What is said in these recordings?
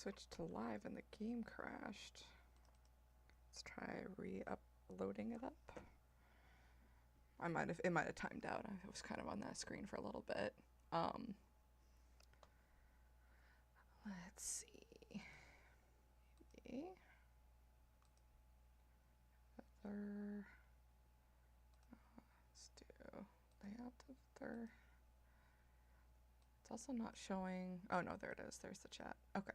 switched to live and the game crashed. Let's try re-uploading it up. It might have timed out. I was kind of on that screen for a little bit. Let's see. Maybe. Other. Let's do layout of other. It's also not showing. Oh no, there it is. There's the chat. Okay.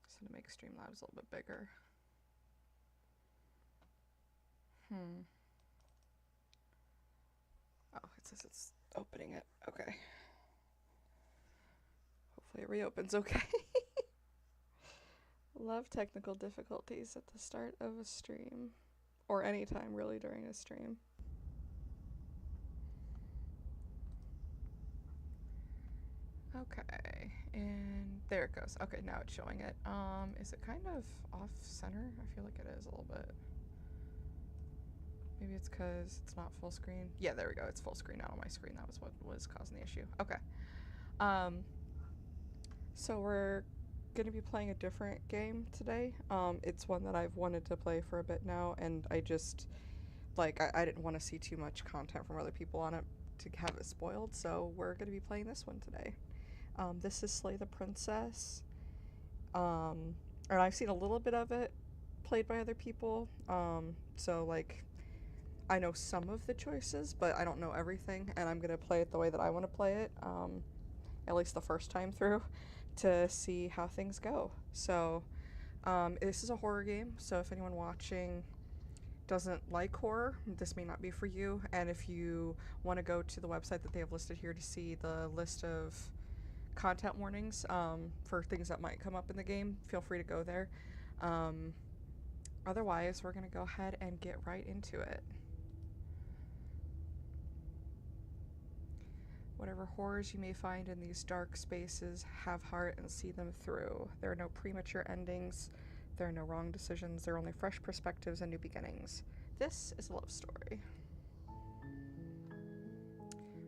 So to make Streamlabs a little bit bigger. Oh, it says it's opening it. Okay. Hopefully it reopens okay. Love technical difficulties at the start of a stream. Or any time really during a stream. Okay, and there it goes. Okay, now it's showing it. Is it kind of off center? I feel like it is a little bit. Maybe it's because it's not full screen. Yeah, there we go. It's full screen out on my screen. That was what was causing the issue. Okay. So we're going to be playing a different game today. It's one that I've wanted to play for a bit now, and I just, like, I didn't want to see too much content from other people on it to have it spoiled, so we're going to be playing this one today. This is Slay the Princess. And I've seen a little bit of it played by other people. So, like, I know some of the choices, but I don't know everything, and I'm going to play it the way that I want to play it, at least the first time through, to see how things go. So, this is a horror game, so if anyone watching doesn't like horror, this may not be for you, and if you want to go to the website that they have listed here to see the list of content warnings for things that might come up in the game, feel free to go there. Otherwise, we're going to go ahead and get right into it. Whatever horrors you may find in these dark spaces, have heart and see them through. There are no premature endings. There are no wrong decisions. There are only fresh perspectives and new beginnings. This is a love story.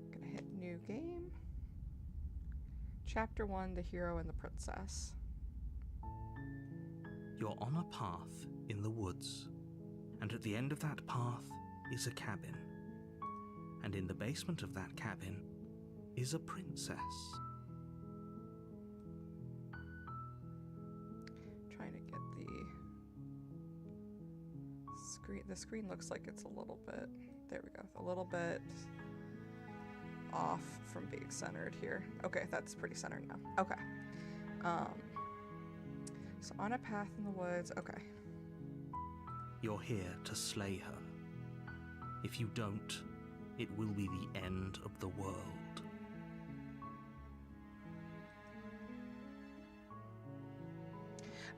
I'm gonna hit new game. Chapter 1, The Hero and the Princess. You're on a path in the woods, and at the end of that path is a cabin. And in the basement of that cabin is a princess. Trying to get the screen. The screen looks like it's a little bit, there we go, a little bit off from being centered here. Okay, that's pretty centered now. Okay. So on a path in the woods, okay. You're here to slay her. If you don't, it will be the end of the world.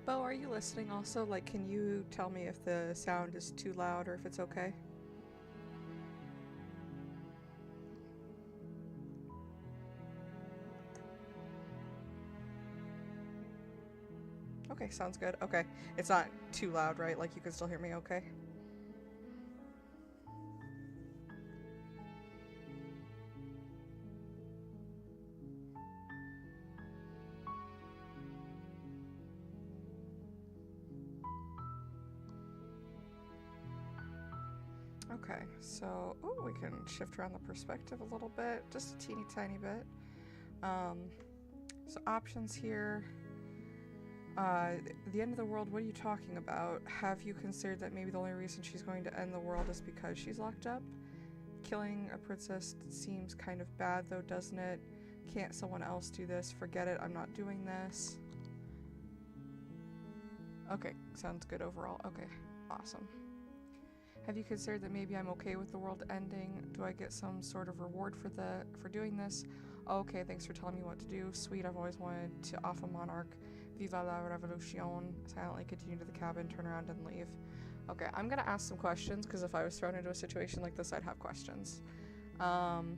Bo, are you listening also? Like, can you tell me if the sound is too loud or if it's okay? Okay, sounds good. Okay. It's not too loud, right? Like, you can still hear me okay? Okay, so, oh, we can shift around the perspective a little bit, just a teeny tiny bit. So options here. The end of the world, what are you talking about? Have you considered that maybe the only reason she's going to end the world is because she's locked up? Killing a princess seems kind of bad though, doesn't it? Can't someone else do this? Forget it, I'm not doing this. Okay, sounds good overall. Okay, awesome. Have you considered that maybe I'm okay with the world ending? Do I get some sort of reward for doing this? Okay, thanks for telling me what to do. Sweet, I've always wanted to off a monarch. Viva la revolution. Silently continue to the cabin, turn around and leave. Okay, I'm gonna ask some questions, because if I was thrown into a situation like this, I'd have questions. The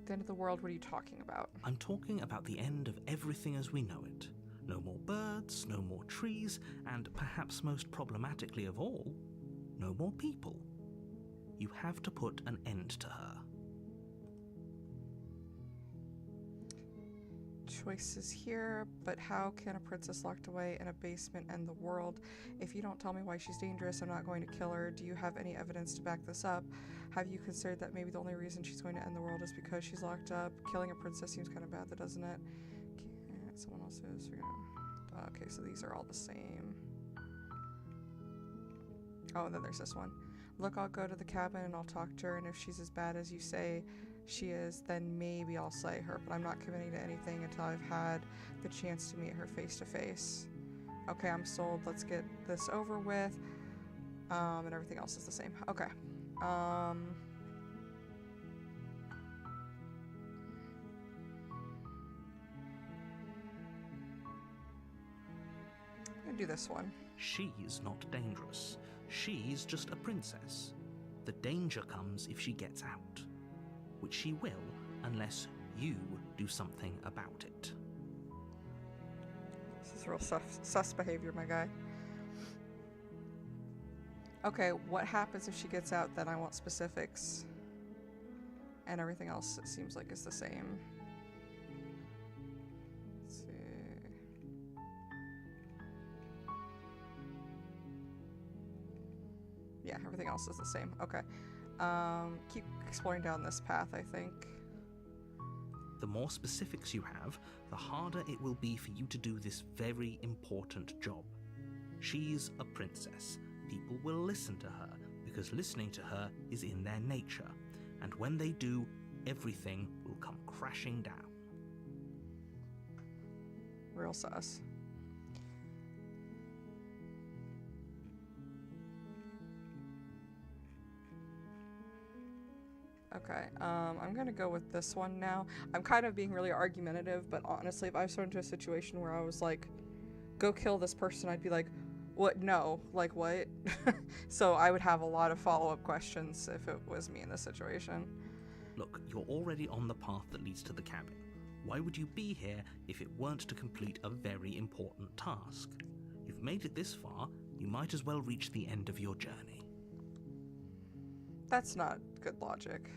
end of the world, what are you talking about? I'm talking about the end of everything as we know it. No more birds, no more trees, and perhaps most problematically of all, no more people. You have to put an end to her. choices here, but how can a princess locked away in a basement end the world? If you don't tell me why she's dangerous, I'm not going to kill her. Do you have any evidence to back this up? Have you considered that maybe the only reason she's going to end the world is because she's locked up? Killing a princess seems kind of bad, though, doesn't it? Can't someone else is. Okay, so these are all the same. Oh, and then there's this one. Look, I'll go to the cabin and I'll talk to her, and if she's as bad as you say she is, then maybe I'll slay her, but I'm not committing to anything until I've had the chance to meet her face to face. Okay, I'm sold. Let's get this over with. And everything else is the same. Okay. I'm gonna do this one. She's not dangerous. She's just a princess. The danger comes if she gets out, which she will unless you do something about it. This is real sus behavior, my guy. Okay, what happens if she gets out? Then I want specifics. And everything else, it seems like, is the same. Let's see. Yeah, everything else is the same. Okay. Keep exploring down this path, I think. The more specifics you have, the harder it will be for you to do this very important job. She's a princess. People will listen to her, because listening to her is in their nature. And when they do, everything will come crashing down. Real sus. Okay, I'm gonna go with this one now. I'm kind of being really argumentative, but honestly, if I was thrown into a situation where I was like, go kill this person, I'd be like, what? No. Like, what? So I would have a lot of follow-up questions if it was me in this situation. Look, you're already on the path that leads to the cabin. Why would you be here if it weren't to complete a very important task? You've made it this far, you might as well reach the end of your journey. That's not good logic.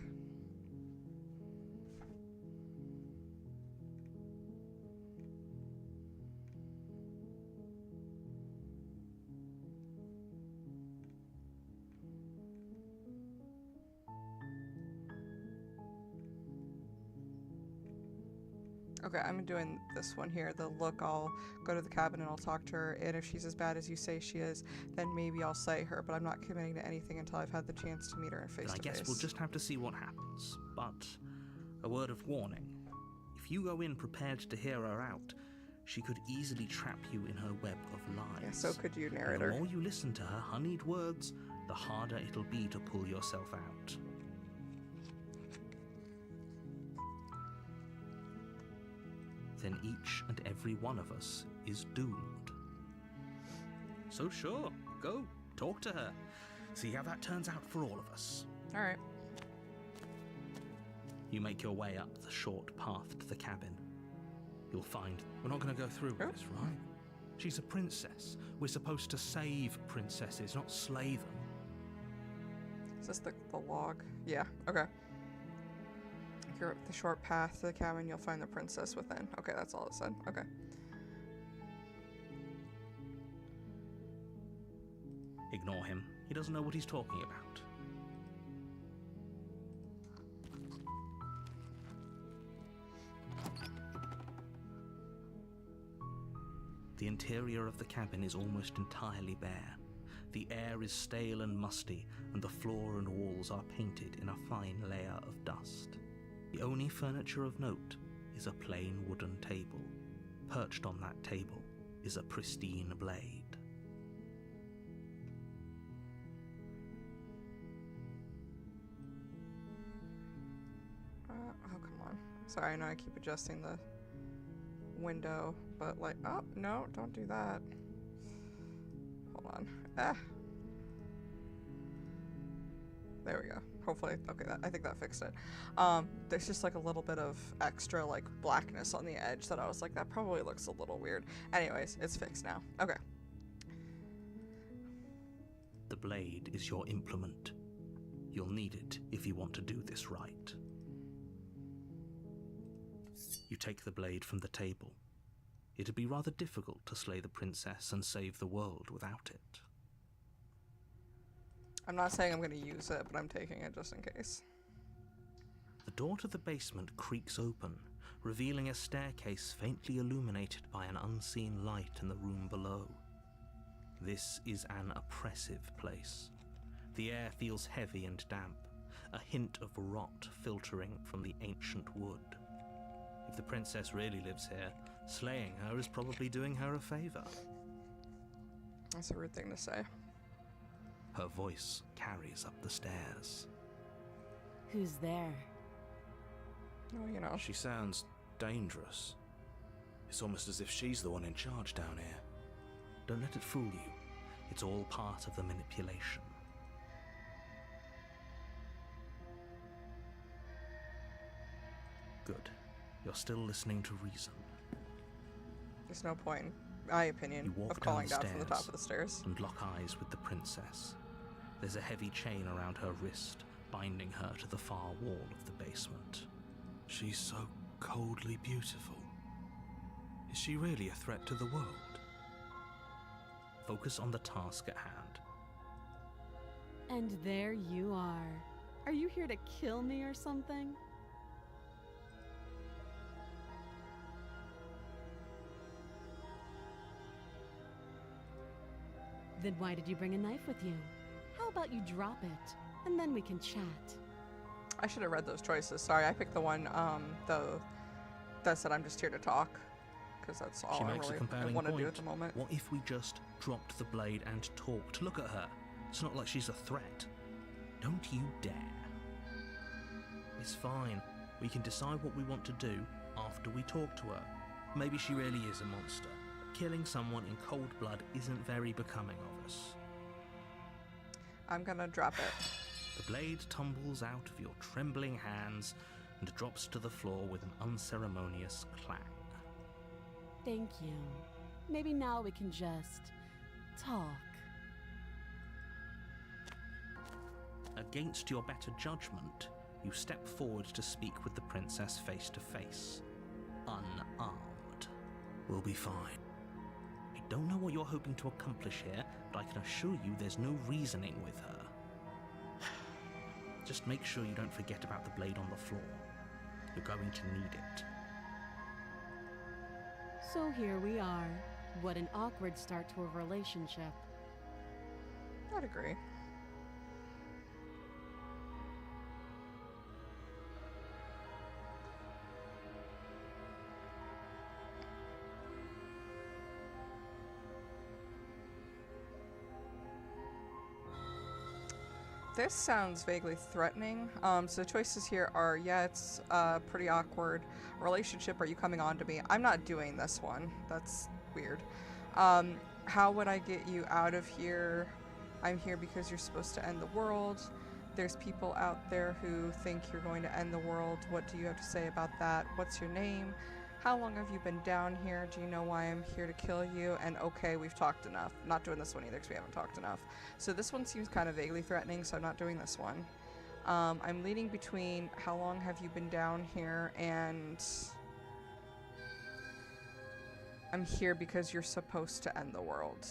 Okay, I'm doing this one here. The look, I'll go to the cabin and I'll talk to her, and if she's as bad as you say she is, then maybe I'll slay her, but I'm not committing to anything until I've had the chance to meet her face to face. I guess we'll just have to see what happens. But a word of warning. If you go in prepared to hear her out, she could easily trap you in her web of lies. Yeah, so could you, narrator. And the more you listen to her honeyed words, the harder it'll be to pull yourself out. Then each and every one of us is doomed. So sure, go, talk to her. See how that turns out for all of us. Alright. You make your way up the short path to the cabin. You'll find we're not going to go through with this, right? She's a princess. We're supposed to save princesses, not slay them. Is this the log? Yeah, okay. If you're up the short path to the cabin, you'll find the princess within. Okay, that's all it said. Okay. Ignore him. He doesn't know what he's talking about. The interior of the cabin is almost entirely bare. The air is stale and musty, and the floor and walls are painted in a fine layer of dust. The only furniture of note is a plain wooden table. Perched on that table is a pristine blade. Oh, come on. Sorry, I know I keep adjusting the window, but like, oh, no, don't do that. Hold on. Ah. There we go. Hopefully, okay, I think that fixed it. There's just like a little bit of extra like blackness on the edge that I was like, that probably looks a little weird. Anyways, it's fixed now. Okay. The blade is your implement. You'll need it if you want to do this right. You take the blade from the table. It'd be rather difficult to slay the princess and save the world without it. I'm not saying I'm going to use it, but I'm taking it just in case. The door to the basement creaks open, revealing a staircase faintly illuminated by an unseen light in the room below. This is an oppressive place. The air feels heavy and damp, a hint of rot filtering from the ancient wood. If the princess really lives here, slaying her is probably doing her a favor. That's a rude thing to say. Her voice carries up the stairs. Who's there? Oh, you know. She sounds dangerous. It's almost as if she's the one in charge down here. Don't let it fool you. It's all part of the manipulation. Good. You're still listening to reason. There's no point, in my opinion, You walk of calling down downstairs from the top of the stairs. and lock eyes with the princess. There's a heavy chain around her wrist, binding her to the far wall of the basement. She's so coldly beautiful. Is she really a threat to the world? Focus on the task at hand. And there you are. Are you here to kill me or something? Then why did you bring a knife with you? How about you drop it, and then we can chat? I should have read those choices. Sorry, I picked the one, that said I'm just here to talk. Because that's all She I makes a really compelling want to do point. at the moment. What if we just dropped the blade and talked? Look at her. It's not like she's a threat. Don't you dare. It's fine. We can decide what we want to do after we talk to her. Maybe she really is a monster. Killing someone in cold blood isn't very becoming of us. I'm gonna drop it. The blade tumbles out of your trembling hands and drops to the floor with an unceremonious clang. Thank you. Maybe now we can just talk. Against your better judgment, you step forward to speak with the princess face to face, unarmed. We'll be fine. I don't know what you're hoping to accomplish here, but I can assure you there's no reasoning with her. Just make sure you don't forget about the blade on the floor. You're going to need it. So here we are. What an awkward start to a relationship. I'd agree. This sounds vaguely threatening. So the choices here are, yeah, it's pretty awkward. Relationship, are you coming on to me? I'm not doing this one. That's weird. How would I get you out of here? I'm here because you're supposed to end the world. There's people out there who think you're going to end the world. What do you have to say about that? What's your name? How long have you been down here? Do you know why I'm here to kill you? And okay, we've talked enough. Not doing this one either because we haven't talked enough. So this one seems kind of vaguely threatening, so I'm not doing this one. I'm leaning between how long have you been down here and I'm here because you're supposed to end the world.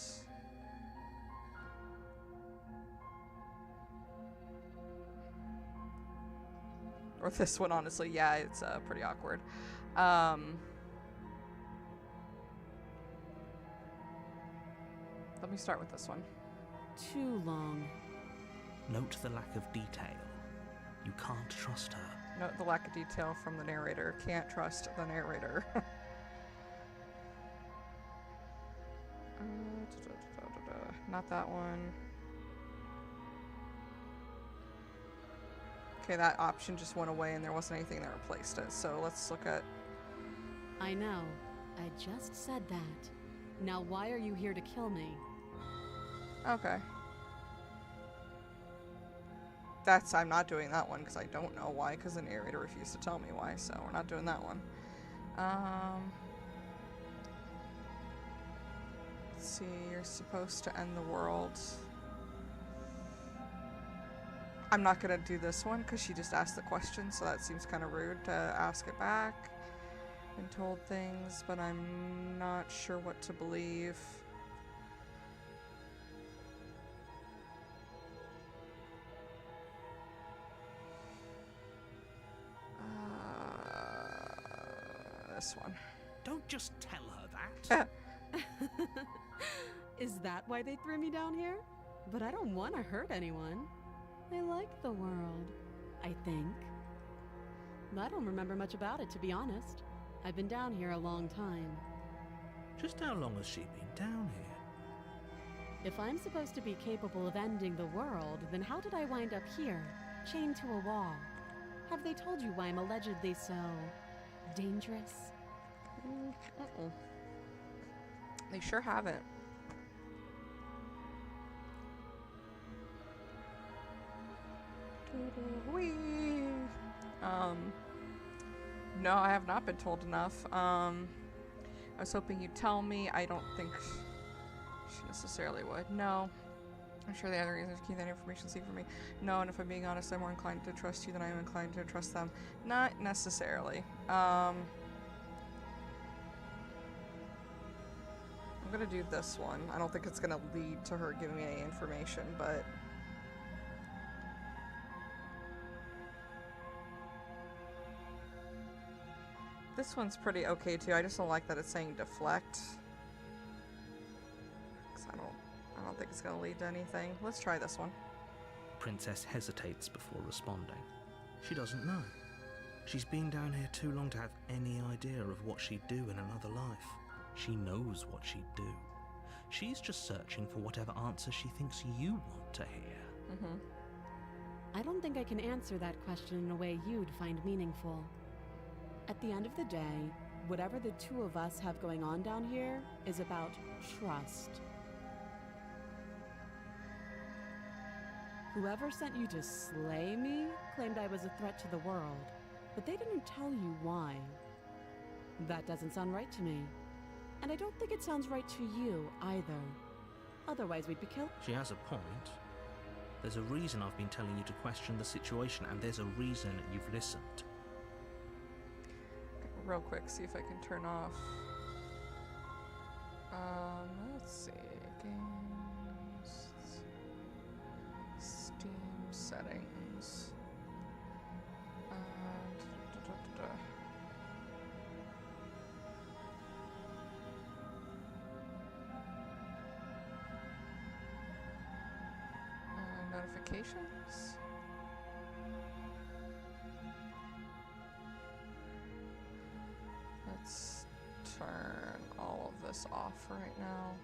Or this one, honestly, yeah, it's pretty awkward. Let me start with this one. Too long. Note the lack of detail. You can't trust her. Note the lack of detail from the narrator. Can't trust the narrator. Not that one. Okay, that option just went away and there wasn't anything that replaced it. So let's look at... I know. I just said that. Now why are you here to kill me? Okay. I'm not doing that one because I don't know why, because the narrator refused to tell me why, so we're not doing that one. Let's see, you're supposed to end the world. I'm not gonna do this one because she just asked the question, so that seems kind of rude to ask it back. Been told things, but I'm not sure what to believe. This one. Don't just tell her that. Is that why they threw me down here? But I don't want to hurt anyone. I like the world, I think. I don't remember much about it, to be honest. I've been down here a long time. Just how long has she been down here? If I'm supposed to be capable of ending the world, then how did I wind up here, chained to a wall? Have they told you why I'm allegedly so dangerous? They sure haven't. Whee! No, I have not been told enough. I was hoping you'd tell me. I don't think she necessarily would. No. I'm sure the other reasons keep that information secret from me. No, and if I'm being honest, I'm more inclined to trust you than I am inclined to trust them. Not necessarily. I'm gonna do this one. I don't think it's gonna lead to her giving me any information, but... This one's pretty okay too. I just don't like that it's saying deflect. 'Cause I don't think it's gonna lead to anything. Let's try this one. Princess hesitates before responding. She doesn't know. She's been down here too long to have any idea of what she'd do in another life. She knows what she'd do. She's just searching for whatever answer she thinks you want to hear. I don't think I can answer that question in a way you'd find meaningful. At the end of the day, whatever the two of us have going on down here is about trust. Whoever sent you to slay me claimed I was a threat to the world, but they didn't tell you why. That doesn't sound right to me. And I don't think it sounds right to you either. Otherwise we'd be killed. She has a point. There's a reason I've been telling you to question the situation, and there's a reason you've listened. Real quick, see if I can turn off. Let's see. Games. Steam settings. Notifications. Let's turn all of this off for right now.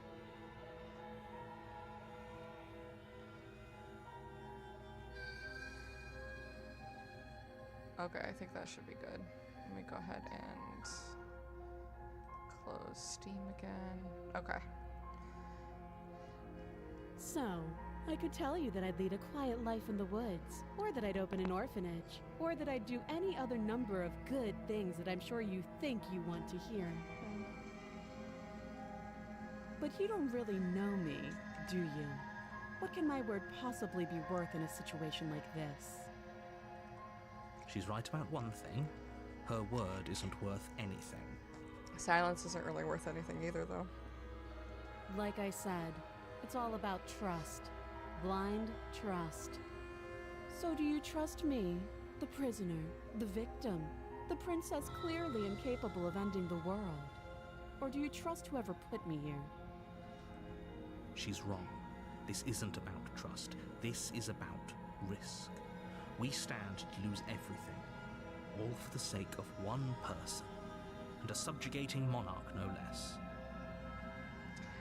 Okay, I think that should be good. Let me go ahead and close Steam again. Okay. So, I could tell you that I'd lead a quiet life in the woods, or that I'd open an orphanage, or that I'd do any other number of good things that I'm sure you think you want to hear. But you don't really know me, do you? What can my word possibly be worth in a situation like this? She's right about one thing. Her word isn't worth anything. Silence isn't really worth anything either, though. Like I said, it's all about trust. Blind trust. So do you trust me, the prisoner, the victim, the princess clearly incapable of ending the world? Or do you trust whoever put me here? She's wrong. This isn't about trust. This is about risk. We stand to lose everything, all for the sake of one person, and a subjugating monarch no less.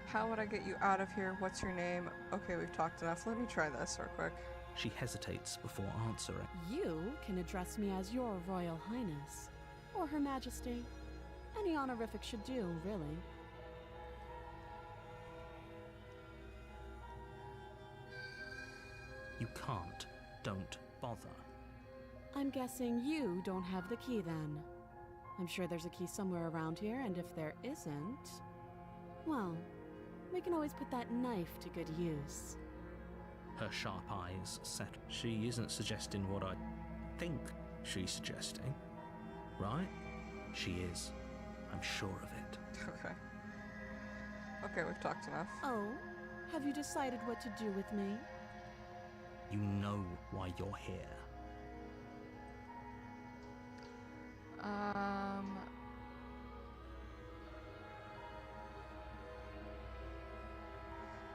How would I get you out of here? What's your name? Okay, we've talked enough. Let me try this real quick. She hesitates before answering. You can address me as your Royal Highness, or Her Majesty. Any honorific should do, really. You can't. Don't bother. I'm guessing you don't have the key then. I'm sure there's a key somewhere around here, and if there isn't, well, we can always put that knife to good use. Her sharp eyes set. She isn't suggesting what I think she's suggesting, right? She is. I'm sure of it. Okay. Okay, we've talked enough. Oh, have you decided what to do with me? You know why you're here.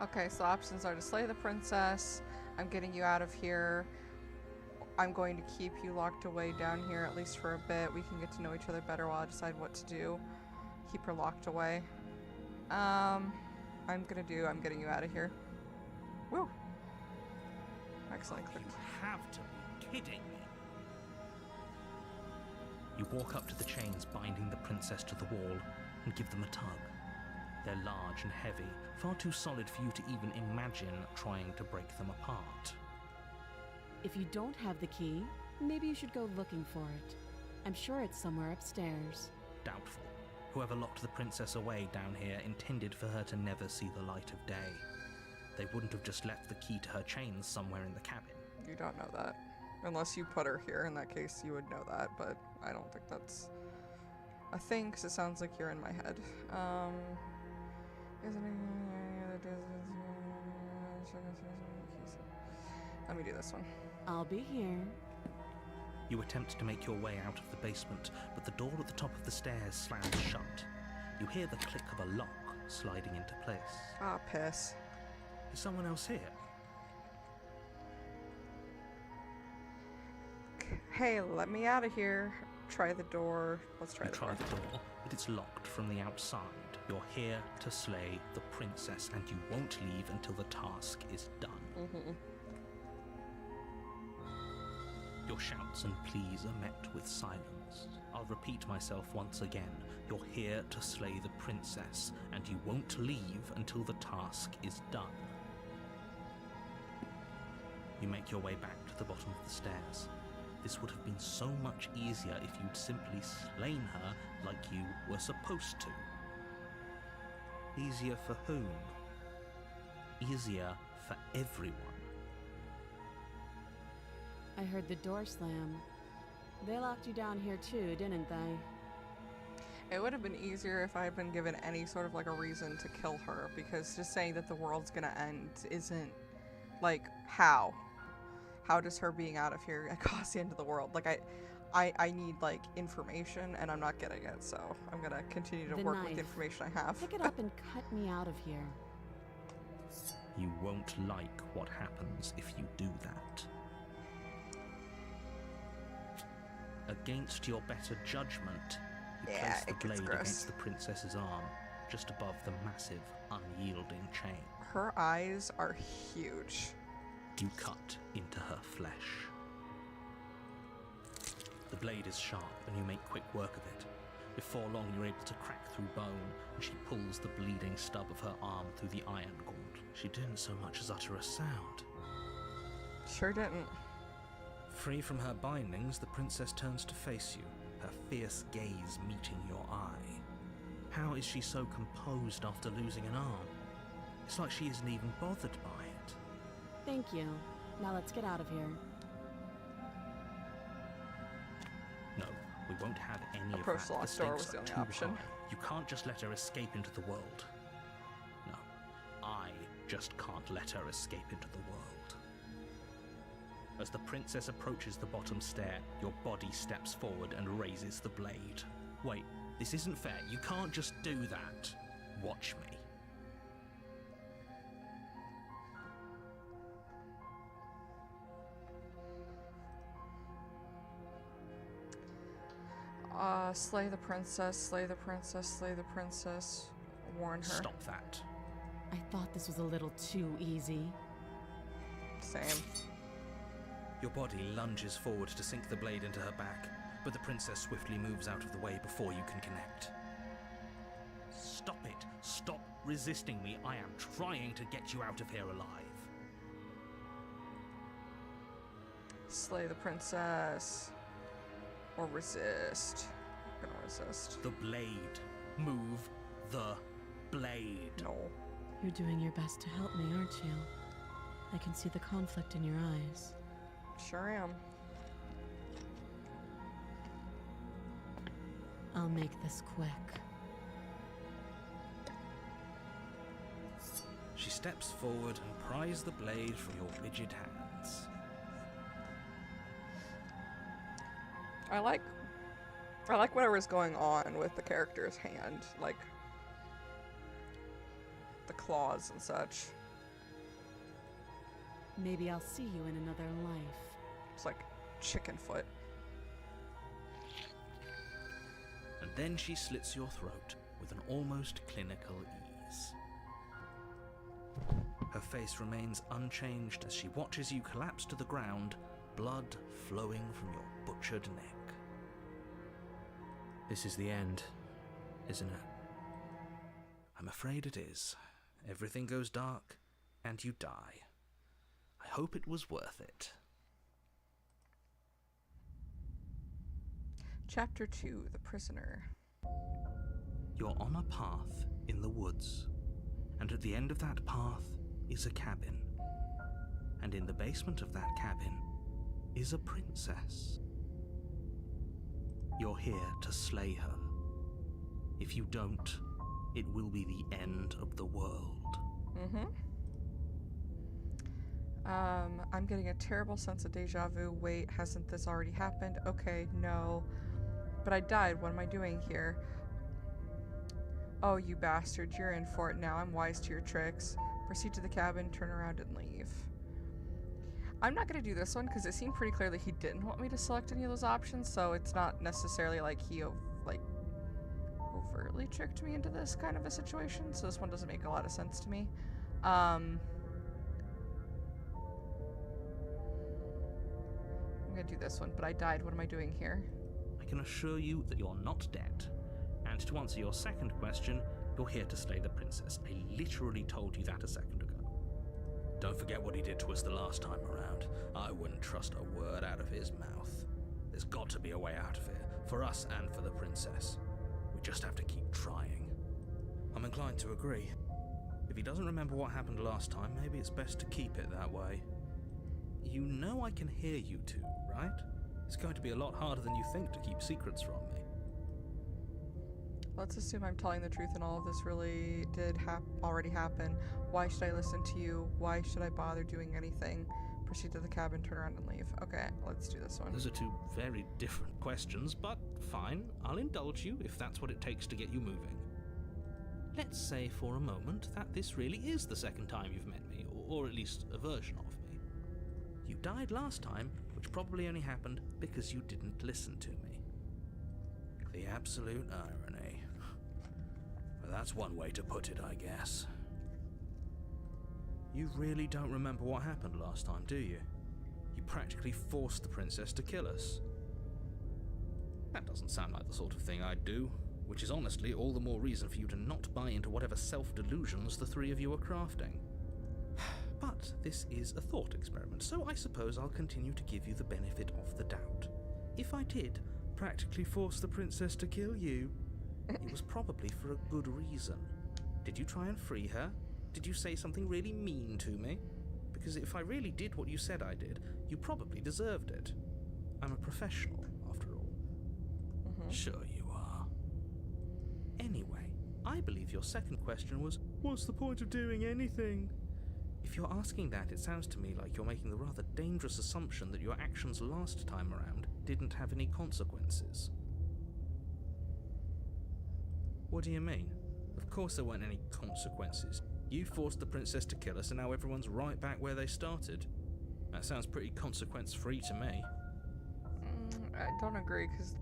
Okay, so options are to slay the princess, I'm getting you out of here, I'm going to keep you locked away down here at least for a bit, we can get to know each other better while I decide what to do. Keep her locked away. I'm getting you out of here. Woo! Excellent. You have to be kidding me. You walk up to the chains binding the princess to the wall and give them a tug. They're large and heavy, far too solid for you to even imagine trying to break them apart. If you don't have the key, maybe you should go looking for it. I'm sure it's somewhere upstairs. Doubtful. Whoever locked the princess away down here intended for her to never see the light of day. They wouldn't have just left the key to her chains somewhere in the cabin. You don't know that. Unless you put her here, in that case you would know that, but I don't think that's a thing, because it sounds like you're in my head. Let me do this one. I'll be here. You attempt to make your way out of the basement, but the door at the top of the stairs slams shut. You hear the click of a lock sliding into place. Ah, piss. Is someone else here? Hey, let me out of here. Try the door. Let's try You the try door. the door, but it's locked from the outside. You're here to slay the princess, and you won't leave until the task is done. Your shouts and pleas are met with silence. I'll repeat myself once again. You're here to slay the princess, and you won't leave until the task is done. You make your way back to the bottom of the stairs. This would have been so much easier if you'd simply slain her like you were supposed to. Easier for whom? Easier for everyone. I heard the door slam. They locked you down here too, didn't they? It would have been easier if I had been given any sort of like a reason to kill her, because just saying that the world's gonna end isn't like how does her being out of here cause the end of the world? Like I need like information and I'm not getting it, so I'm gonna continue to The work with knife. the information I have. Pick it up and cut me out of here. You won't like what happens if you do that. Against your better judgment, you Yeah, place it the gets blade gross. against the princess's arm, just above the massive, unyielding chain. Her eyes are huge. You cut into her flesh. The blade is sharp, and you make quick work of it. Before long, you're able to crack through bone, and she pulls the bleeding stub of her arm through the iron gaunt. She didn't so much as utter a sound. Sure didn't. Free from her bindings, the princess turns to face you, her fierce gaze meeting your eye. How is she so composed after losing an arm? It's like she isn't even bothered by it. Thank you. Now let's get out of here. No, we won't have any Approach of the that. locked The door stakes was the are only too option. high. You can't just let her escape into the world. No, I just can't let her escape into the world. As the princess approaches the bottom stair, your body steps forward and raises the blade. Wait, this isn't fair. You can't just do that. Watch me. Slay the princess, slay the princess, slay the princess. Warn her. Stop that. I thought this was a little too easy. Same. Your body lunges forward to sink the blade into her back, but the princess swiftly moves out of the way before you can connect. Stop it! Stop resisting me! I am trying to get you out of here alive. Slay the princess. Or resist. I'm gonna resist. The blade. Move the blade. No. You're doing your best to help me, aren't you? I can see the conflict in your eyes. Sure am. I'll make this quick. She steps forward and pries the blade from your rigid hands. I like whatever's going on with the character's hand, like the claws and such. Maybe I'll see you in another life. It's like chicken foot. And then she slits your throat with an almost clinical ease. Her face remains unchanged as she watches you collapse to the ground, blood flowing from your butchered neck. This is the end, isn't it? I'm afraid it is. Everything goes dark, and you die. I hope it was worth it. Chapter 2, The Prisoner. You're on a path in the woods, and at the end of that path is a cabin. And in the basement of that cabin is a princess. You're here to slay her. If you don't, it will be the end of the world. I'm getting a terrible sense of deja vu. Wait, hasn't this already happened? Okay, no. But I died. What am I doing here? Oh, you bastard. You're in for it now. I'm wise to your tricks. Proceed to the cabin, turn around, and leave. I'm not going to do this one because it seemed pretty clear that he didn't want me to select any of those options, so it's not necessarily like he overtly tricked me into this kind of a situation, so this one doesn't make a lot of sense to me. I'm going to do this one, but I died. What am I doing here? I can assure you that you're not dead. And to answer your second question, you're here to slay the princess. I literally told you that a second ago. Don't forget what he did to us the last time around. I wouldn't trust a word out of his mouth. There's got to be a way out of here, for us and for the princess. We just have to keep trying. I'm inclined to agree. If he doesn't remember what happened last time, maybe it's best to keep it that way. You know I can hear you two, right? It's going to be a lot harder than you think to keep secrets from me. Let's assume I'm telling the truth and all of this really did already happen. Why should I listen to you? Why should I bother doing anything? Proceed to the cabin, turn around, and leave. Okay, let's do this one. Those are two very different questions, but fine. I'll indulge you if that's what it takes to get you moving. Let's say for a moment that this really is the second time you've met me, or at least a version of me. You died last time, which probably only happened because you didn't listen to me. The absolute irony. Well, that's one way to put it, I guess. You really don't remember what happened last time, do you? You practically forced the princess to kill us. That doesn't sound like the sort of thing I'd do, which is honestly all the more reason for you to not buy into whatever self-delusions the three of you are crafting. But this is a thought experiment, so I suppose I'll continue to give you the benefit of the doubt. If I did practically force the princess to kill you, it was probably for a good reason. Did you try and free her? Did you say something really mean to me? Because if I really did what you said I did, you probably deserved it. I'm a professional, after all. Sure you are. Anyway, I believe your second question was, what's the point of doing anything? If you're asking that, it sounds to me like you're making the rather dangerous assumption that your actions last time around didn't have any consequences. What do you mean? Of course there weren't any consequences. You forced the princess to kill us and now everyone's right back where they started. That sounds pretty consequence-free to me. I don't agree, because,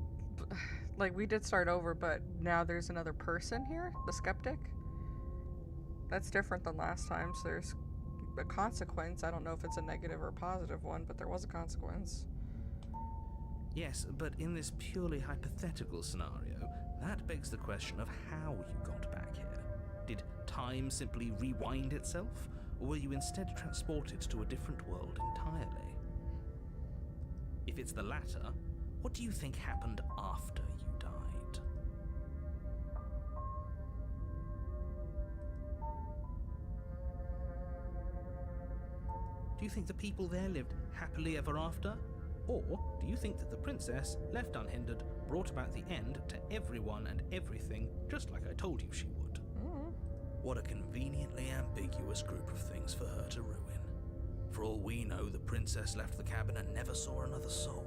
like, we did start over, but now there's another person here, the skeptic. That's different than last time, so there's a consequence. I don't know if it's a negative or a positive one, but there was a consequence. Yes, but in this purely hypothetical scenario, that begs the question of how you got back here. Did time simply rewind itself, or were you instead transported to a different world entirely? If it's the latter, what do you think happened after you died? Do you think the people there lived happily ever after? Or do you think that the princess, left unhindered, brought about the end to everyone and everything, just like I told you she would? What a conveniently ambiguous group of things for her to ruin. For all we know, the princess left the cabin and never saw another soul.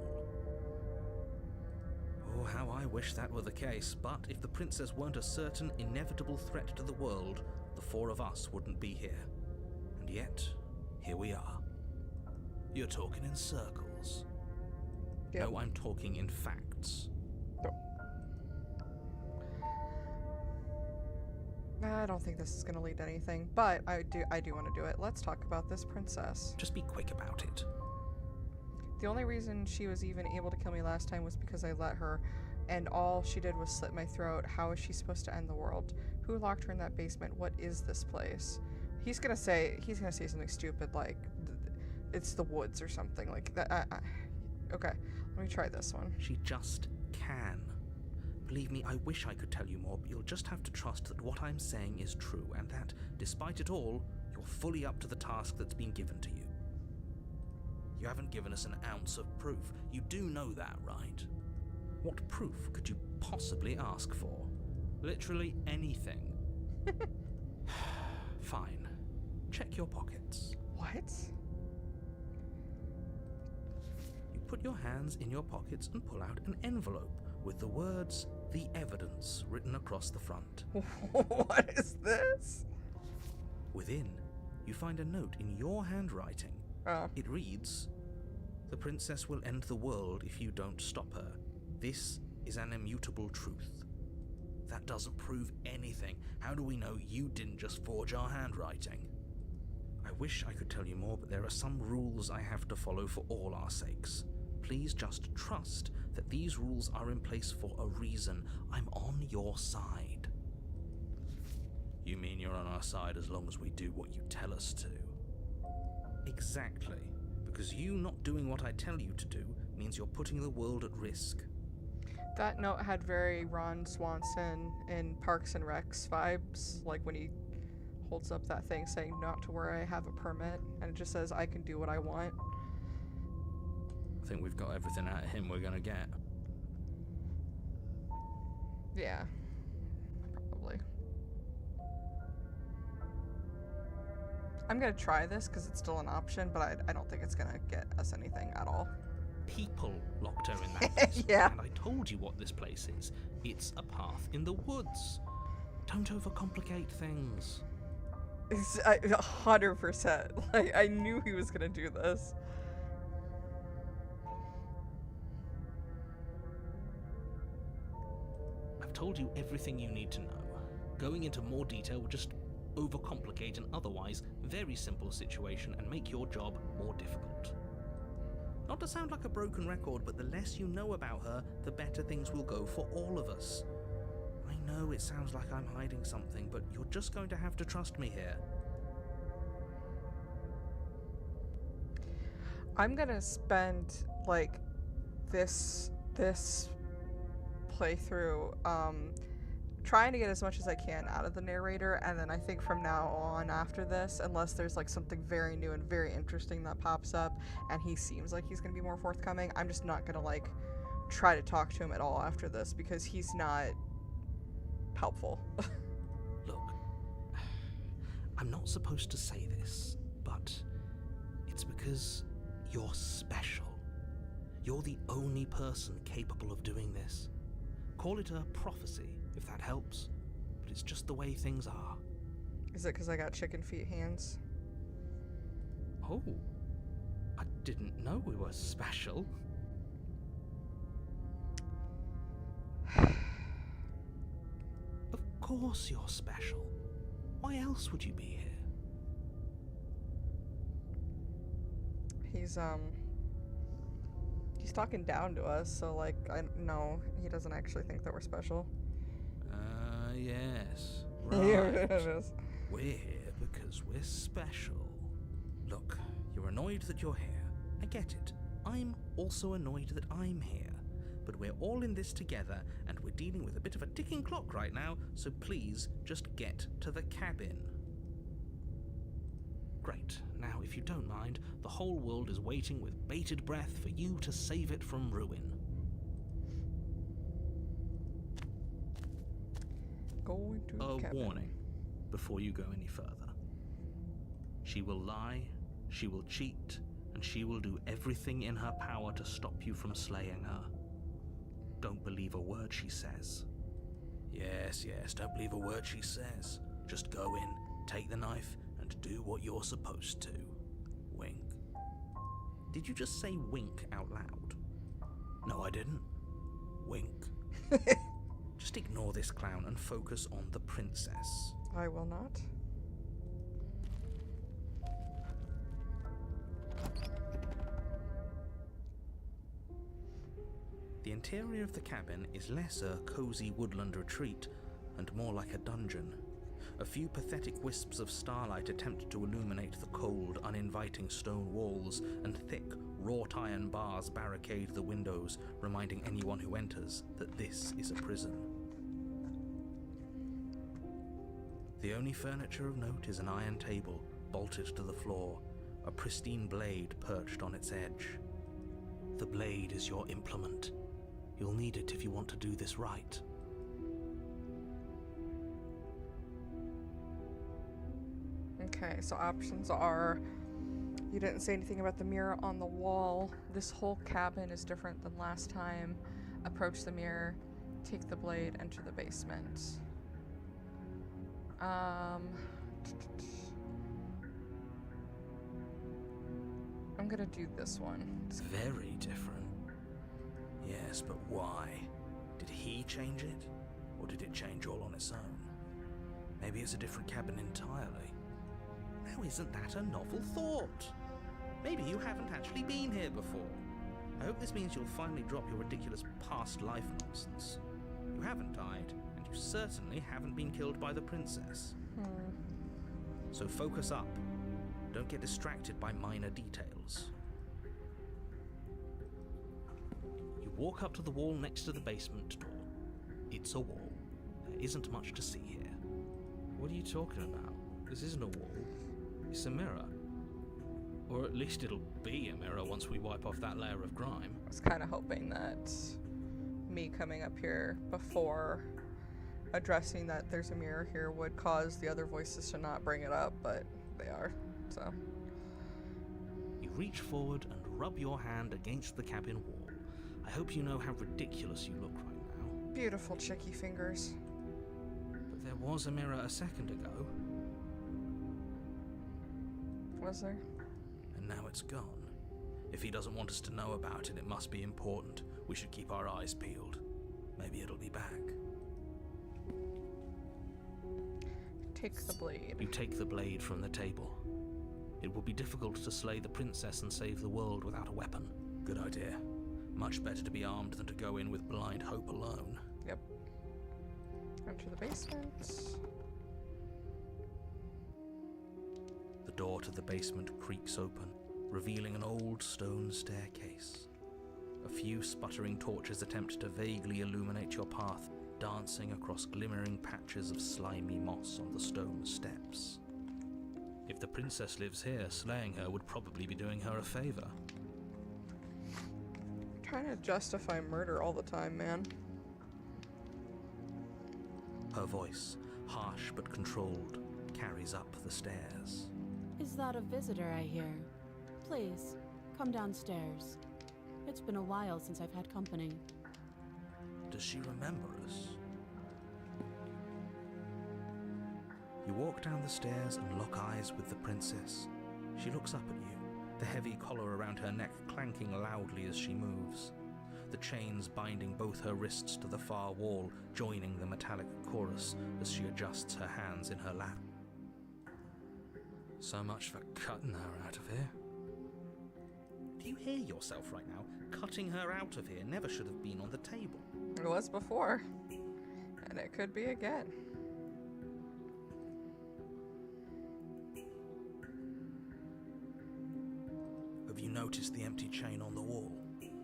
Oh, how I wish that were the case, but if the princess weren't a certain, inevitable threat to the world, the four of us wouldn't be here. And yet, here we are. You're talking in circles. Yep. No, I'm talking in facts. I don't think this is going to lead to anything, but I do want to do it. Let's talk about this princess. Just be quick about it. The only reason she was even able to kill me last time was because I let her, and all she did was slit my throat. How is she supposed to end the world? Who locked her in that basement? What is this place? He's gonna say something stupid like it's the woods or something like that. Okay, let me try this one. She just can. Believe me, I wish I could tell you more, but you'll just have to trust that what I'm saying is true, and that, despite it all, you're fully up to the task that's been given to you. You haven't given us an ounce of proof. You do know that, right? What proof could you possibly ask for? Literally anything. Fine. Check your pockets. What? You put your hands in your pockets and pull out an envelope with the words, "The Evidence," written across the front. What is this? Within, you find a note in your handwriting. It reads, "The princess will end the world if you don't stop her. This is an immutable truth." That doesn't prove anything. How do we know you didn't just forge our handwriting? I wish I could tell you more, but there are some rules I have to follow for all our sakes. Please just trust that these rules are in place for a reason. I'm on your side. You mean you're on our side as long as we do what you tell us to? Exactly. Because you not doing what I tell you to do means you're putting the world at risk. That note had very Ron Swanson in Parks and Recs vibes, like when he holds up that thing saying, "Not to worry, I have a permit," and it just says, "I can do what I want." I think we've got everything out of him we're gonna get. Yeah, probably. I'm gonna try this because it's still an option, but I don't think it's gonna get us anything at all. People locked her in that place. Yeah. And I told you what this place is. It's a path in the woods. Don't overcomplicate things. 100%. Like, I knew he was gonna do this. I've told you everything you need to know. Going into more detail would just overcomplicate an otherwise very simple situation and make your job more difficult. Not to sound like a broken record, but the less you know about her, the better things will go for all of us. I know it sounds like I'm hiding something, but you're just going to have to trust me here. I'm gonna spend, like, this playthrough, trying to get as much as I can out of the narrator, and then I think from now on after this, unless there's like something very new and very interesting that pops up and he seems like he's gonna be more forthcoming, I'm just not gonna like try to talk to him at all after this because he's not helpful. Look, I'm not supposed to say this, but it's because you're special. You're the only person capable of doing this. Call it a prophecy, if that helps, but it's just the way things are. Is it because I got chicken feet hands? Oh, I didn't know we were special. Of course you're special. Why else would you be here? He's talking down to us, so like, no, he doesn't actually think that we're special. Yes. Here Right. it is. We're here because we're special. Look, you're annoyed that you're here. I get it. I'm also annoyed that I'm here. But we're all in this together, and we're dealing with a bit of a ticking clock right now, so please just get to the cabin. Great. Now, if you don't mind, the whole world is waiting with bated breath for you to save it from ruin. Go into the A cabin. warning before you go any further. She will lie, she will cheat, and she will do everything in her power to stop you from slaying her. Don't believe a word she says. Yes, don't believe a word she says. Just go in, take the knife, and do what you're supposed to. Wink. Did you just say wink out loud? No, I didn't. Wink. Just ignore this clown and focus on the princess. I will not. The interior of the cabin is less a cozy woodland retreat and more like a dungeon. A few pathetic wisps of starlight attempt to illuminate the cold, uninviting stone walls, and thick, wrought iron bars barricade the windows, reminding anyone who enters that this is a prison. The only furniture of note is an iron table, bolted to the floor, a pristine blade perched on its edge. The blade is your implement. You'll need it if you want to do this right. Okay, so options are, you didn't say anything about the mirror on the wall. This whole cabin is different than last time. Approach the mirror, take the blade, enter the basement. I'm gonna do this one. It's very different. Yes, but why? Did he change it? Or did it change all on its own? Maybe it's a different cabin entirely. Now isn't that a novel thought? Maybe you haven't actually been here before. I hope this means you'll finally drop your ridiculous past life nonsense. You haven't died, and you certainly haven't been killed by the princess. So focus up. Don't get distracted by minor details. You walk up to the wall next to the basement door. It's a wall. There isn't much to see here. What are you talking about? This isn't a wall. It's a mirror. Or at least it'll be a mirror once we wipe off that layer of grime. I was kind of hoping that me coming up here before addressing that there's a mirror here would cause the other voices to not bring it up, but they are, so. You reach forward and rub your hand against the cabin wall. I hope you know how ridiculous you look right now. Beautiful chicky fingers. But there was a mirror a second ago. Was there? And now it's gone. If he doesn't want us to know about it, it must be important. We should keep our eyes peeled. Maybe it'll be back. Take the blade. You take the blade from the table. It will be difficult to slay the princess and save the world without a weapon. Good idea. Much better to be armed than to go in with blind hope alone. Yep. Enter the basement. The door to the basement creaks open, revealing an old stone staircase. A few sputtering torches attempt to vaguely illuminate your path, dancing across glimmering patches of slimy moss on the stone steps. If the princess lives here, slaying her would probably be doing her a favor. Trying to justify murder all the time, man. Her voice, harsh but controlled, carries up the stairs. Is that a visitor I hear? Please, come downstairs. It's been a while since I've had company. Does she remember us? You walk down the stairs and lock eyes with the princess. She looks up at you, the heavy collar around her neck clanking loudly as she moves. The chains binding both her wrists to the far wall, joining the metallic chorus as she adjusts her hands in her lap. So much for cutting her out of here. Do you hear yourself right now? Cutting her out of here never should have been on the table. It was before. And it could be again. Have you noticed the empty chain on the wall?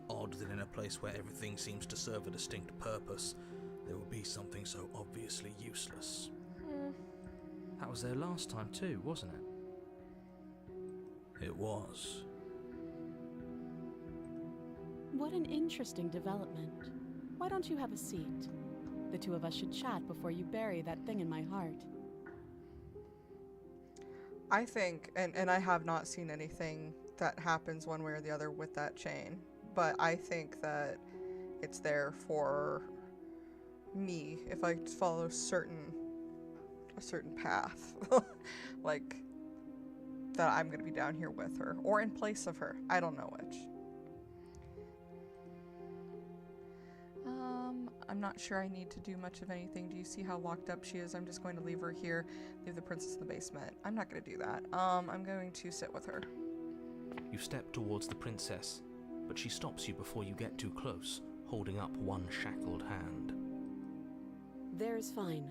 Odd that in a place where everything seems to serve a distinct purpose, there would be something so obviously useless. That was there last time too, wasn't it? It was. What an interesting development. Why don't you have a seat? The two of us should chat before you bury that thing in my heart. I think, and I have not seen anything that happens one way or the other with that chain, but I think that it's there for me if I follow a certain path. Like, that I'm gonna be down here with her, or in place of her. I don't know which. I'm not sure I need to do much of anything. Do you see how locked up she is? I'm just going to leave her here, leave the princess in the basement. I'm not gonna do that. I'm going to sit with her. You step towards the princess, but she stops you before you get too close, holding up one shackled hand. There's fine.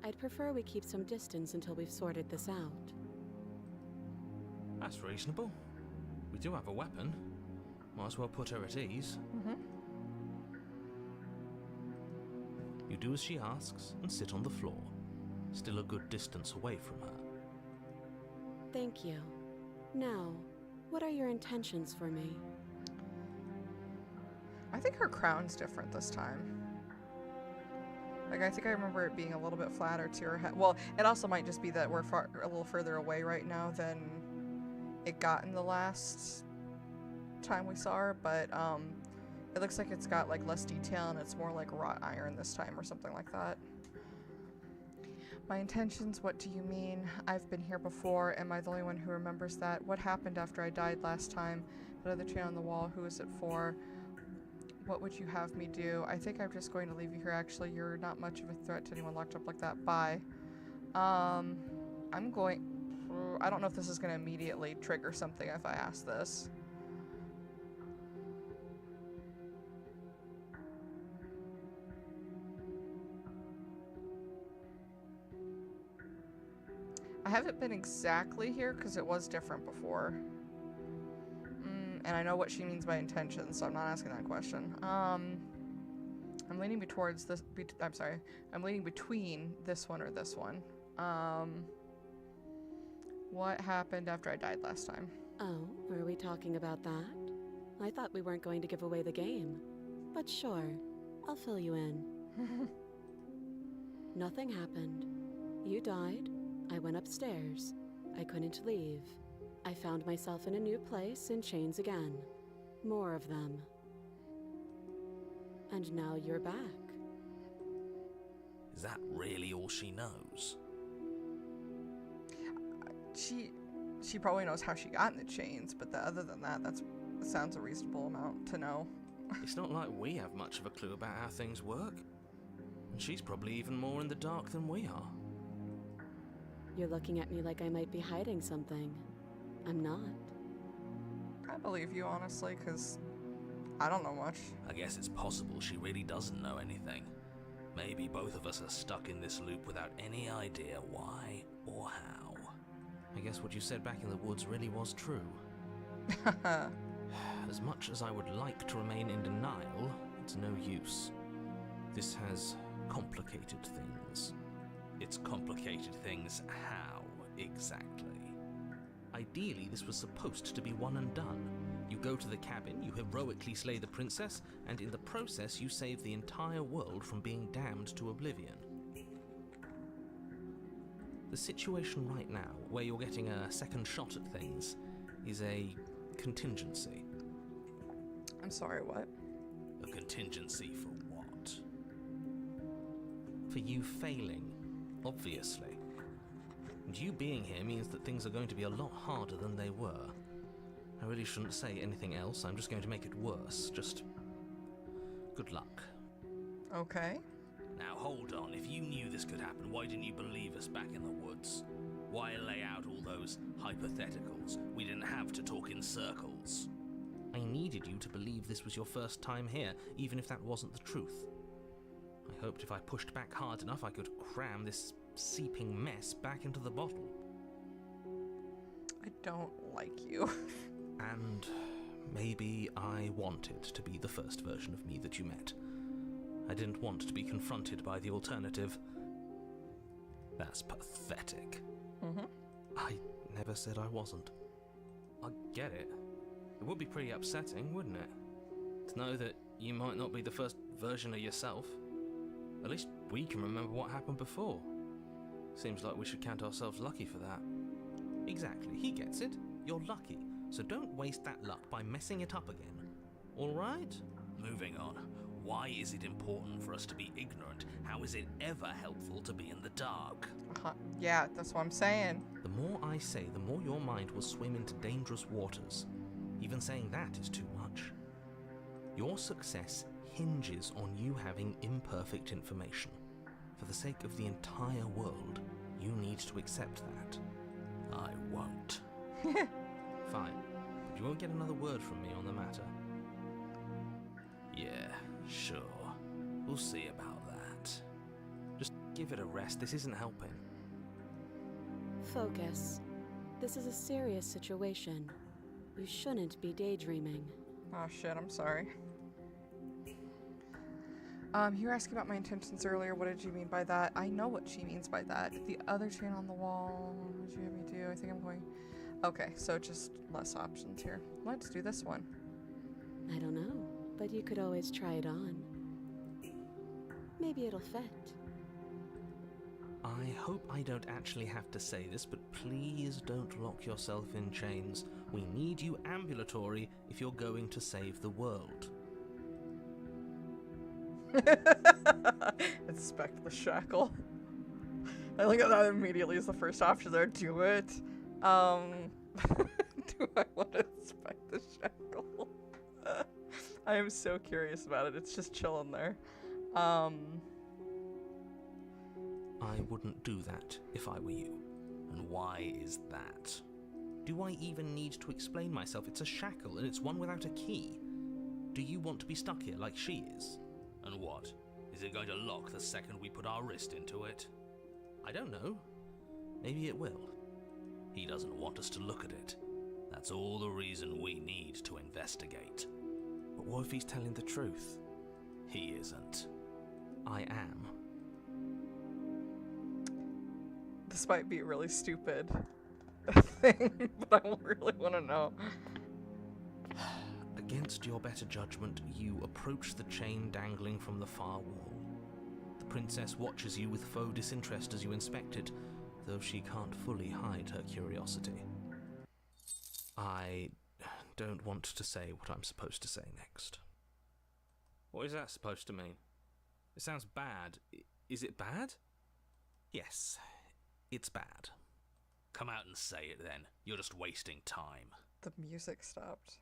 I'd prefer we keep some distance until we've sorted this out. That's reasonable. We do have a weapon. Might as well put her at ease. You do as she asks and sit on the floor, still a good distance away from her. Thank you. Now, what are your intentions for me? I think her crown's different this time. Like, I think I remember it being a little bit flatter to her head. Well, it also might just be that we're a little further away right now than it got in the last time we saw her, but it looks like it's got like less detail and it's more like wrought iron this time or something like that. My intentions, what do you mean? I've been here before. Am I the only one who remembers that? What happened after I died last time? That other chain on the wall, who is it for? What would you have me do? I think I'm just going to leave you here, actually. You're not much of a threat to anyone locked up like that. Bye. I don't know if this is going to immediately trigger something if I ask this. I haven't been exactly here because it was different before. And I know what she means by intentions, so I'm not asking that question. I'm leaning towards this. I'm leaning between this one or this one. What happened after I died last time? Oh, are we talking about that? I thought we weren't going to give away the game. But sure, I'll fill you in. Nothing happened. You died. I went upstairs. I couldn't leave. I found myself in a new place in chains again. More of them. And now you're back. Is that really all she knows? She probably knows how she got in the chains, but other than that, that sounds a reasonable amount to know. It's not like we have much of a clue about how things work. And she's probably even more in the dark than we are. You're looking at me like I might be hiding something. I'm not. I believe you, honestly, because I don't know much. I guess it's possible she really doesn't know anything. Maybe both of us are stuck in this loop without any idea why or how. I guess what you said back in the woods really was true. As much as I would like to remain in denial, it's no use. This has complicated things. It's complicated things how, exactly? Ideally, this was supposed to be one and done. You go to the cabin, you heroically slay the princess, and in the process you save the entire world from being damned to oblivion. The situation right now, where you're getting a second shot at things, is a contingency. I'm sorry, what? A contingency for what? For you failing, obviously. And you being here means that things are going to be a lot harder than they were. I really shouldn't say anything else, I'm just going to make it worse. Just good luck. Okay. Now hold on, if you knew this could happen, why didn't you believe us back in the woods? Why lay out all those hypotheticals? We didn't have to talk in circles. I needed you to believe this was your first time here, even if that wasn't the truth. I hoped if I pushed back hard enough I could cram this seeping mess back into the bottle. I don't like you. And maybe I wanted to be the first version of me that you met. I didn't want to be confronted by the alternative. That's pathetic. Mm-hmm. I never said I wasn't. get it. It would be pretty upsetting, wouldn't it? To know that you might not be the first version of yourself. At least we can remember what happened before. Seems like we should count ourselves lucky for that. Exactly, he gets it. You're lucky, so don't waste that luck by messing it up again. All right? Moving on. Why is it important for us to be ignorant? How is it ever helpful to be in the dark? Yeah, that's what I'm saying. The more I say, the more your mind will swim into dangerous waters. Even saying that is too much. Your success hinges on you having imperfect information. For the sake of the entire world, you need to accept that. I won't. Fine, but you won't get another word from me on the matter. Yeah, sure. We'll see about that. Just give it a rest, this isn't helping. Focus. This is a serious situation. You shouldn't be daydreaming. Oh shit, I'm sorry. You were asking about my intentions earlier. What did you mean by that? I know what she means by that. The other chain on the wall. What did you have me do? I think I'm going... Okay, so just less options here. Let's do this one. I don't know, but you could always try it on. Maybe it'll fit. I hope I don't actually have to say this, but please don't lock yourself in chains. We need you ambulatory if you're going to save the world. Inspect the shackle. I look at that immediately as the first option there. Do it. Do I want to inspect the shackle? I am so curious about it. It's just chilling there. I wouldn't do that if I were you. And why is that? Do I even need to explain myself? It's a shackle and it's one without a key. Do you want to be stuck here like she is? And what? Is it going to lock the second we put our wrist into it? I don't know. Maybe it will. He doesn't want us to look at it. That's all the reason we need to investigate. But what if he's telling the truth? He isn't. I am. This might be a really stupid thing, but I really want to know. Against your better judgment, you approach the chain dangling from the far wall. The princess watches you with faux disinterest as you inspect it, though she can't fully hide her curiosity. I don't want to say what I'm supposed to say next. What is that supposed to mean? It sounds bad. Is it bad? Yes, it's bad. Come out and say it then. You're just wasting time. The music stopped.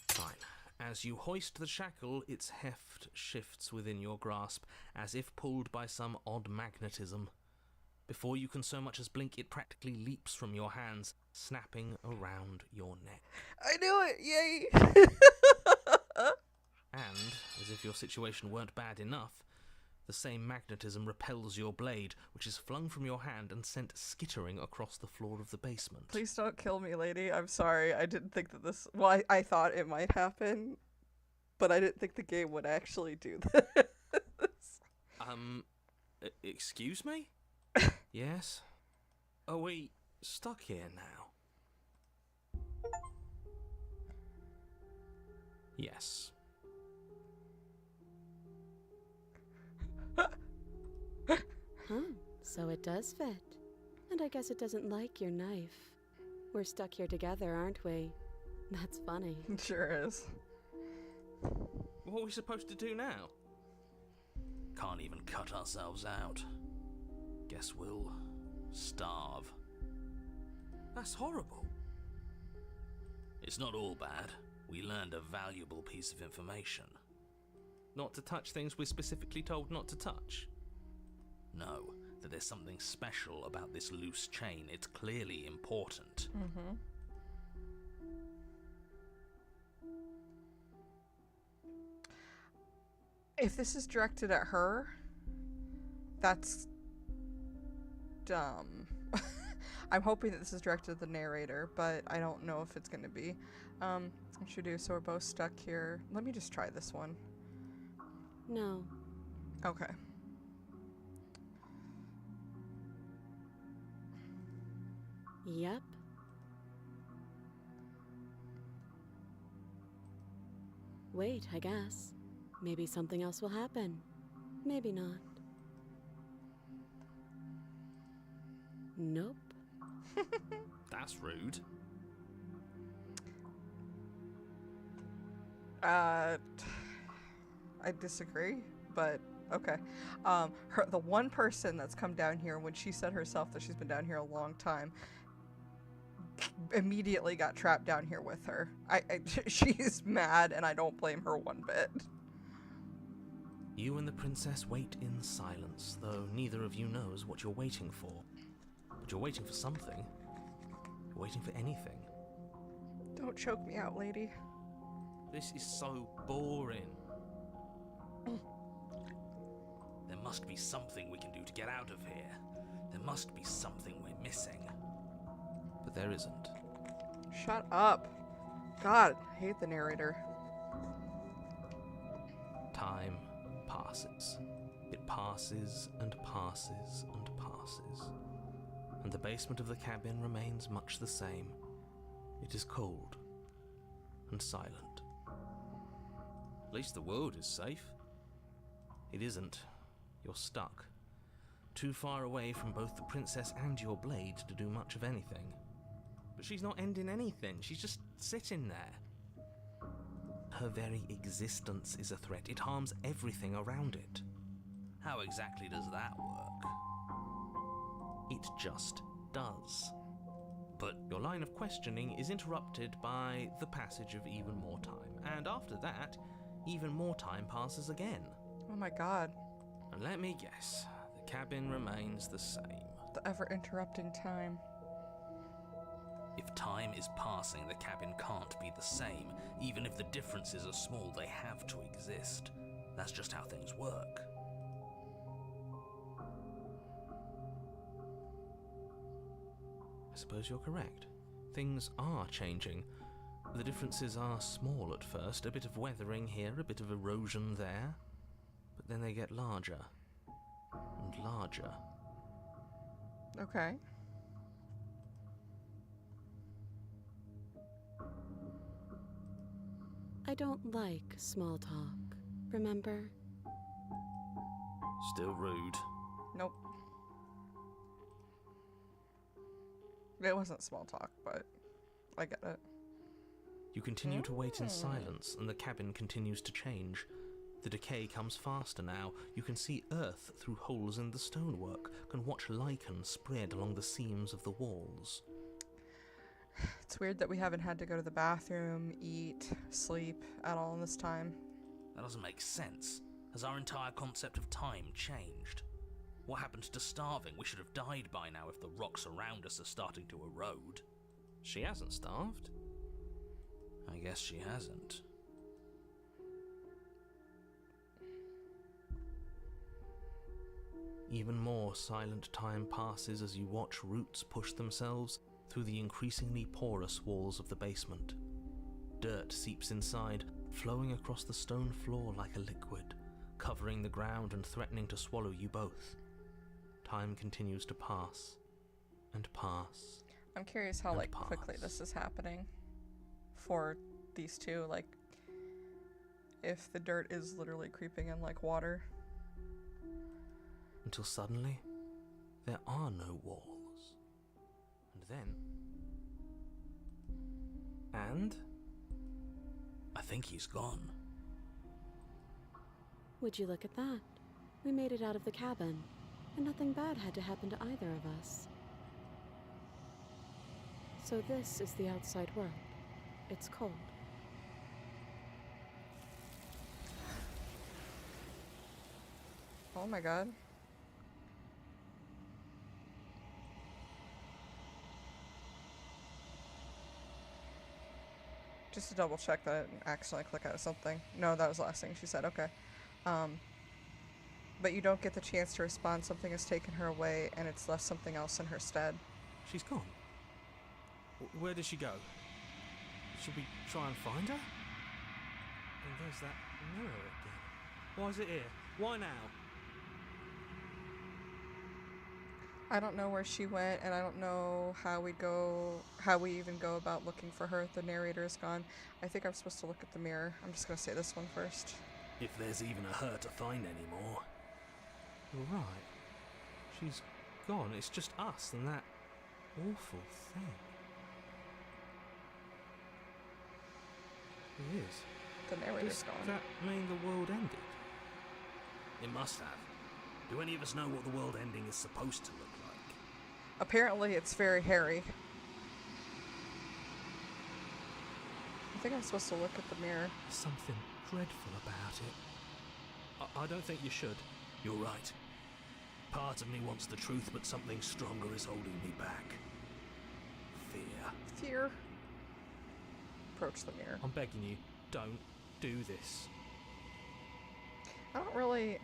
Fine. As you hoist the shackle, its heft shifts within your grasp, as if pulled by some odd magnetism. Before you can so much as blink, it practically leaps from your hands, snapping around your neck. I knew it! Yay! And, as if your situation weren't bad enough, the same magnetism repels your blade, which is flung from your hand and sent skittering across the floor of the basement. Please don't kill me, lady. I'm sorry. I didn't think that this... Well, I thought it might happen, but I didn't think the game would actually do this. Excuse me? Yes? Are we stuck here now? Yes. Huh, so it does fit. And I guess it doesn't like your knife. We're stuck here together, aren't we? That's funny. It sure is. What are we supposed to do now? Can't even cut ourselves out. Guess we'll starve. That's horrible. It's not all bad. We learned a valuable piece of information. Not to touch things we're specifically told not to touch. No, that there's something special about this loose chain. It's clearly important. Mm-hmm. If this is directed at her, that's dumb. I'm hoping that this is directed at the narrator, but I don't know if it's going to be. What should we do? So we're both stuck here. Let me just try this one. No. Okay. Yep. Wait, I guess. Maybe something else will happen. Maybe not. Nope. That's rude. I disagree, but okay. The one person that's come down here, when she said herself that she's been down here a long time, immediately got trapped down here with her. She's mad, and I don't blame her one bit. You and the princess wait in silence, though neither of you knows what you're waiting for. But you're waiting for something. You're waiting for anything. Don't choke me out, lady. This is so boring. There must be something we can do to get out of here. There must be something we're missing. But there isn't. Shut up. God, I hate the narrator. Time passes. It passes and passes and passes. And the basement of the cabin remains much the same. It is cold and silent. At least the world is safe. It isn't. You're stuck. Too far away from both the princess and your blade to do much of anything. But she's not ending anything. She's just sitting there. Her very existence is a threat. It harms everything around it. How exactly does that work? It just does. But your line of questioning is interrupted by the passage of even more time. And after that, even more time passes again. Oh my god. And let me guess, the cabin remains the same. The ever-interrupting time. If time is passing, the cabin can't be the same. Even if the differences are small, they have to exist. That's just how things work. I suppose you're correct. Things are changing. The differences are small at first, a bit of weathering here, a bit of erosion there. But then they get larger and larger. Okay. I don't like small talk, remember? Still rude. Nope. It wasn't small talk, but I get it. You continue to wait in silence, and the cabin continues to change. The decay comes faster now. You can see earth through holes in the stonework, can watch lichen spread along the seams of the walls. It's weird that we haven't had to go to the bathroom, eat, sleep at all in this time. That doesn't make sense. Has our entire concept of time changed? What happened to starving? We should have died by now if the rocks around us are starting to erode. She hasn't starved. I guess she hasn't. Even more silent time passes as you watch roots push themselves through the increasingly porous walls of the basement. Dirt seeps inside, flowing across the stone floor like a liquid, covering the ground and threatening to swallow you both. Time continues to pass and pass. I'm curious how And quickly pass. this is happening for these two, like if the dirt is literally creeping in like water. Until suddenly, there are no walls. And I think he's gone. Would you look at that? We made it out of the cabin, and nothing bad had to happen to either of us. So this is the outside world. It's cold. Oh my god. Just to double check that I didn't accidentally click out of something. No, that was the last thing she said. Okay. But you don't get the chance to respond. Something has taken her away, and it's left something else in her stead. she's gone. Where did she go? Should we try and find her? And there's that mirror again. Why is it here? Why now? I don't know where she went, and I don't know how we even go about looking for her. The narrator is gone. I think I'm supposed to look at the mirror. I'm just gonna say this one first. If there's even a her to find anymore. You're right. She's gone. It's just us and that awful thing. It is. The narrator's Does gone. that mean the world ended? It must have. Do any of us know what the world ending is supposed to look like? Apparently, it's very hairy. I think I'm supposed to look at the mirror. There's something dreadful about it. I don't think you should. You're right. Part of me wants the truth, but something stronger is holding me back. Fear. Fear. Approach the mirror. I'm begging you, don't do this. I don't really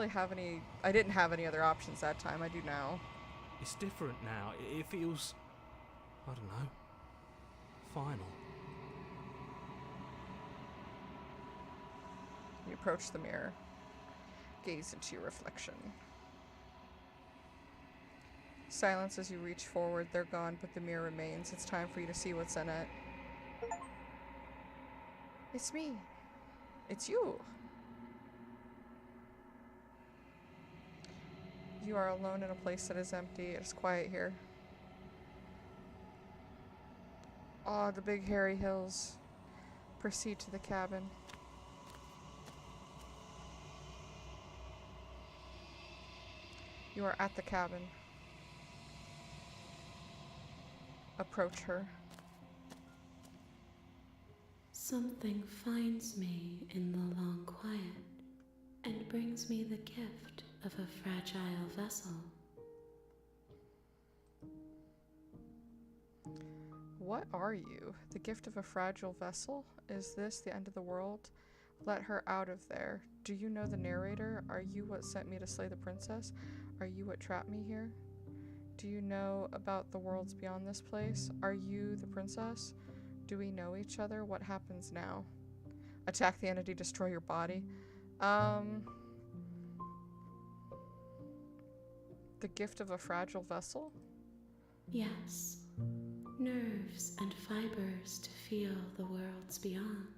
have any. I didn't have any other options that time. I do now. It's different now. It feels, I don't know, final. You approach the mirror. Gaze into your reflection. Silence as you reach forward. They're gone, but the mirror remains. It's time for you to see what's in it. It's me. It's you. You are alone in a place that is empty. It is quiet here. Ah, the big hairy hills. Proceed to the cabin. You are at the cabin. Approach her. Something finds me in the long quiet and brings me the gift of a fragile vessel. What are you? The gift of a fragile vessel? Is this the end of the world? Let her out of there. Do you know the narrator? Are you what sent me to slay the princess? Are you what trapped me here? Do you know about the worlds beyond this place? Are you the princess? Do we know each other? What happens now? Attack the entity, destroy your body. The gift of a fragile vessel? Yes, nerves and fibers to feel the worlds beyond,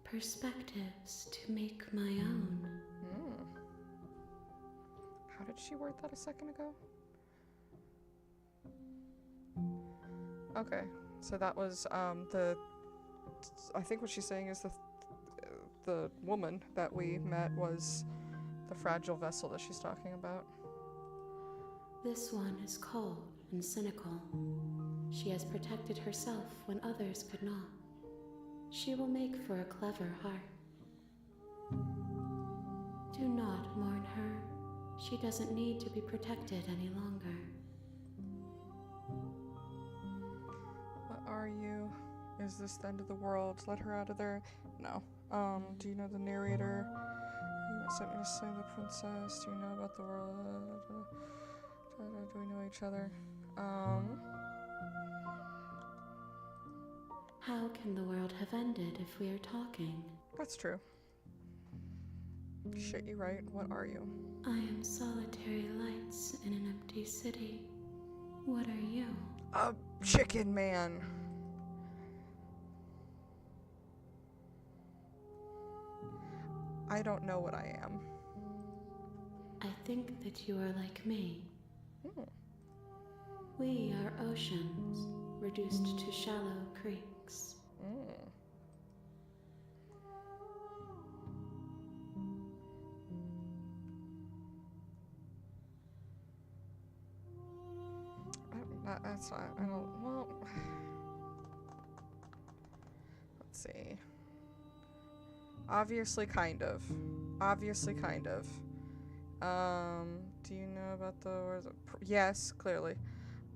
perspectives to make my own. How did she word that a second ago? Okay, so that was I think what she's saying is the woman that we met was the fragile vessel that she's talking about. This one is cold and cynical. She has protected herself when others could not. She will make for a clever heart. Do not mourn her. She doesn't need to be protected any longer. What are you? Is this the end of the world? Let her out of there. No. Do you know the narrator? You what sent me to slay the princess? Do you know about the world? Do we know each other? How can the world have ended if we are talking? That's true. Shit, you right. What are you? I am solitary lights in an empty city. What are you? A chicken man. I don't know what I am. I think that you are like me. Hmm. We are oceans, reduced to shallow creeks. That's not, I don't, well, let's see. Obviously, kind of. Obviously, kind of. Do you know about yes, clearly.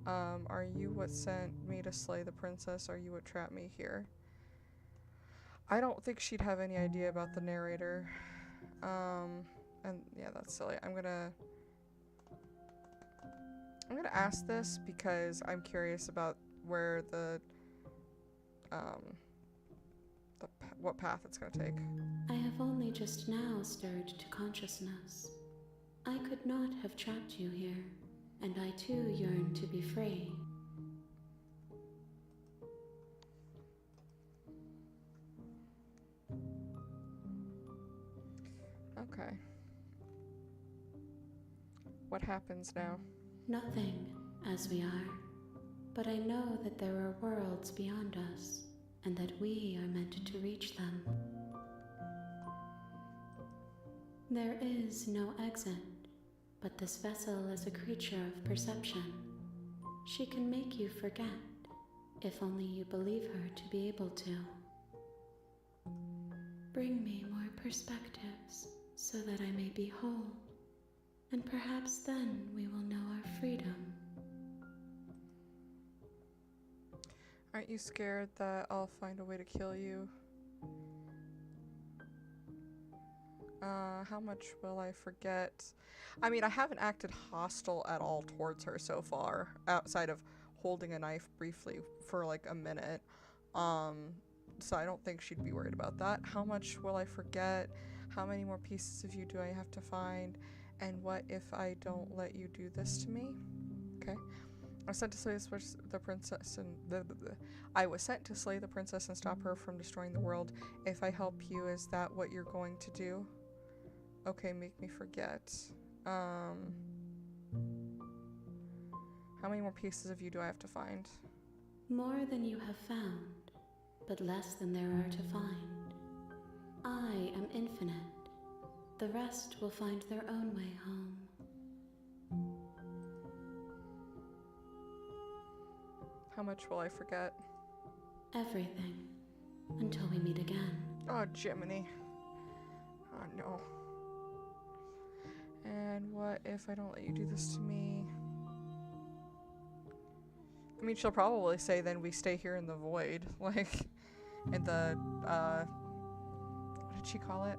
Are you what sent me to slay the princess? Are you what trapped me here? I don't think she'd have any idea about the narrator. And yeah, that's silly. I'm gonna ask this because I'm curious about where what path it's gonna take. I have only just now stirred to consciousness. I could not have trapped you here, and I too yearn to be free. Okay. What happens now? Nothing, as we are, but I know that there are worlds beyond us, and that we are meant to reach them. There is no exit, but this vessel is a creature of perception. She can make you forget, if only you believe her to be able to. Bring me more perspectives, so that I may be whole, and perhaps then we will know our freedom. Aren't you scared that I'll find a way to kill you? How much will I forget? I mean, I haven't acted hostile at all towards her so far, outside of holding a knife briefly for like a minute. So I don't think she'd be worried about that. How much will I forget? How many more pieces of you do I have to find? And what if I don't let you do this to me? Okay. I was sent to slay the princess and I was sent to slay the princess and stop her from destroying the world. If I help you, is that what you're going to do? Okay, make me forget. How many more pieces of you do I have to find? More than you have found, but less than there are to find. I am infinite. The rest will find their own way home. How much will I forget? Everything. Until we meet again. Oh, Jiminy. Oh, no. And what if I don't let you do this to me? I mean, she'll probably say then we stay here in the void. Like, in the, what did she call it?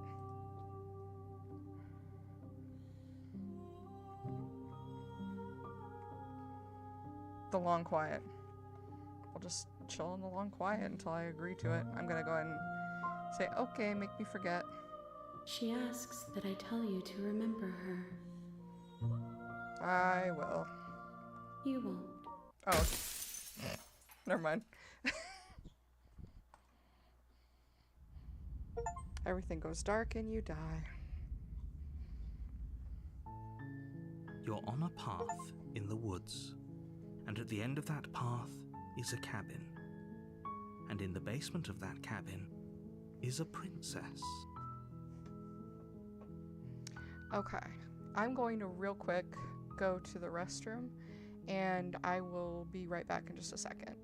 The long quiet. We'll just chill in the long quiet until I agree to it. I'm gonna go ahead and say, okay, make me forget. She asks that I tell you to remember her. I will. You won't. Oh. Never mind. Everything goes dark and you die. You're on a path in the woods, and at the end of that path is a cabin. And in the basement of that cabin is a princess. Okay. I'm going to real quick go to the restroom, and I will be right back in just a second.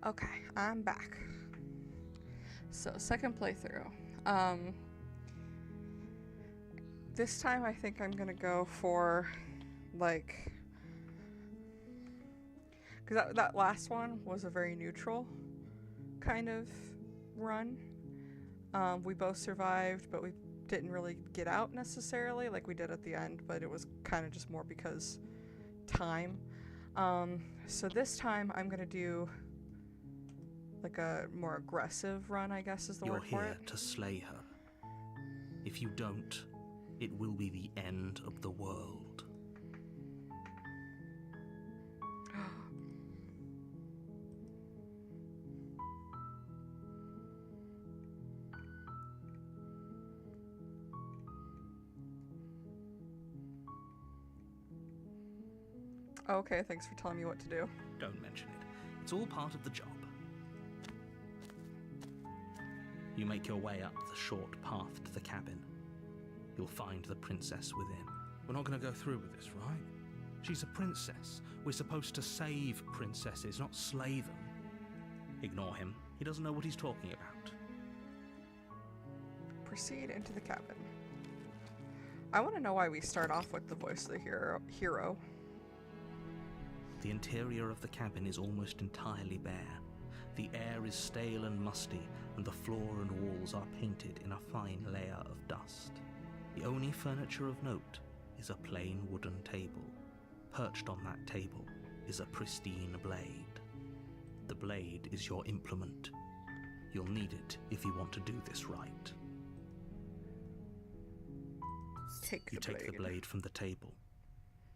Okay, I'm back. So, second playthrough. This time I think I'm gonna go for, like... Because that last one was a very neutral kind of run. We both survived, but we didn't really get out necessarily like we did at the end, but it was kind of just more because time. So this time I'm gonna do like a more aggressive run, I guess is the You're word for here it. to slay her. If you don't, it will be the end of the world. Okay, thanks for telling me what to do. Don't mention it. It's all part of the job. You make your way up the short path to the cabin. You'll find the princess within. We're not going to go through with this, right? She's a princess. We're supposed to save princesses, not slay them. Ignore him. He doesn't know what he's talking about. Proceed into the cabin. I want to know why we start off with the voice of the hero. The interior of the cabin is almost entirely bare. The air is stale and musty, and the floor and walls are painted in a fine layer of dust. The only furniture of note is a plain wooden table. Perched on that table is a pristine blade. The blade is your implement. You'll need it if you want to do this right. You take the blade from the table.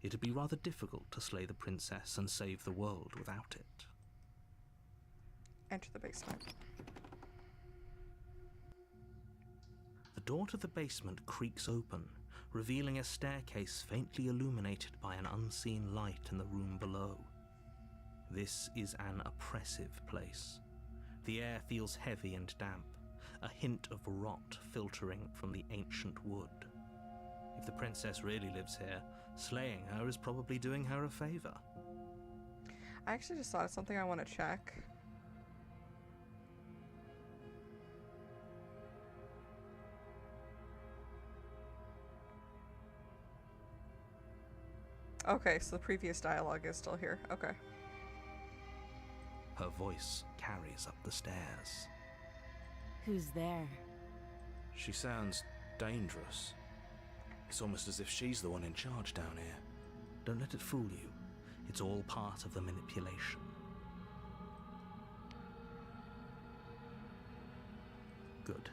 It'd be rather difficult to slay the princess and save the world without it. Enter the basement. The door to the basement creaks open, revealing a staircase faintly illuminated by an unseen light in the room below. This is an oppressive place. The air feels heavy and damp, a hint of rot filtering from the ancient wood. If the princess really lives here, slaying her is probably doing her a favor. I actually just thought of something I want to check. Okay, so the previous dialogue is still here. Okay. Her voice carries up the stairs. Who's there? She sounds dangerous. It's almost as if she's the one in charge down here. Don't let it fool you. It's all part of the manipulation. Good.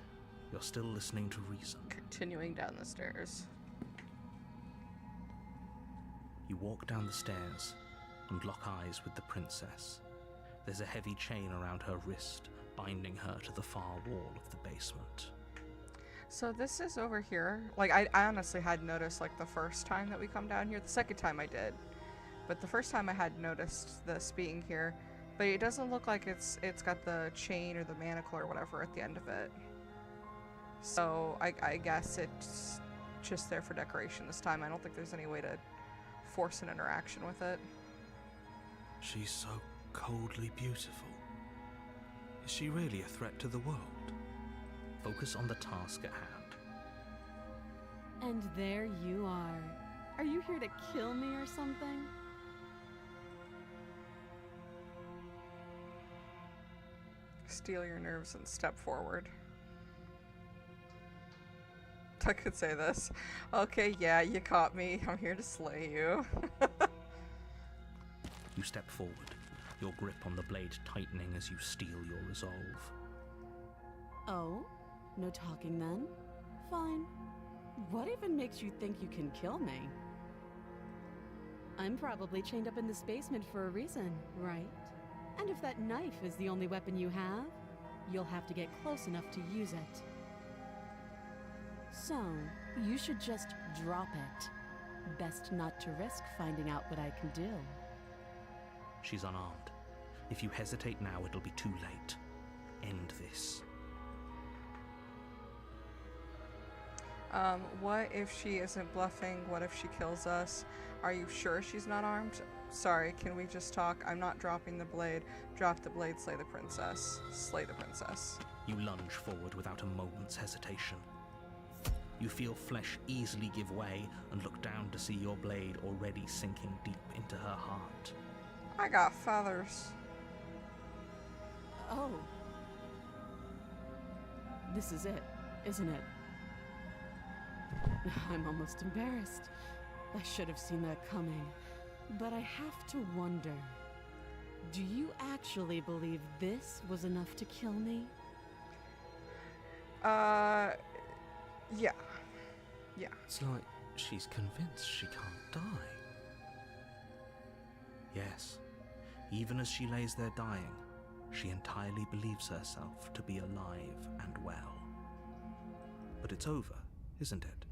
You're still listening to reason. Continuing down the stairs. You walk down the stairs and lock eyes with the princess. There's a heavy chain around her wrist, binding her to the far wall of the basement. So this is over here. Like, I honestly had noticed, like, the first time that we come down here. The second time I did. But the first time I had noticed this being here. But it doesn't look like it's got the chain or the manacle or whatever at the end of it. So I guess it's just there for decoration this time. I don't think there's any way to force an interaction with it. She's so coldly beautiful. Is she really a threat to the world? Focus on the task at hand. And there you are. Are you here to kill me or something? Steel your nerves and step forward. I could say this. Okay, yeah, you caught me. I'm here to slay you. You step forward, your grip on the blade tightening as you steel your resolve. Oh? No talking then? Fine. What even makes you think you can kill me? I'm probably chained up in this basement for a reason, right? And if that knife is the only weapon you have, you'll have to get close enough to use it. So, you should just drop it. Best not to risk finding out what I can do. She's unarmed. If you hesitate now, it'll be too late. End this. What if she isn't bluffing? What if she kills us? Are you sure she's not armed? sorry, can we just talk? I'm not dropping the blade. Drop the blade, slay the princess. Slay the princess. You lunge forward without a moment's hesitation. You feel flesh easily give way and look down to see your blade already sinking deep into her heart. I got feathers. Oh. This is it, isn't it? I'm almost embarrassed. I should have seen that coming. But I have to wonder, do you actually believe this was enough to kill me? Yeah. Yeah. It's like she's convinced she can't die. Yes, even as she lays there dying, she entirely believes herself to be alive and well. But it's over, isn't it?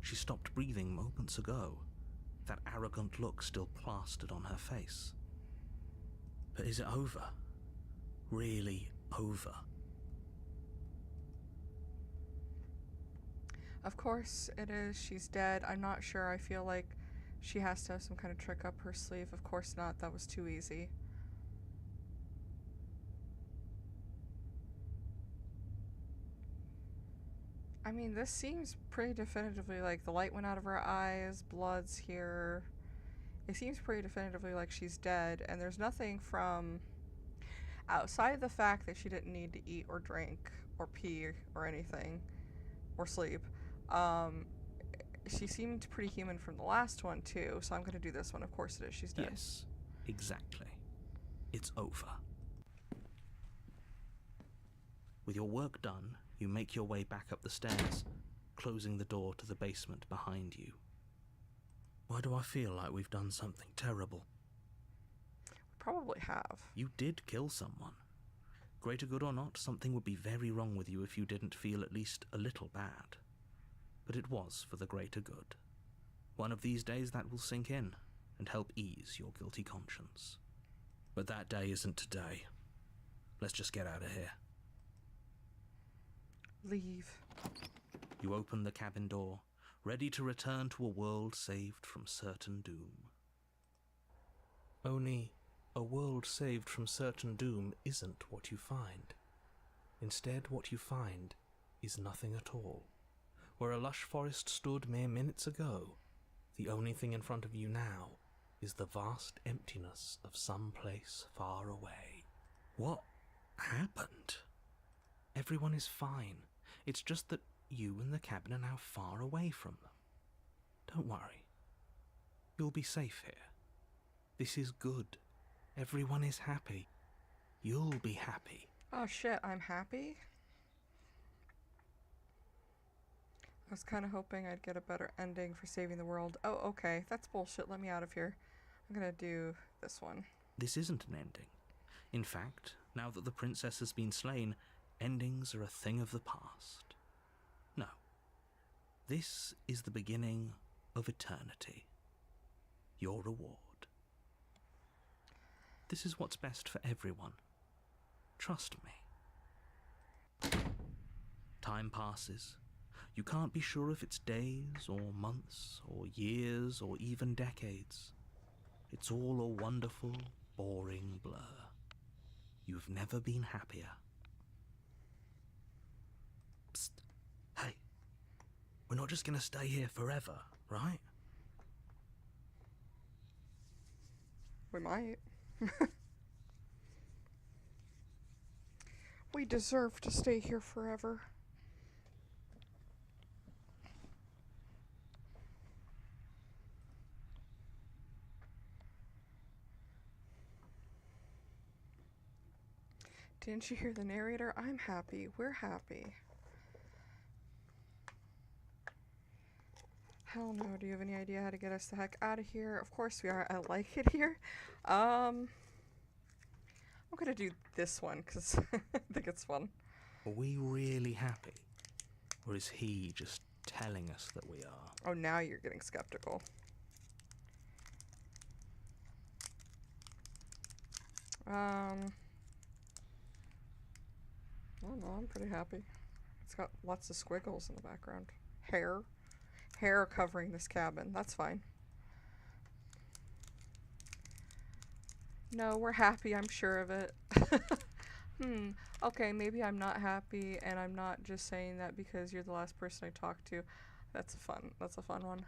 She stopped breathing moments ago, that arrogant look still plastered on her face. But is it over? Really over? Of course it is. She's dead. I'm not sure. I feel like she has to have some kind of trick up her sleeve. Of course not. That was too easy. I mean, this seems pretty definitively like the light went out of her eyes, blood's here. It seems pretty definitively like she's dead, and there's nothing from outside of the fact that she didn't need to eat or drink or pee or anything or sleep. She seemed pretty human from the last one too, so I'm gonna do this one. Of course it is. She's dead. Yes, exactly. It's over. With your work done, you make your way back up the stairs, closing the door to the basement behind you. Why do I feel like we've done something terrible? We probably have. You did kill someone. Greater good or not, something would be very wrong with you if you didn't feel at least a little bad. But it was for the greater good. One of these days that will sink in and help ease your guilty conscience. But that day isn't today. Let's just get out of here. Leave. You open the cabin door, ready to return to a world saved from certain doom. Only, a world saved from certain doom isn't what you find. Instead, what you find is nothing at all. Where a lush forest stood mere minutes ago, the only thing in front of you now is the vast emptiness of some place far away. What happened? Everyone is fine. It's just that you and the cabin are now far away from them. Don't worry. You'll be safe here. This is good. Everyone is happy. You'll be happy. Oh shit, I'm happy? I was kind of hoping I'd get a better ending for saving the world. Oh, okay. That's bullshit. Let me out of here. I'm gonna do this one. This isn't an ending. In fact, now that the princess has been slain, endings are a thing of the past. No. This is the beginning of eternity. Your reward. This is what's best for everyone. Trust me. Time passes. You can't be sure if it's days or months or years or even decades. It's all a wonderful, boring blur. You've never been happier. Psst. Hey. We're not just gonna stay here forever, right? We might. We deserve to stay here forever. Didn't you hear the narrator? I'm happy. We're happy. Hell no. Do you have any idea how to get us the heck out of here? Of course we are. I like it here. I'm gonna do this one because I think it's fun. Are we really happy? Or is he just telling us that we are? Oh, now you're getting skeptical. I don't know, I'm pretty happy. It's got lots of squiggles in the background. Hair covering this cabin. That's fine. No, we're happy, I'm sure of it. Okay, maybe I'm not happy, and I'm not just saying that because you're the last person I talked to. That's a fun one.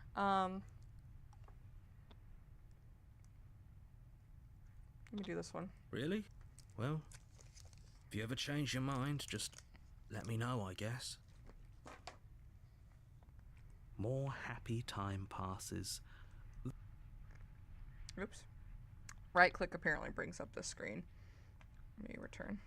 Let me do this one. Really? Well, if you ever change your mind, just let me know, I guess. More happy time passes. Oops. Right click apparently brings up this screen. Let me return.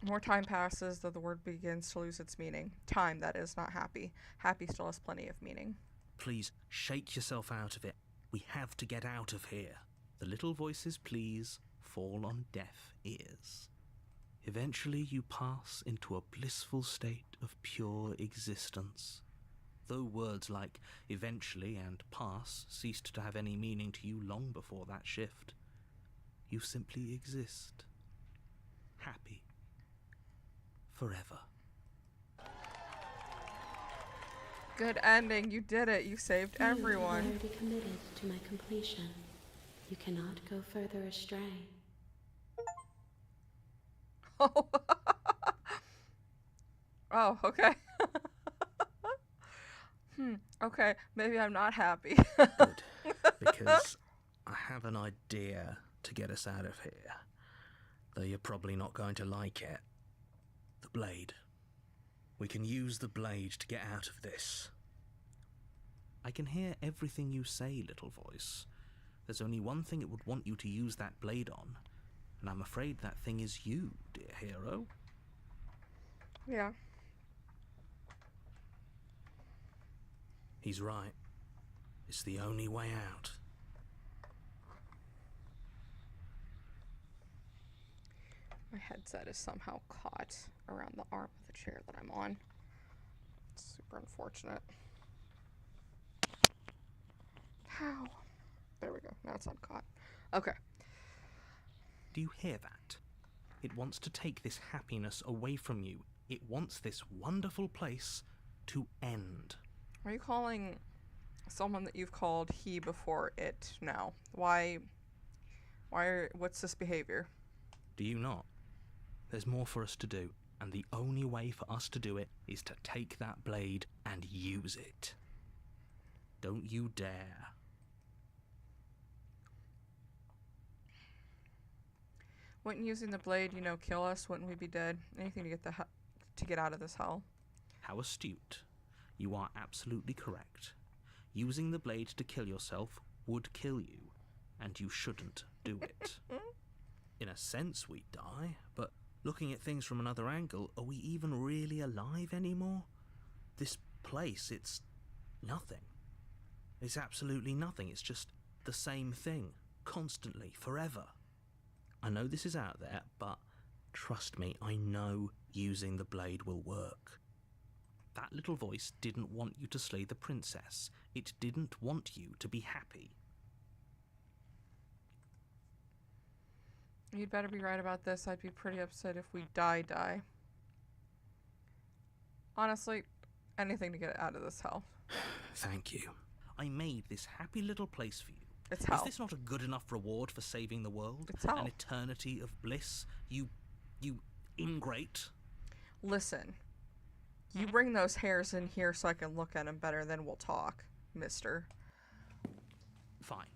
More time passes, though the word begins to lose its meaning. Time, that is, not happy. Happy still has plenty of meaning. Please shake yourself out of it. We have to get out of here. The little voice's pleas fall on deaf ears. Eventually you pass into a blissful state of pure existence. Though words like eventually and pass ceased to have any meaning to you long before that shift, you simply exist. Happy. Forever. Good ending. You did it. You saved everyone. You have already committed to my completion. You cannot go further astray. Oh. Oh, okay. Okay, maybe I'm not happy. Good, because I have an idea to get us out of here. Though you're probably not going to like it. The blade. We can use the blade to get out of this. I can hear everything you say, little voice. There's only one thing it would want you to use that blade on, and I'm afraid that thing is you, dear hero. Yeah. He's right. It's the only way out. My headset is somehow caught around the arm of the chair that I'm on. It's super unfortunate. How? There we go. Now it's uncaught. Okay. Do you hear that? It wants to take this happiness away from you. It wants this wonderful place to end. Are you calling someone that you've called he before it now? What's this behavior? Do you not? There's more for us to do, and the only way for us to do it is to take that blade and use it. Don't you dare. Wouldn't using the blade, kill us? Wouldn't we be dead? Anything to get out of this hell. How astute. You are absolutely correct. Using the blade to kill yourself would kill you, and you shouldn't do it. In a sense, we die, but looking at things from another angle, are we even really alive anymore? This place, it's nothing. It's absolutely nothing. It's just the same thing, constantly, forever. I know this is out there, but trust me, I know using the blade will work. That little voice didn't want you to slay the princess. It didn't want you to be happy. You'd better be right about this. I'd be pretty upset if we die. Honestly, anything to get out of this hell. Thank you. I made this happy little place for you. It's hell. Is this not a good enough reward for saving the world? It's hell. An eternity of bliss? You ingrate. Listen, you bring those hairs in here so I can look at them better, then we'll talk, mister. Fine.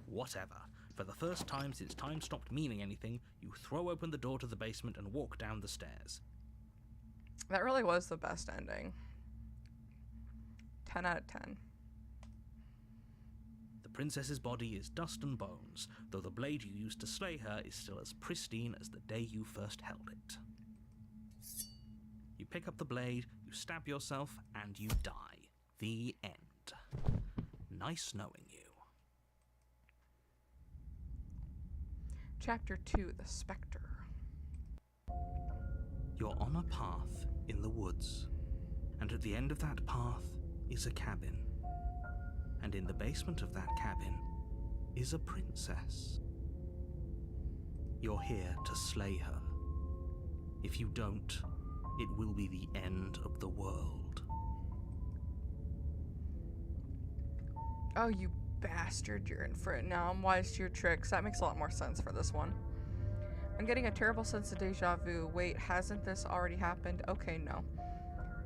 Whatever. For the first time since time stopped meaning anything, you throw open the door to the basement and walk down the stairs. That really was the best ending. 10 out of 10. The princess's body is dust and bones, though the blade you used to slay her is still as pristine as the day you first held it. You pick up the blade, you stab yourself, and you die. The end. Nice knowing you. Chapter 2, The Spectre. You're on a path in the woods, and at the end of that path is a cabin. And in the basement of that cabin is a princess. You're here to slay her. If you don't, it will be the end of the world. Oh, you bastard, you're in for it now. I'm wise to your tricks. That makes a lot more sense for this one. I'm getting a terrible sense of deja vu. Wait, hasn't this already happened? Okay, no.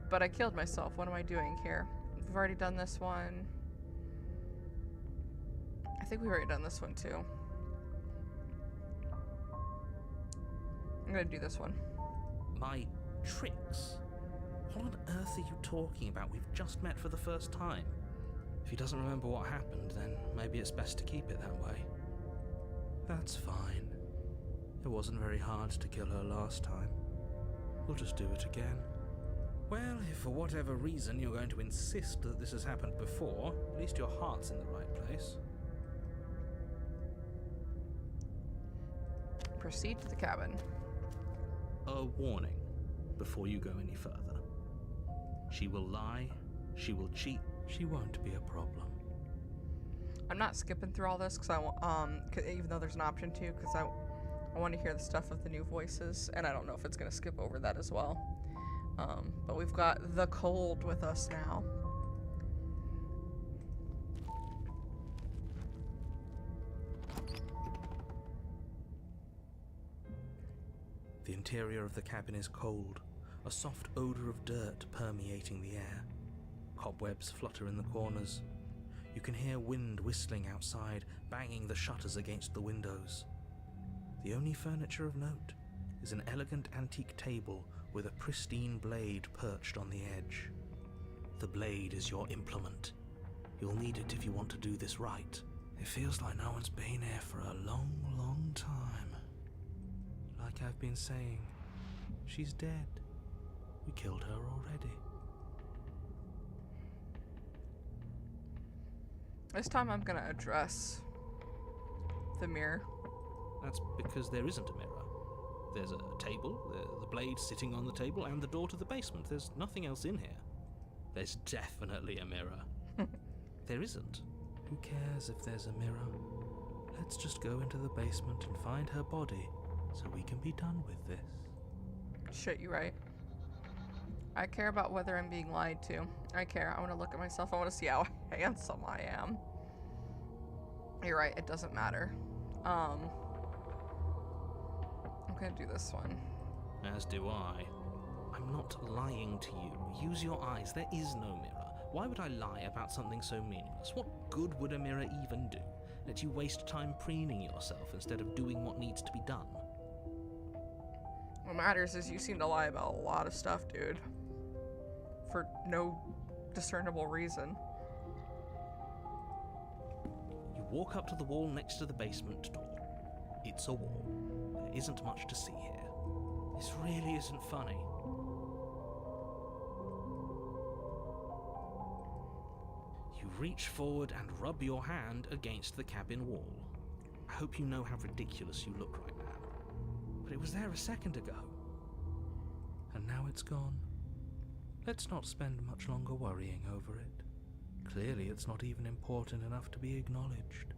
But I killed myself. What am I doing here? We've already done this one. I think we've already done this one too. I'm gonna do this one. My tricks? What on earth are you talking about? We've just met for the first time. If he doesn't remember what happened, then maybe it's best to keep it that way. That's fine. It wasn't very hard to kill her last time. We'll just do it again. Well, if for whatever reason you're going to insist that this has happened before, at least your heart's in the right place. Proceed to the cabin. A warning before you go any further. She will lie, she will cheat, she won't be a problem. I'm not skipping through all this because I want, even though there's an option to, because I want to hear the stuff of the new voices, and I don't know if it's gonna skip over that as well. But we've got the cold with us now. The interior of the cabin is cold, a soft odor of dirt permeating the air. Cobwebs flutter in the corners. You can hear wind whistling outside, banging the shutters against the windows. The only furniture of note is an elegant antique table with a pristine blade perched on the edge. The blade is your implement. You'll need it if you want to do this right. It feels like no one's been here for a long, long time. Like I've been saying, she's dead. We killed her already. This time I'm gonna address the mirror. That's because there isn't a mirror. There's a table, the blade sitting on the table, and the door to the basement. There's nothing else in here. There's definitely a mirror. There isn't. Who cares if there's a mirror? Let's just go into the basement and find her body so we can be done with this. Shit, you right. I care about whether I'm being lied to. I care. I want to look at myself. I want to see how handsome I am. You're right. It doesn't matter. I'm gonna do this one. As do I. I'm not lying to you. Use your eyes. There is no mirror. Why would I lie about something so meaningless? What good would a mirror even do? Let you waste time preening yourself instead of doing what needs to be done. What matters is you seem to lie about a lot of stuff, dude. For no discernible reason. You walk up to the wall next to the basement door. It's a wall. There isn't much to see here. This really isn't funny. You reach forward and rub your hand against the cabin wall. I hope you know how ridiculous you look right now. But it was there a second ago. And now it's gone. Let's not spend much longer worrying over it. Clearly it's not even important enough to be acknowledged.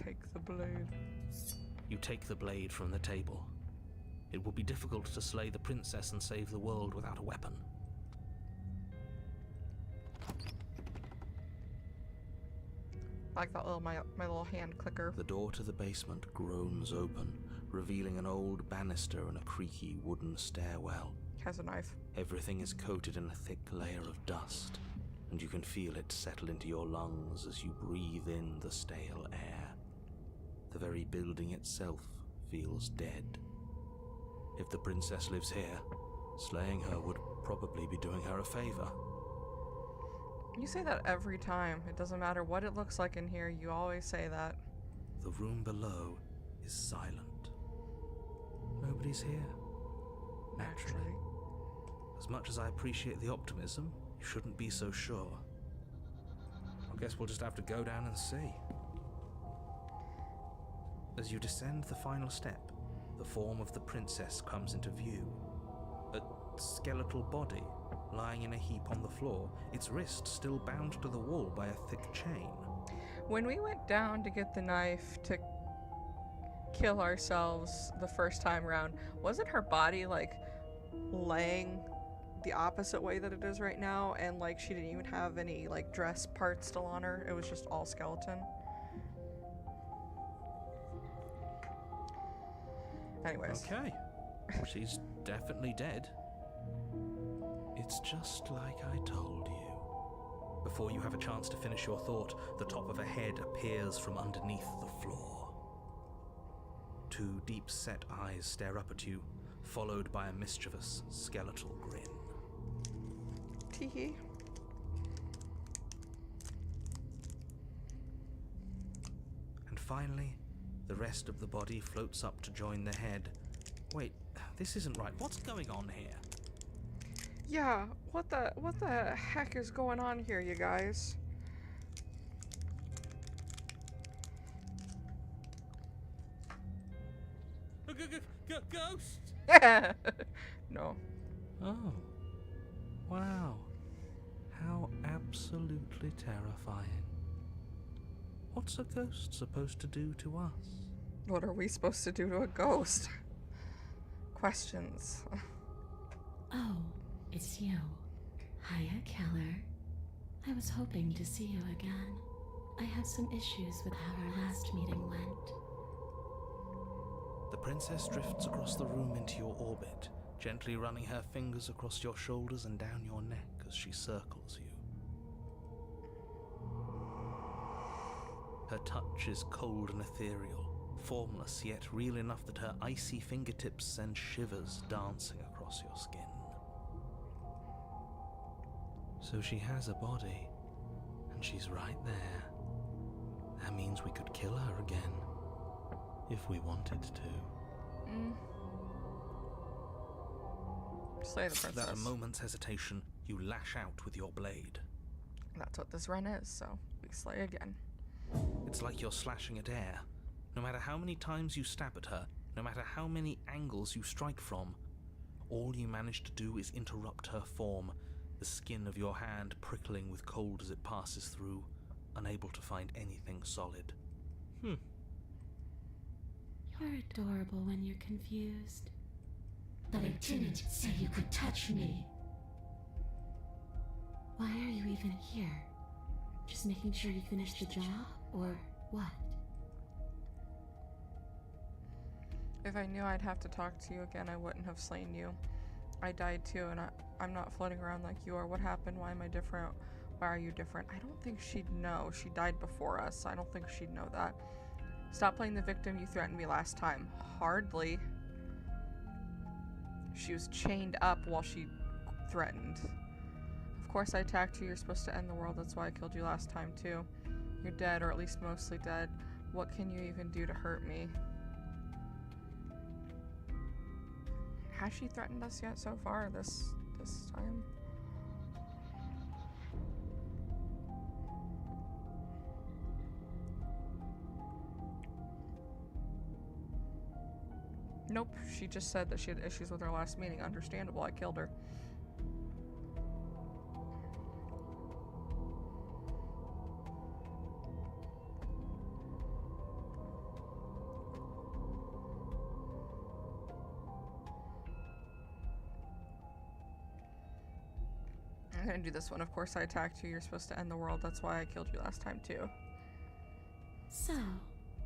Take the blade. You take the blade from the table. It will be difficult to slay the princess and save the world without a weapon. I like that little my little hand clicker. The door to the basement groans open, revealing an old banister and a creaky wooden stairwell. Has a knife. Everything is coated in a thick layer of dust, and you can feel it settle into your lungs as you breathe in the stale air. The very building itself feels dead. If the princess lives here, slaying her would probably be doing her a favor. You say that every time. It doesn't matter what it looks like in here, you always say that. The room below is silent. Nobody's here. Naturally. As much as I appreciate the optimism, you shouldn't be so sure. I guess we'll just have to go down and see. As you descend the final step, the form of the princess comes into view. A skeletal body, lying in a heap on the floor, its wrist still bound to the wall by a thick chain. When we went down to get the knife to kill ourselves the first time around, wasn't her body like laying the opposite way that it is right now, and like she didn't even have any like dress parts still on her. It was just all skeleton. Anyways. Okay. She's definitely dead. It's just like I told you. Before you have a chance to finish your thought, the top of a head appears from underneath the floor. Two deep-set eyes stare up at you, followed by a mischievous, skeletal grin. Teehee. And finally, the rest of the body floats up to join the head. Wait, this isn't right. What's going on here? Yeah, what the heck is going on here, you guys? Ghost! No. Oh. Wow. How absolutely terrifying. What's a ghost supposed to do to us? What are we supposed to do to a ghost? Questions. Oh, it's you. Hiya, Keller. I was hoping to see you again. I have some issues with how our last meeting went. The princess drifts across the room into your orbit, gently running her fingers across your shoulders and down your neck as she circles you. Her touch is cold and ethereal, formless yet real enough that her icy fingertips send shivers dancing across your skin. So she has a body, and she's right there. That means we could kill her again, if we wanted to. Slay the princess. Without a moment's hesitation, you lash out with your blade. That's what this run is, so we slay again. It's like you're slashing at air. No matter how many times you stab at her, no matter how many angles you strike from, all you manage to do is interrupt her form, the skin of your hand prickling with cold as it passes through, unable to find anything solid. You're adorable when you're confused. But I didn't say you could touch me. Why are you even here? Just making sure you finish the job, or what? If I knew I'd have to talk to you again, I wouldn't have slain you. I died too, and I'm not floating around like you are. What happened? Why am I different? Why are you different? I don't think she'd know. She died before us. I don't think she'd know that. Stop playing the victim. You threatened me last time. Hardly. She was chained up while she threatened. Of course I attacked you. You're supposed to end the world. That's why I killed you last time too. You're dead, or at least mostly dead. What can you even do to hurt me? Has she threatened us yet so far this time? Nope, she just said that she had issues with her last meeting. Understandable, I killed her. I'm gonna do this one. Of course I attacked you. You're supposed to end the world. That's why I killed you last time too. So,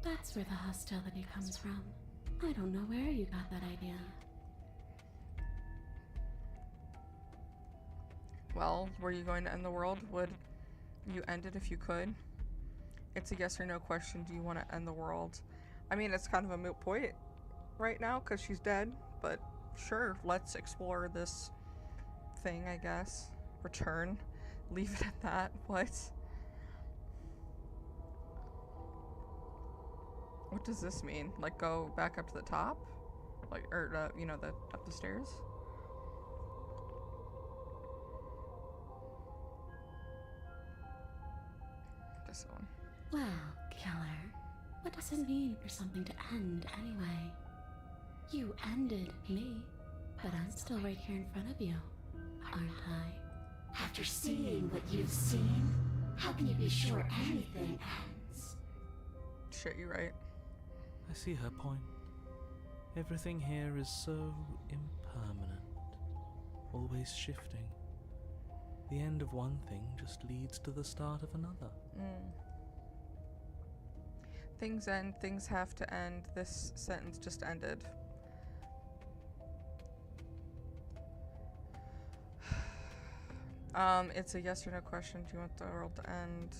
that's where the hostility comes from. I don't know where you got that idea. Well, were you going to end the world? Would you end it if you could? It's a yes or no question. Do you want to end the world? I mean, it's kind of a moot point right now because she's dead, but sure, let's explore this thing, I guess. Return. Leave it at that. What? What does this mean? Like, go back up to the top? Like, or, you know, up the stairs? This one. Well, Keller, what does it mean for something to end anyway? You ended me, but I'm still right here in front of you, aren't I? After seeing what you've seen, how can you be sure anything ends? Shit, you're right. I see her point. Everything here is so impermanent. always shifting. The end of one thing just leads to the start of another. Things end, things have to end. This sentence just ended. It's a yes or no question. Do you want the world to end?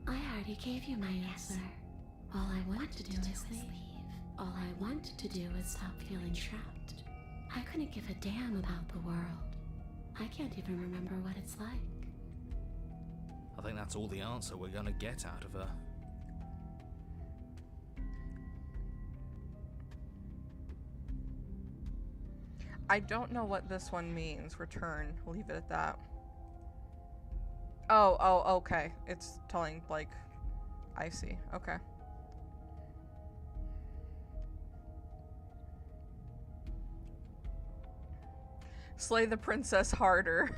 I already gave you my answer. All I want to do is leave. All I want to do is stop feeling trapped. I couldn't give a damn about the world. I can't even remember what it's like. I think that's all the answer we're gonna get out of her. I don't know what this one means. Return. We'll leave it at that. Oh, okay. It's telling, like, I see. Okay. Slay the princess harder.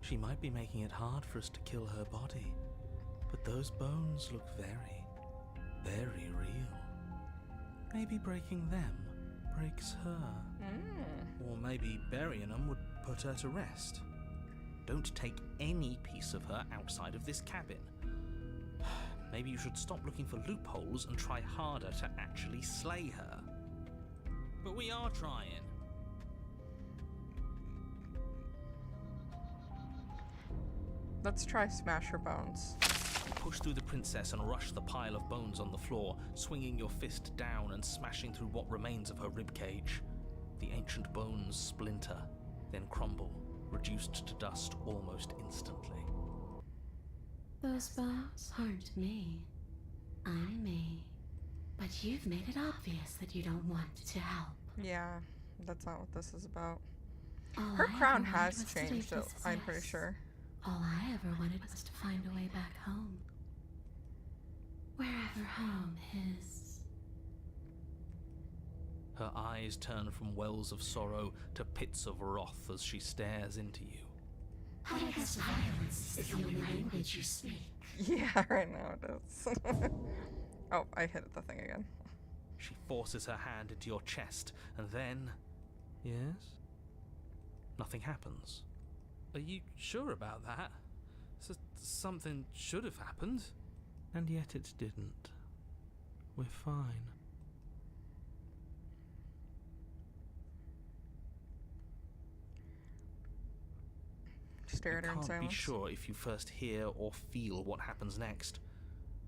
She might be making it hard for us to kill her body, but those bones look very, very real. Maybe breaking them breaks her. Or maybe burying them would put her to rest. Don't take any piece of her outside of this cabin. Maybe you should stop looking for loopholes and try harder to actually slay her. But we are trying. Let's try smash her bones. Push through the princess and rush the pile of bones on the floor, swinging your fist down and smashing through what remains of her ribcage. The ancient bones splinter, then crumble, reduced to dust almost instantly. Those bones aren't me. I'm me. But you've made it obvious that you don't want to help. Yeah, that's not what this is about. All Her I crown ever wanted has was to do changed, though, I'm this. pretty sure. All I ever wanted was to find a way back home. Wherever home is. Her eyes turn from wells of sorrow to pits of wrath as she stares into you. I guess violence is the only language you speak. Yeah, right now it is. Oh, I hit the thing again. She forces her hand into your chest, and then... Yes? nothing happens. Are you sure about that? Something should have happened. And yet it didn't. We're fine. Stare at her in You can't silence. be sure if you first hear or feel what happens next,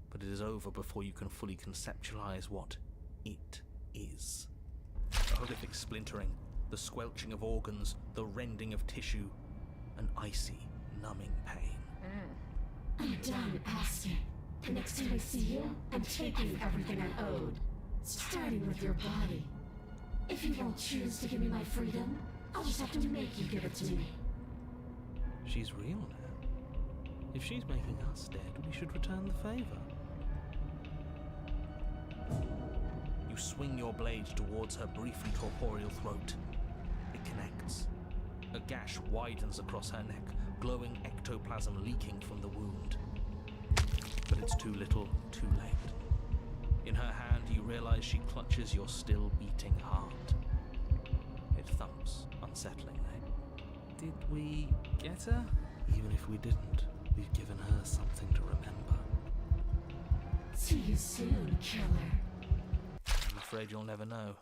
but it is over before you can fully conceptualize what it is. A horrific splintering, the squelching of organs, the rending of tissue, an icy, numbing pain. I'm done asking. The next time I see you, I'm taking everything I owed. Starting with your body. If you won't choose to give me my freedom, I'll just have to make you give it to me. She's real now. If she's making us dead, we should return the favor. You swing your blade towards her briefly corporeal throat. It connects. A gash widens across her neck, glowing ectoplasm leaking from the wound. But it's too little, too late. In her hand, you realize she clutches your still beating heart. It thumps unsettlingly. Did we get her? Even if we didn't, we've given her something to remember. See you soon, killer. I'm afraid you'll never know.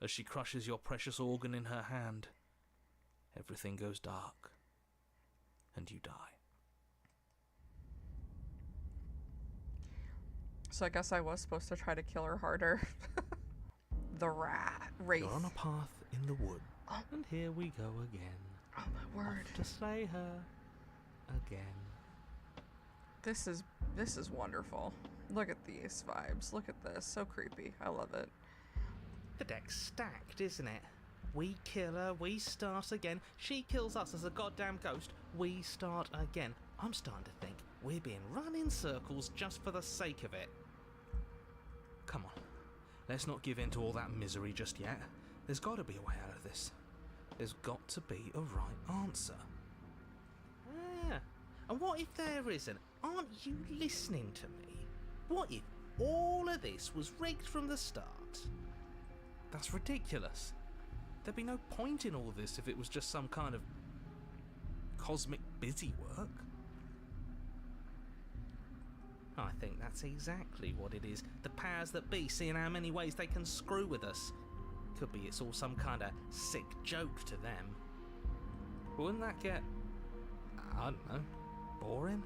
As she crushes your precious organ in her hand, everything goes dark, and you die. So I guess I was supposed to try to kill her harder. The wraith. You're on a path in the wood, Oh. and here we go again. Oh my word. Off to slay her again. This is wonderful. Look at these vibes. Look at this. So creepy. I love it. The deck's stacked, isn't it? We kill her, we start again. She kills us as a goddamn ghost, we start again. I'm starting to think we're being run in circles just for the sake of it. Come on, let's not give in to all that misery just yet. There's got to be a way out of this. There's got to be a right answer. Ah, and what if there isn't? Aren't you listening to me? What if all of this was rigged from the start. That's ridiculous. There'd be no point in all this if it was just some kind of cosmic busy work. I think that's exactly what it is. The powers that be, seeing how many ways they can screw with us. Could be it's all some kind of sick joke to them. But wouldn't that get, I don't know, boring?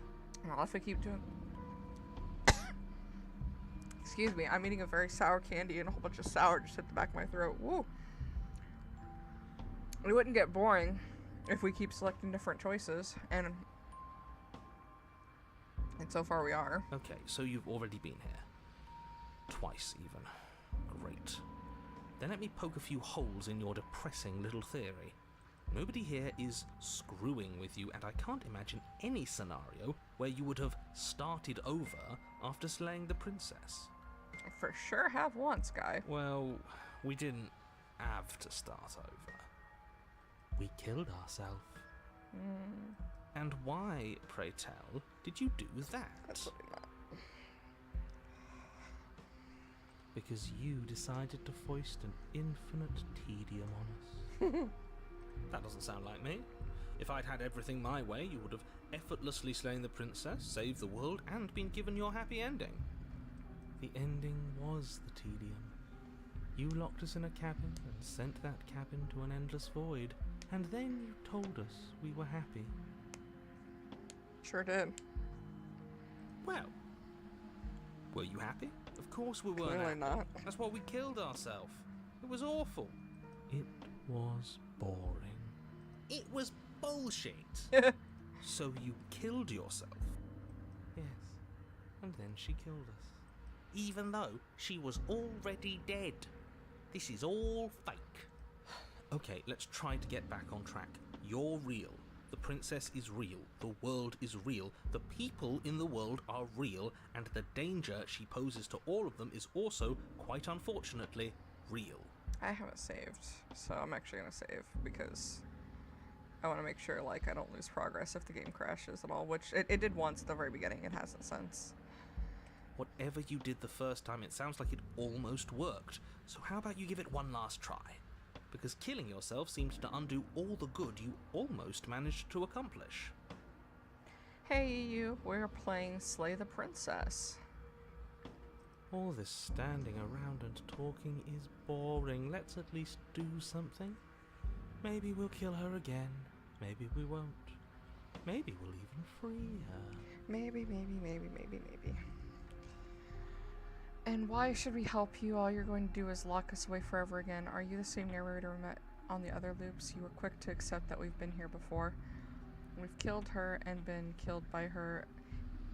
Well, if I keep doing... Excuse me, I'm eating a very sour candy and a whole bunch of sour just hit the back of my throat. Woo! It wouldn't get boring if we keep selecting different choices, and so far we are. Okay, so you've already been here. Twice, even. Great. Then let me poke a few holes in your depressing little theory. Nobody here is screwing with you, and I can't imagine any scenario where you would have started over after slaying the princess. For sure have once, guy. Well, we didn't have to start over. We killed ourselves. And why, pray tell, did you do that? Absolutely not. Because you decided to foist an infinite tedium on us. That doesn't sound like me. If I'd had everything my way, you would have effortlessly slain the princess, saved the world, and been given your happy ending. The ending was the tedium. You locked us in a cabin and sent that cabin to an endless void, and then you told us we were happy. Sure did. Well, were you happy? Of course we weren't. Clearly happy. not. That's why we killed ourselves. It was awful. It was boring. It was bullshit. So you killed yourself? Yes. And then she killed us. Even though she was already dead. This is all fake. Okay, let's try to get back on track. You're real. The princess is real. The world is real. The people in the world are real. And the danger she poses to all of them is also, quite unfortunately, real. I haven't saved, so I'm actually gonna save because I want to make sure like I don't lose progress if the game crashes at all, which it did once at the very beginning. It hasn't since. Whatever you did the first time, it sounds like it almost worked. So how about you give it one last try? Because killing yourself seems to undo all the good you almost managed to accomplish. Hey you, we're playing Slay the Princess. All this standing around and talking is boring. Let's at least do something. Maybe we'll kill her again. Maybe we won't. Maybe we'll even free her. Maybe. And why should we help you? All you're going to do is lock us away forever again. Are you the same narrator we met on the other loops? You were quick to accept that we've been here before. We've killed her and been killed by her.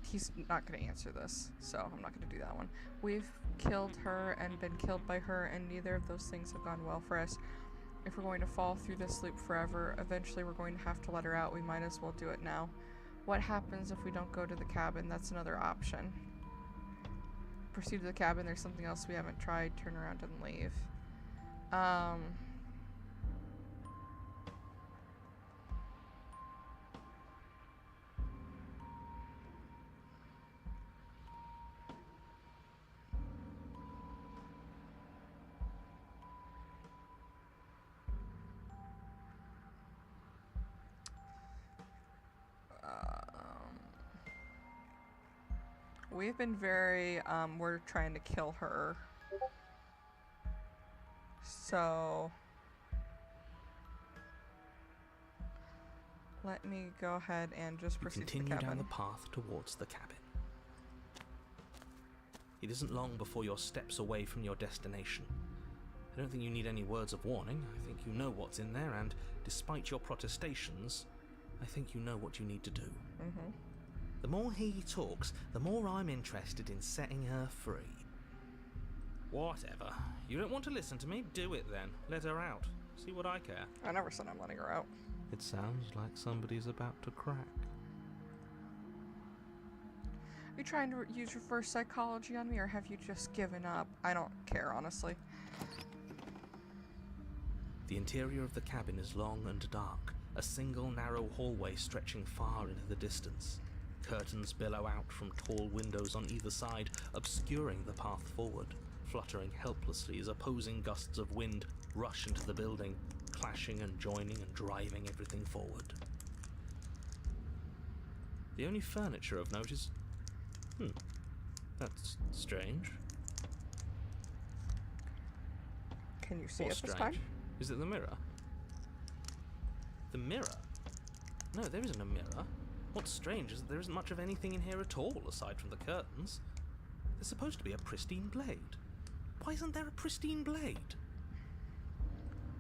He's not going to answer this, so I'm not going to do that one. We've killed her and been killed by her, and neither of those things have gone well for us. If we're going to fall through this loop forever, eventually we're going to have to let her out. We might as well do it now. What happens if we don't go to the cabin? That's another option. Proceed to the cabin. There's something else we haven't tried. Turn around and leave. We've been very, we're trying to kill her. So, let me go ahead and just You proceed to the continue cabin. down the path towards the cabin. It isn't long before you're steps away from your destination. I don't think you need any words of warning. I think you know what's in there, and despite your protestations, I think you know what you need to do. Mm-hmm. The more he talks, the more I'm interested in setting her free. Whatever. You don't want to listen to me? Do it then. Let her out. See what I care. I never said I'm letting her out. It sounds like somebody's about to crack. Are you trying to use reverse psychology on me, or have you just given up? I don't care, honestly. The interior of the cabin is long and dark, a single narrow hallway stretching far into the distance. Curtains billow out from tall windows on either side, obscuring the path forward, fluttering helplessly as opposing gusts of wind rush into the building, clashing and joining and driving everything forward. The only furniture of note is... that's strange. Can you see What's it this strange? time? Is it the mirror? The mirror? No, there isn't a mirror. What's strange is that there isn't much of anything in here at all, aside from the curtains. There's supposed to be a pristine blade. Why isn't there a pristine blade?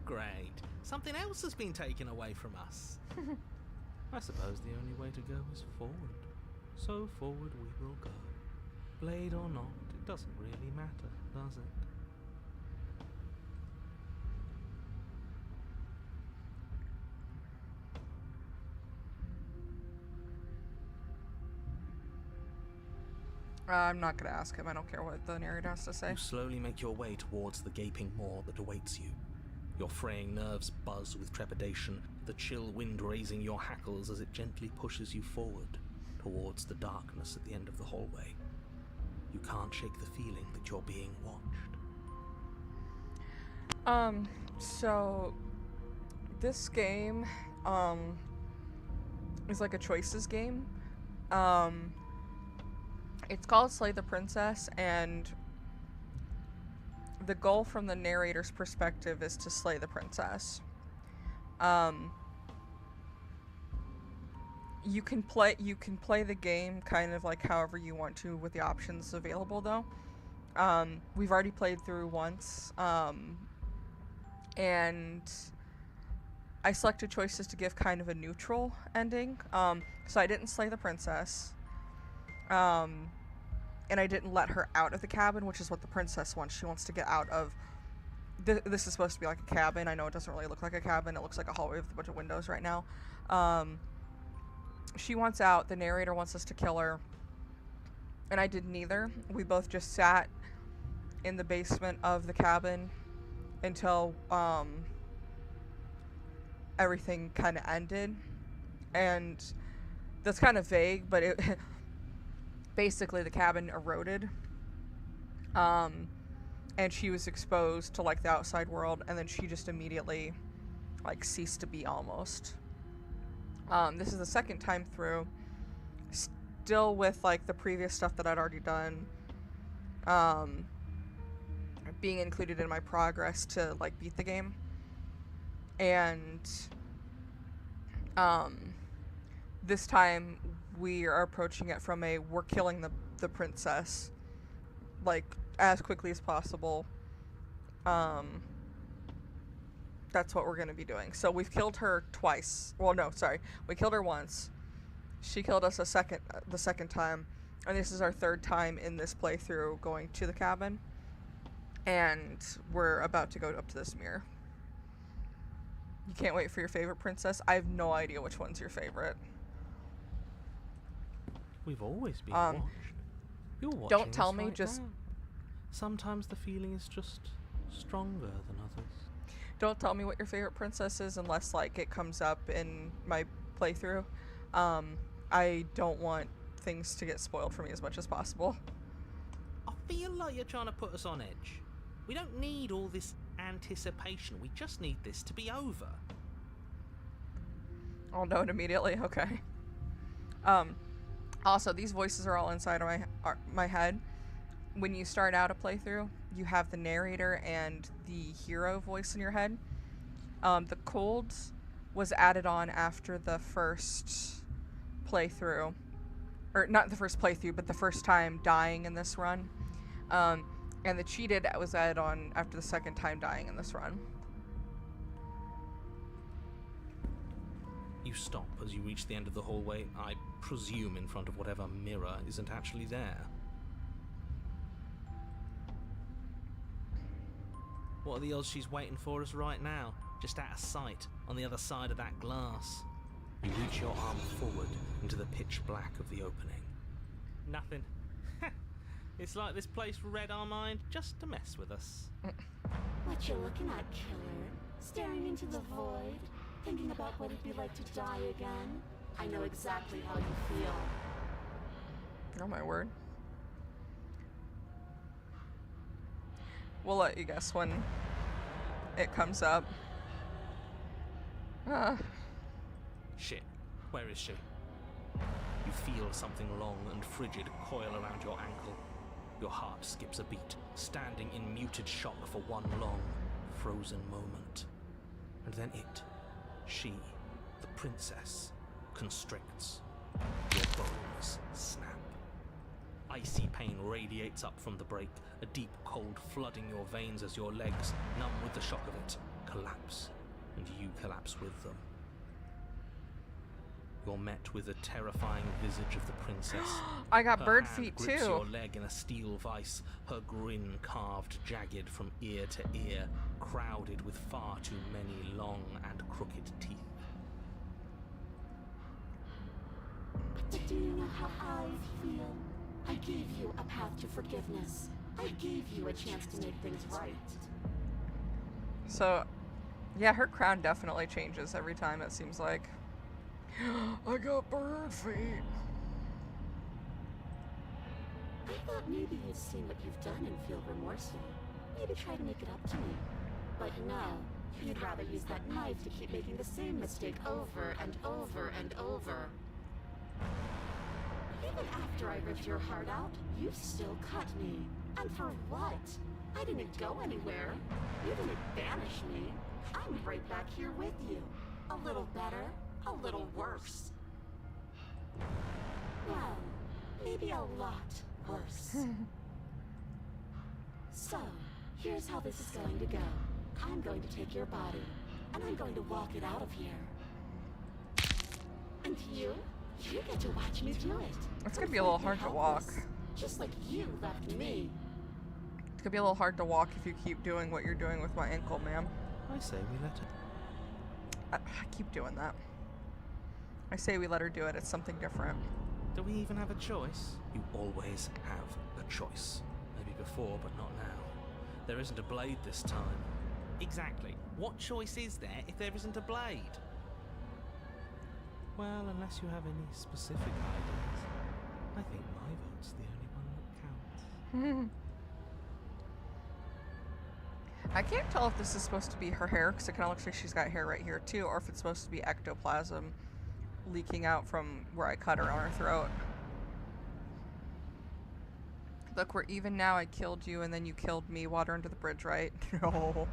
Great. Something else has been taken away from us. I suppose the only way to go is forward. So forward we will go. Blade or not, it doesn't really matter, does it? I'm not gonna ask him. I don't care what the narrator has to say. You slowly make your way towards the gaping maw that awaits you. Your fraying nerves buzz with trepidation, the chill wind raising your hackles as it gently pushes you forward, towards the darkness at the end of the hallway. You can't shake the feeling that you're being watched. So this game, is like a choices game. It's called Slay the Princess, and the goal from the narrator's perspective is to slay the princess. You can play the game kind of like however you want to with the options available though. We've already played through once, and I selected choices to give kind of a neutral ending. So I didn't slay the princess. And I didn't let her out of the cabin, which is what the princess wants. She wants to get out of... This is supposed to be like a cabin. I know it doesn't really look like a cabin. It looks like a hallway with a bunch of windows right now. She wants out. The narrator wants us to kill her. And I did neither. We both just sat in the basement of the cabin until everything kind of ended. And that's kind of vague, but it... basically the cabin eroded, and she was exposed to like the outside world, and then she just immediately like ceased to be almost. This is the second time through, still with like the previous stuff that I'd already done, being included in my progress to like beat the game, and this time we are approaching it from a we're killing the princess like as quickly as possible. That's what we're going to be doing. So we've killed her twice. Well, no, sorry. We killed her once. She killed us the second time, and this is our third time in this playthrough going to the cabin, and we're about to go up to this mirror. You can't wait for your favorite princess. I have no idea which one's your favorite. We've always been watched. You're watching Don't tell us me, right just... now. Sometimes the feeling is just stronger than others. Don't tell me what your favorite princess is unless, like, it comes up in my playthrough. I don't want things to get spoiled for me as much as possible. I feel like you're trying to put us on edge. We don't need all this anticipation. We just need this to be over. I'll know it immediately. Okay. Also, these voices are all inside of my head. When you start out a playthrough, you have the narrator and the hero voice in your head. The cold was added on after the first playthrough. Or not the first playthrough, but the first time dying in this run. And the cheated was added on after the second time dying in this run. You stop as you reach the end of the hallway, I presume in front of whatever mirror isn't actually there. What are the odds she's waiting for us right now, just out of sight, on the other side of that glass? You reach your arm forward into the pitch black of the opening. Nothing. It's like this place read our mind just to mess with us. What you looking at, killer? Staring into the void? Thinking about what it'd be like to die again? I know exactly how you feel. Oh my word. We'll let you guess when it comes up. Shit, where is she? You feel something long and frigid coil around your ankle. Your heart skips a beat, standing in muted shock for one long, frozen moment. And then she, the princess, constricts. Your bones snap. Icy pain radiates up from the break, a deep cold flooding your veins as your legs, numb with the shock of it, collapse, and you collapse with them. You're met with the terrifying visage of the princess. I got Her bird hand feet grips too. your leg in a steel vice, her grin carved jagged from ear to ear, crowded with far too many long and crooked teeth. But do you know how I feel? I gave you a path to forgiveness. I gave you a chance to make things right. So, yeah, her crown definitely changes every time, it seems like. I got bird feet. I thought maybe you'd see what you've done and feel remorseful. Maybe try to make it up to me. But no, you'd rather use that knife to keep making the same mistake over and over and over. Even after I ripped your heart out, you still cut me. And for what? I didn't go anywhere. You didn't banish me. I'm right back here with you. A little better, a little worse. Well, maybe a lot worse. So, here's how this is going to go. I'm going to take your body, and I'm going to walk it out of here. And you get to watch me do it. It's gonna be a little hard to walk. Just like you left me. It's gonna be a little hard to walk if you keep doing what you're doing with my ankle, ma'am. I say we let her. I keep doing that. I say we let her do it. It's something different. Do we even have a choice? You always have a choice. Maybe before, but not now. There isn't a blade this time. Exactly. What choice is there if there isn't a blade? Well, unless you have any specific ideas, I think my vote's the only one that counts. I can't tell if this is supposed to be her hair, because it kind of looks like she's got hair right here too, or if it's supposed to be ectoplasm leaking out from where I cut her on her throat. Look, we're even now. I killed you and then you killed me. Water under the bridge, right? No.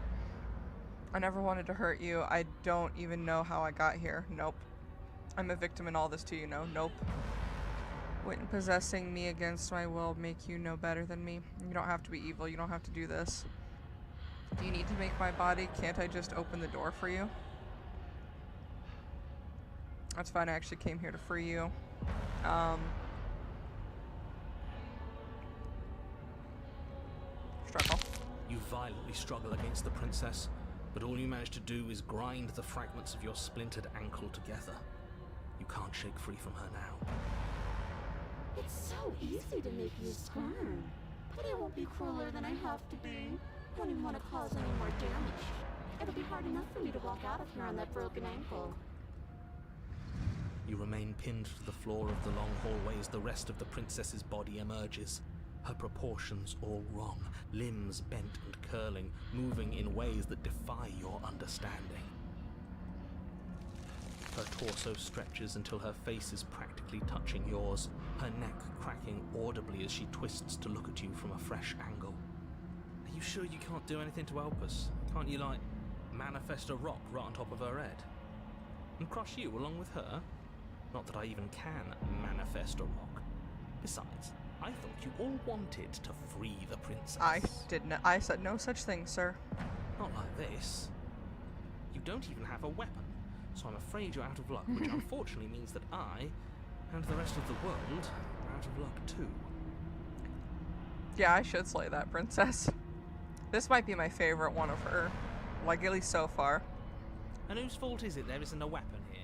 I never wanted to hurt you. I don't even know how I got here. Nope. I'm a victim in all this too, you know? Nope. Wouldn't possessing me against my will make you no better than me? You don't have to be evil. You don't have to do this. Do you need to make my body? Can't I just open the door for you? That's fine. I actually came here to free you. Struggle. You violently struggle against the princess, but all you manage to do is grind the fragments of your splintered ankle together. You can't shake free from her now. It's so easy to make you squirm. But I won't be crueler than I have to be. I don't even want to cause any more damage. It'll be hard enough for me to walk out of here on that broken ankle. You remain pinned to the floor of the long hallway as the rest of the princess's body emerges. Her proportions all wrong, limbs bent and curling, moving in ways that defy your understanding. Her torso stretches until her face is practically touching yours, her neck cracking audibly as she twists to look at you from a fresh angle. Are you sure you can't do anything to help us? Can't you, like, manifest a rock right on top of her head? And crush you along with her? Not that I even can manifest a rock. Besides, I thought you all wanted to free the princess. I said no such thing, sir. Not like this. You don't even have a weapon, so I'm afraid you're out of luck, which unfortunately means that I, and the rest of the world, are out of luck too. Yeah, I should slay that princess. This might be my favorite one of her. Like, at least so far. And whose fault is it there isn't a weapon here?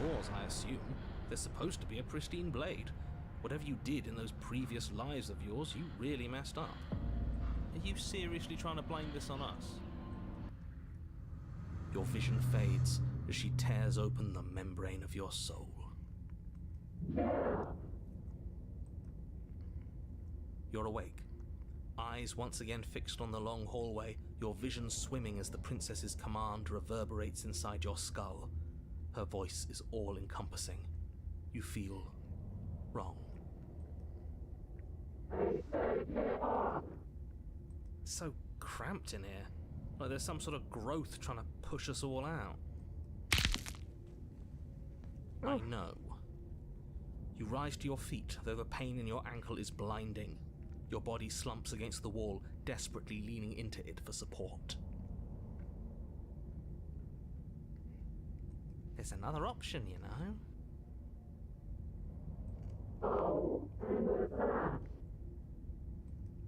Yours, I assume. There's supposed to be a pristine blade. Whatever you did in those previous lives of yours, you really messed up. Are you seriously trying to blame this on us? Your vision fades as she tears open the membrane of your soul. You're awake. Eyes once again fixed on the long hallway, your vision swimming as the princess's command reverberates inside your skull. Her voice is all-encompassing. You feel wrong. It's so cramped in here. Like there's some sort of growth trying to push us all out. I know. You rise to your feet, though the pain in your ankle is blinding. Your body slumps against the wall, desperately leaning into it for support. There's another option, you know.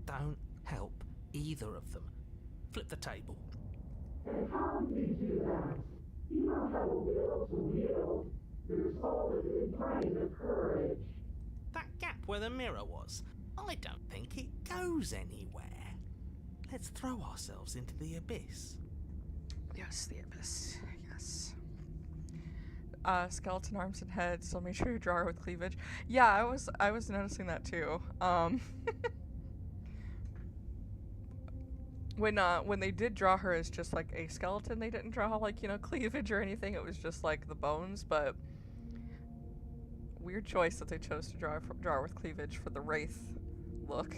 Don't help either of them. Flip the table. That gap where the mirror was, I don't think it goes anywhere. Let's throw ourselves into the abyss. Yes, the abyss. Yes. Skeleton arms and head, so make sure you draw her with cleavage. Yeah, I was noticing that too. When they did draw her as just like a skeleton, they didn't draw like, you know, cleavage or anything. It was just like the bones, but weird choice that they chose to draw her with cleavage for the wraith look.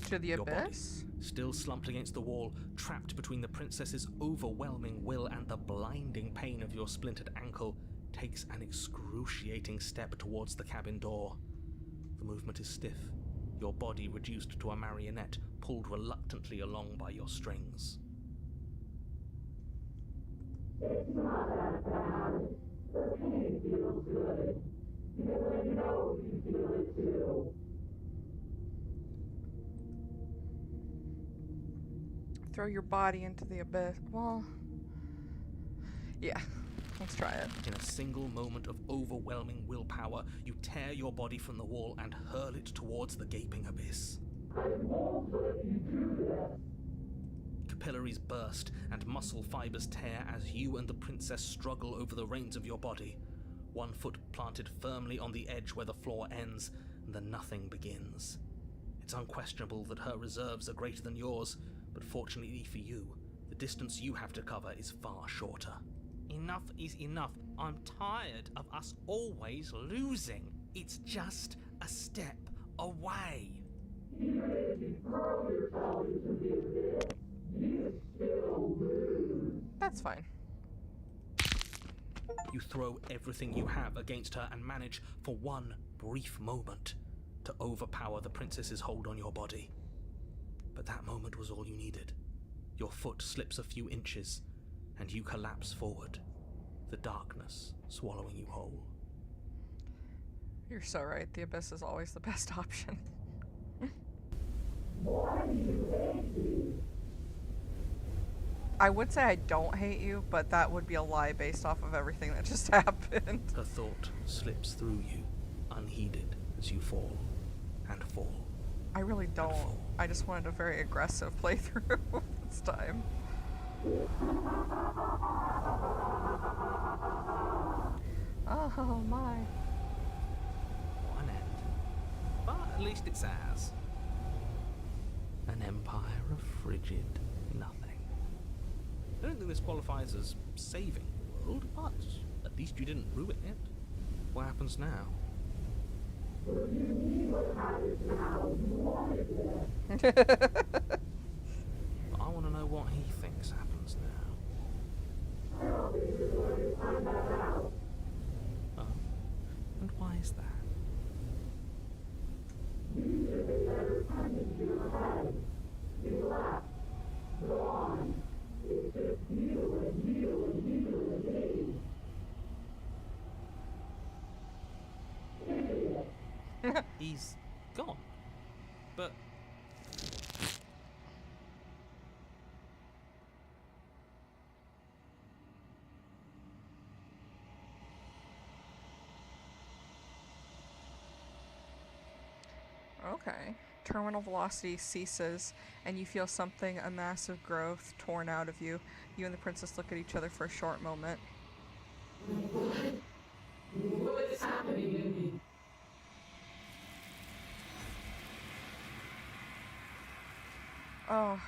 To the Your body, abyss? still slumped against the wall, trapped between the princess's overwhelming will and the blinding pain of your splintered ankle, takes an excruciating step towards the cabin door. The movement is stiff, your body reduced to a marionette, pulled reluctantly along by your strings. It's not that bad. The pain feels good. I know you feel it too. Throw your body into the abyss. Well, yeah. Let's try it. In a single moment of overwhelming willpower, you tear your body from the wall and hurl it towards the gaping abyss. I won't let you do this. Capillaries burst and muscle fibers tear as you and the princess struggle over the reins of your body. One foot planted firmly on the edge where the floor ends, and the nothing begins. It's unquestionable that her reserves are greater than yours, but fortunately for you, the distance you have to cover is far shorter. Enough is enough. I'm tired of us always losing. It's just a step away. Even if you throw yourself into the abyss, you still lose. That's fine. You throw everything you have against her and manage, for one brief moment, to overpower the princess's hold on your body. But that moment was all you needed. Your foot slips a few inches, and you collapse forward, the darkness swallowing you whole. You're so right. The abyss is always the best option. Why do you hate me? I would say I don't hate you, but that would be a lie based off of everything that just happened. Her thought slips through you, unheeded, as you fall and fall. I really don't. I just wanted a very aggressive playthrough this time. Oh my. One end. But at least it's ours. An empire of frigid nothing. I don't think this qualifies as saving the world, but at least you didn't ruin it. What happens now? I want to know what he thinks happens now. Oh, and why is that? He's gone. But Okay. Terminal velocity ceases, and you feel something, a massive growth, torn out of you. You and the princess look at each other for a short moment. What is happening to me? Oh,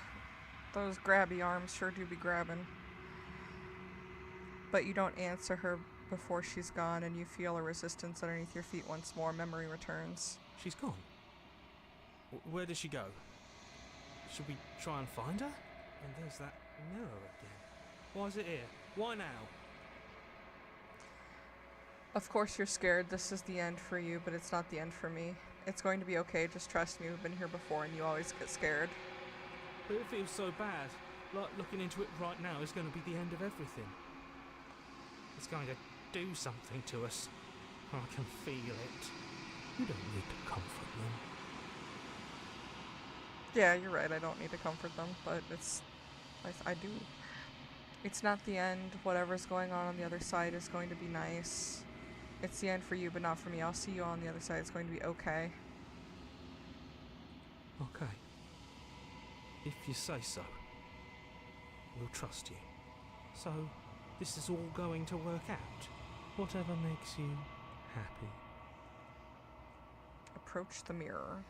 those grabby arms sure do be grabbing. But you don't answer her before she's gone, and you feel a resistance underneath your feet once more. Memory returns. She's gone. Where did she go? Should we try and find her? And there's that mirror again. Why is it here? Why now? Of course you're scared. This is the end for you, but it's not the end for me. It's going to be okay. Just trust me. We've been here before, and you always get scared. But it feels so bad. Like looking into it right now is going to be the end of everything. It's going to do something to us. I can feel it. You don't need to comfort them. Yeah, you're right. I don't need to comfort them, but I do. It's not the end. Whatever's going on the other side is going to be nice. It's the end for you, but not for me. I'll see you on the other side. It's going to be okay. Okay. If you say so. We'll trust you. So, this is all going to work out. Whatever makes you happy. Approach the mirror.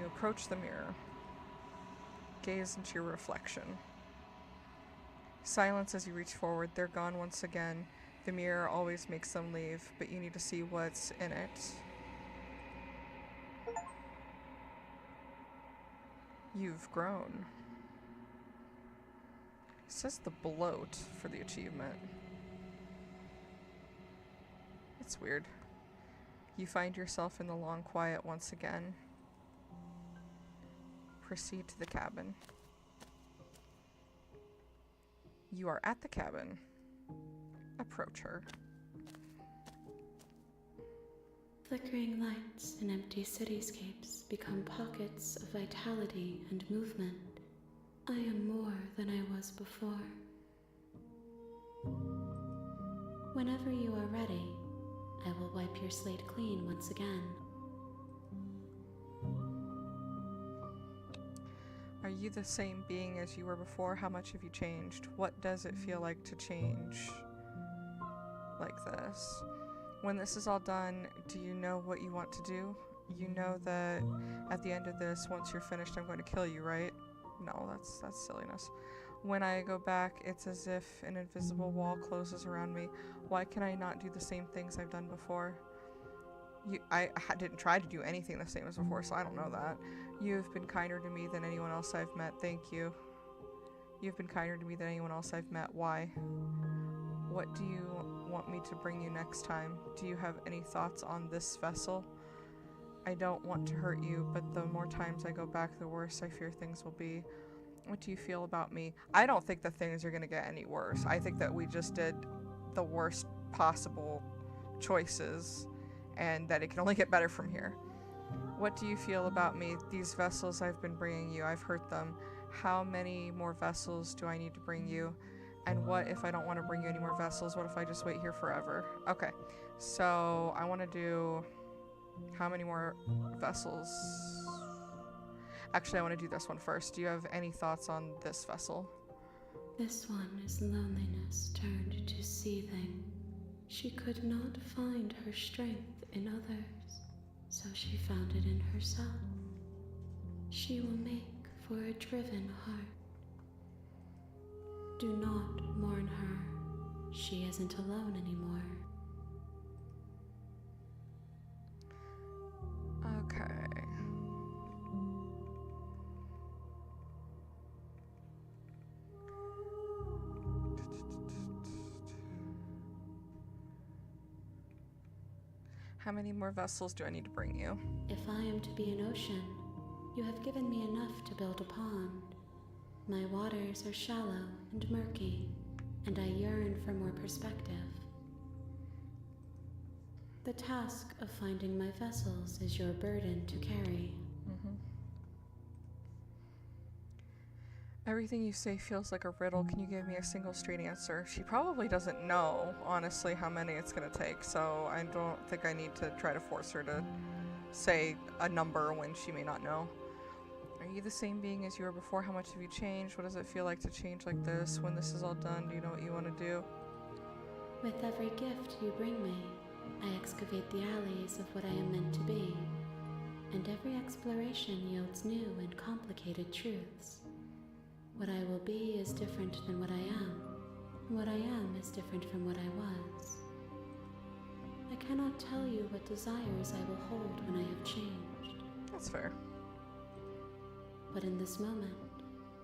You approach the mirror. Gaze into your reflection. Silence as you reach forward. They're gone once again. The mirror always makes them leave, but you need to see what's in it. You've grown. It says the bloat for the achievement. It's weird. You find yourself in the long quiet once again. Proceed to the cabin. You are at the cabin. Approach her. Flickering lights and empty cityscapes become pockets of vitality and movement. I am more than I was before. Whenever you are ready, I will wipe your slate clean once again. Are you the same being as you were before? How much have you changed? What does it feel like to change like this? When this is all done, do you know what you want to do? You know that at the end of this, once you're finished, I'm going to kill you, right? No, that's silliness. When I go back, it's as if an invisible wall closes around me. Why can I not do the same things I've done before? I didn't try to do anything the same as before, so I don't know that. You have been kinder to me than anyone else I've met. Thank you. You've been kinder to me than anyone else I've met. Why? What do you want me to bring you next time? Do you have any thoughts on this vessel? I don't want to hurt you, but the more times I go back, the worse I fear things will be. What do you feel about me? I don't think that things are going to get any worse. I think that we just did the worst possible choices, and that it can only get better from here. What do you feel about me? These vessels I've been bringing you, I've hurt them. How many more vessels do I need to bring you? And what if I don't want to bring you any more vessels? What if I just wait here forever? Okay, so I want to do... How many more vessels? Actually, I want to do this one first. Do you have any thoughts on this vessel? This one is loneliness turned to seething. She could not find her strength in others, so she found it in herself. She will make for a driven heart. Do not mourn her. She isn't alone anymore. Okay. How many more vessels do I need to bring you? If I am to be an ocean, you have given me enough to build a pond. My waters are shallow and murky, and I yearn for more perspective. The task of finding my vessels is your burden to carry. Everything you say feels like a riddle. Can you give me a single straight answer? She probably doesn't know, honestly, how many it's going to take, so I don't think I need to try to force her to say a number when she may not know. Are you the same being as you were before? How much have you changed? What does it feel like to change like this? When this is all done, do you know what you want to do? With every gift you bring me, I excavate the alleys of what I am meant to be, and every exploration yields new and complicated truths. What I will be is different than what I am, and what I am is different from what I was. I cannot tell you what desires I will hold when I have changed. That's fair. But in this moment,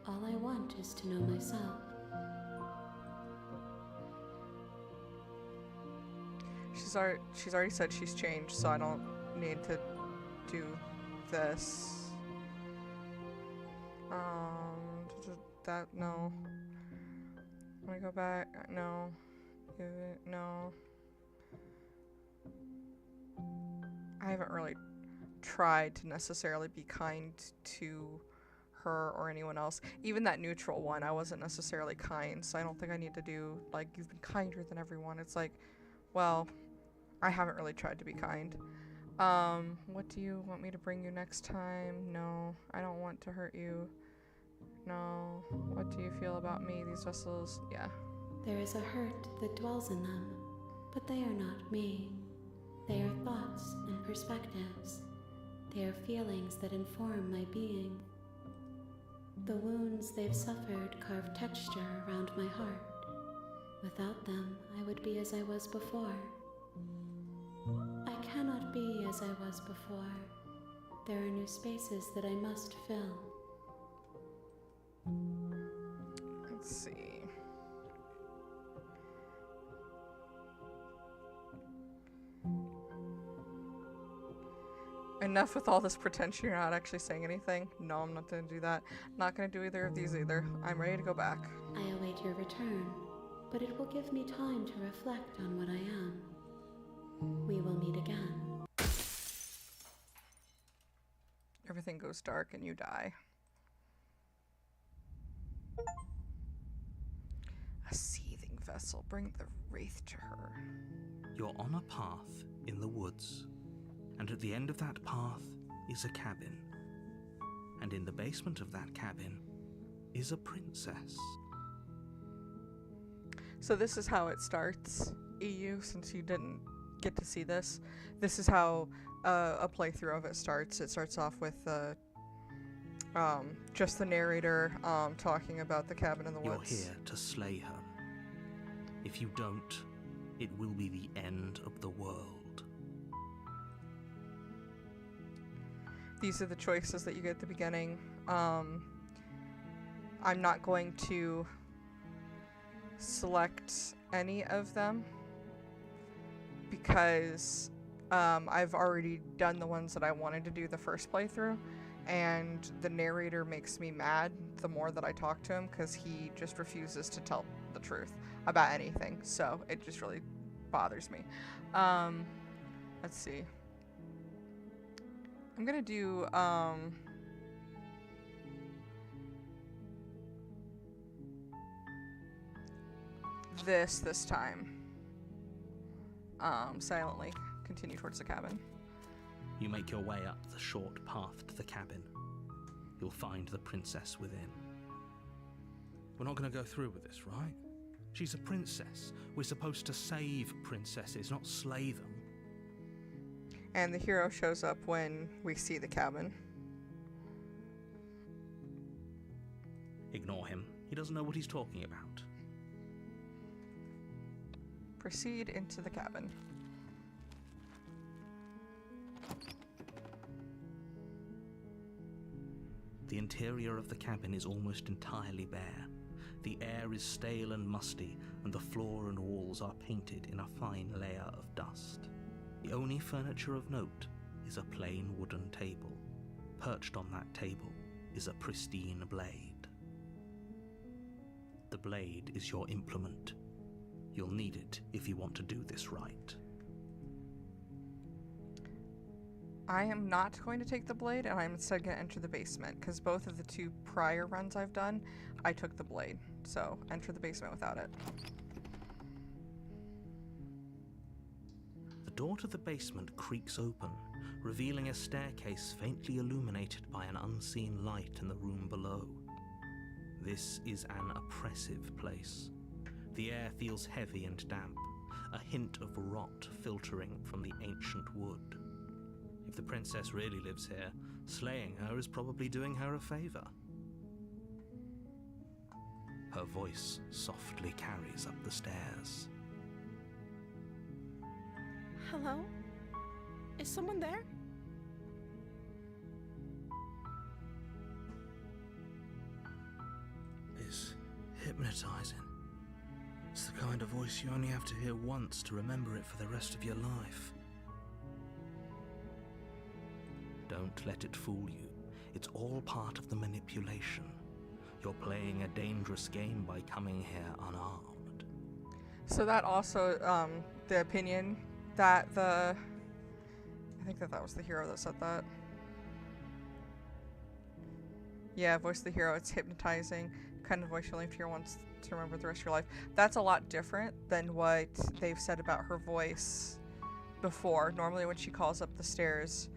all I want is to know myself. She's already said she's changed, so I don't need to do this. That, no. Wanna go back? No. Give it, no. I haven't really tried to necessarily be kind to her or anyone else. Even that neutral one, I wasn't necessarily kind, so I don't think I need to do, like, you've been kinder than everyone. It's like, well, I haven't really tried to be kind. What do you want me to bring you next time? No, I don't want to hurt you. No. What do you feel about me? These vessels, yeah. There is a hurt that dwells in them, but they are not me. They are thoughts and perspectives. They are feelings that inform my being. The wounds they've suffered carve texture around my heart. Without them, I would be as I was before. I cannot be as I was before. There are new spaces that I must fill. Let's see. Enough with all this pretension, you're not actually saying anything. No, I'm not gonna do that. Not gonna do either of these either. I'm ready to go back. I await your return, but it will give me time to reflect on what I am. We will meet again. Everything goes dark and you die. A seething vessel. Bring the wraith to her. You're on a path in the woods, and at the end of that path is a cabin. And in the basement of that cabin is a princess. So this is how it starts, EU, since you didn't get to see this. This is how a playthrough of it starts. It starts off with just the narrator talking about the cabin in the woods. You're here to slay her. If you don't, it will be the end of the world. These are the choices that you get at the beginning. I'm not going to select any of them because I've already done the ones that I wanted to do the first playthrough, and the narrator makes me mad the more that I talk to him because he just refuses to tell the truth about anything, so it just really bothers me. Let's see. I'm gonna do this time. Silently continue towards the cabin. You make your way up the short path to the cabin. You'll find the princess within. We're not going to go through with this, right? She's a princess. We're supposed to save princesses, not slay them. And the hero shows up when we see the cabin. Ignore him. He doesn't know what he's talking about. Proceed into the cabin. The interior of the cabin is almost entirely bare. The air is stale and musty, and the floor and walls are painted in a fine layer of dust. The only furniture of note is a plain wooden table. Perched on that table is a pristine blade. The blade is your implement. You'll need it if you want to do this right. I am not going to take the blade, and I'm instead going to enter the basement, because both of the two prior runs I've done, I took the blade. So, enter the basement without it. The door to the basement creaks open, revealing a staircase faintly illuminated by an unseen light in the room below. This is an oppressive place. The air feels heavy and damp, a hint of rot filtering from the ancient wood. If the princess really lives here, slaying her is probably doing her a favor. Her voice softly carries up the stairs. Hello? Is someone there? It's hypnotizing. It's the kind of voice you only have to hear once to remember it for the rest of your life. Don't let it fool you. It's all part of the manipulation. You're playing a dangerous game by coming here unarmed. So that also, the opinion that I think that was the hero that said that. Yeah, voice of the hero, it's hypnotizing. Kind of voice you only have to hear once to remember the rest of your life. That's a lot different than what they've said about her voice before. Normally when she calls up the stairs,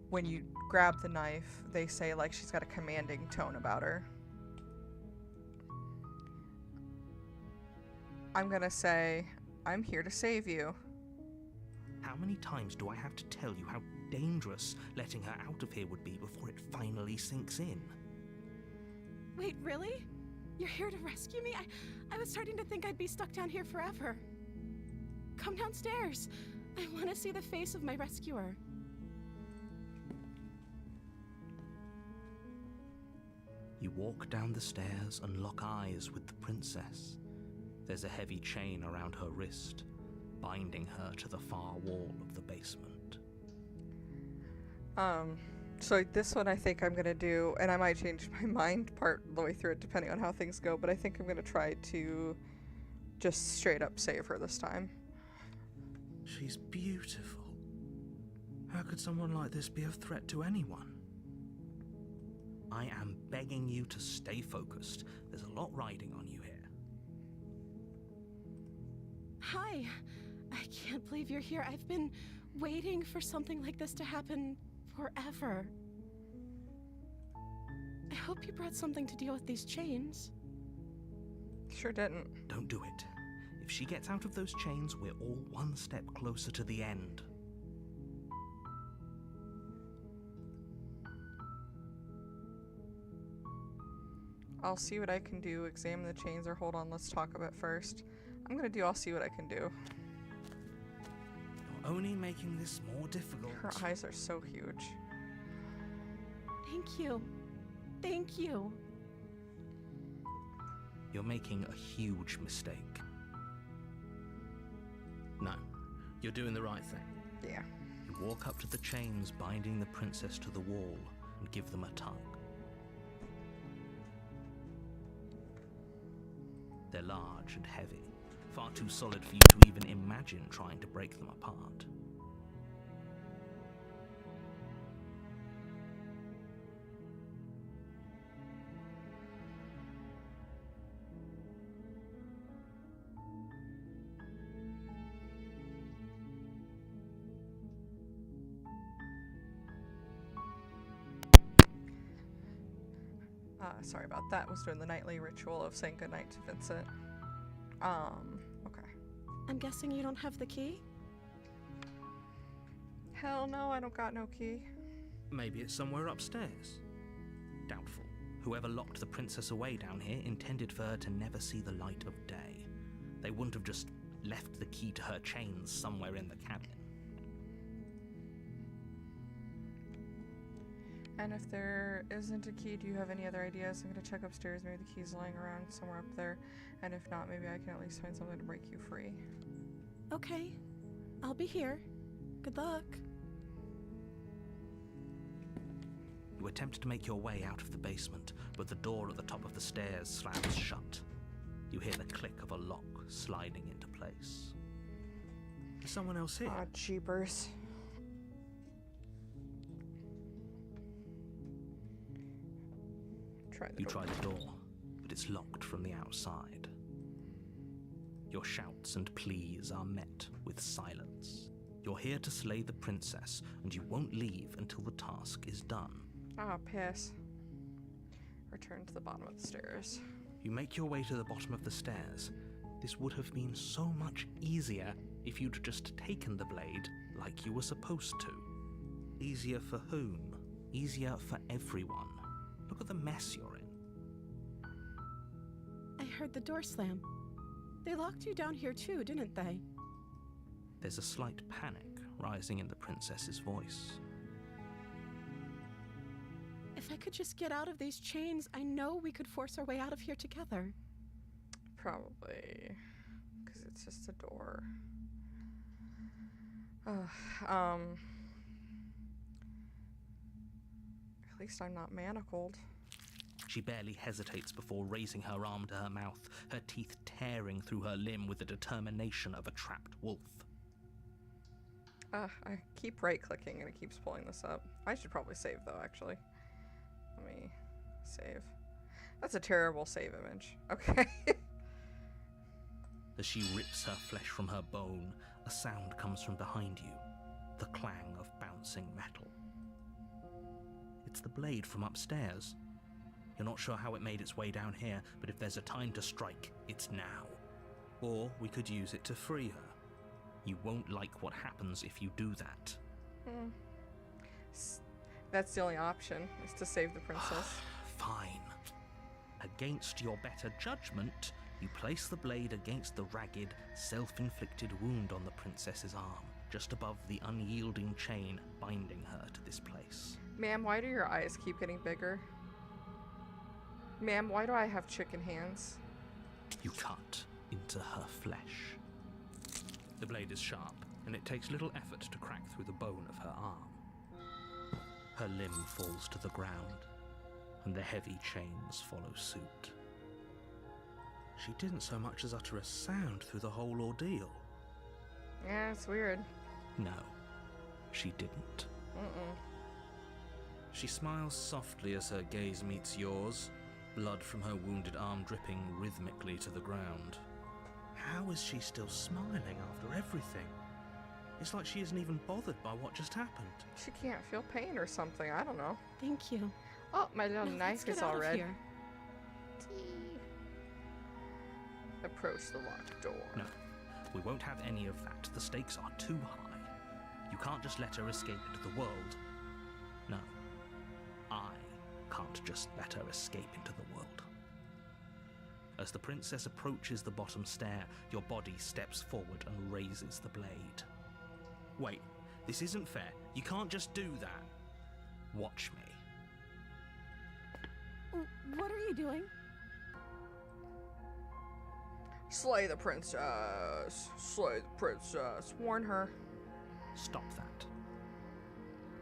when you grab the knife, they say like she's got a commanding tone about her. I'm gonna say, I'm here to save you. How many times do I have to tell you how dangerous letting her out of here would be before it finally sinks in? Wait, really? You're here to rescue me? I was starting to think I'd be stuck down here forever. Come downstairs. I want to see the face of my rescuer. You walk down the stairs and lock eyes with the princess. There's a heavy chain around her wrist, binding her to the far wall of the basement. So this one I think I'm gonna do, and I might change my mind part of the way through it depending on how things go, but I think I'm gonna try to just straight up save her this time. She's beautiful. How could someone like this be a threat to anyone? I am begging you to stay focused. There's a lot riding on you here. Hi. I can't believe you're here. I've been waiting for something like this to happen forever. I hope you brought something to deal with these chains. Sure didn't. Don't do it. If she gets out of those chains, we're all one step closer to the end. I'll see what I can do, examine the chains, or hold on, let's talk about it first. I'm gonna do I'll see what I can do. You're only making this more difficult. Her eyes are so huge. Thank you. Thank you. You're making a huge mistake. No, you're doing the right thing. Yeah. You walk up to the chains binding the princess to the wall and give them a tug. They're large and heavy, far too solid for you to even imagine trying to break them apart. Sorry about that. Was doing the nightly ritual of saying goodnight to Vincent. Okay. I'm guessing you don't have the key? Hell no, I don't got no key. Maybe it's somewhere upstairs. Doubtful. Whoever locked the princess away down here intended for her to never see the light of day. They wouldn't have just left the key to her chains somewhere in the cabin. And if there isn't a key, do you have any other ideas? I'm gonna check upstairs, maybe the key's lying around somewhere up there. And if not, maybe I can at least find something to break you free. Okay. I'll be here. Good luck. You attempt to make your way out of the basement, but the door at the top of the stairs slams shut. You hear the click of a lock sliding into place. Is someone else here? Aw, jeepers. You try the door, but it's locked from the outside. Your shouts and pleas are met with silence. You're here to slay the princess, and you won't leave until the task is done. Ah, piss. Return to the bottom of the stairs. You make your way to the bottom of the stairs. This would have been so much easier if you'd just taken the blade like you were supposed to. Easier for whom? Easier for everyone. Look at the mess you're in. I heard the door slam. They locked you down here too, didn't they? There's a slight panic rising in the princess's voice. If I could just get out of these chains, I know we could force our way out of here together. Probably. Because it's just a door. At least I'm not manacled. She barely hesitates before raising her arm to her mouth, her teeth tearing through her limb with the determination of a trapped wolf. I keep right-clicking and it keeps pulling this up. I should probably save, though, actually. Let me save. That's a terrible save image. Okay. As she rips her flesh from her bone, a sound comes from behind you, the clang of bouncing metal. It's the blade from upstairs. You're not sure how it made its way down here, but if there's a time to strike, it's now. Or we could use it to free her. You won't like what happens if you do that. That's the only option, is to save the princess. Fine. Against your better judgment, you place the blade against the ragged, self-inflicted wound on the princess's arm, just above the unyielding chain binding her to this place. Ma'am, why do your eyes keep getting bigger? Ma'am, why do I have chicken hands? You cut into her flesh. The blade is sharp, and it takes little effort to crack through the bone of her arm. Her limb falls to the ground, and the heavy chains follow suit. She didn't so much as utter a sound through the whole ordeal. Yeah, it's weird. No, she didn't. She smiles softly as her gaze meets yours, blood from her wounded arm dripping rhythmically to the ground. How is she still smiling after everything? It's like she isn't even bothered by what just happened. She can't feel pain or something, I don't know. Thank you. Oh, my little Now, knife let's is get all out of red. here. Approach the locked door. No, we won't have any of that. The stakes are too high. You can't just let her escape into the world. No, I can't just let her escape into the world. As the princess approaches the bottom stair, your body steps forward and raises the blade. Wait, this isn't fair. You can't just do that. Watch me. What are you doing? Slay the princess. Slay the princess. Warn her. Stop that.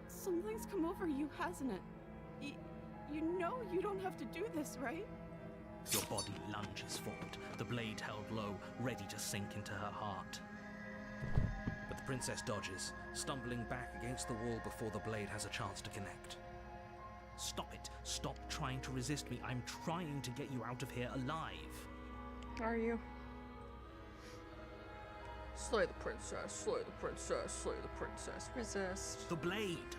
Something's come over you, hasn't it? You know you don't have to do this, right? Your body lunges forward, the blade held low, ready to sink into her heart. But the princess dodges, stumbling back against the wall before the blade has a chance to connect. Stop it. Stop trying to resist me. I'm trying to get you out of here alive. Are you? Slay the princess. Slay the princess. Slay the princess. Resist. The blade.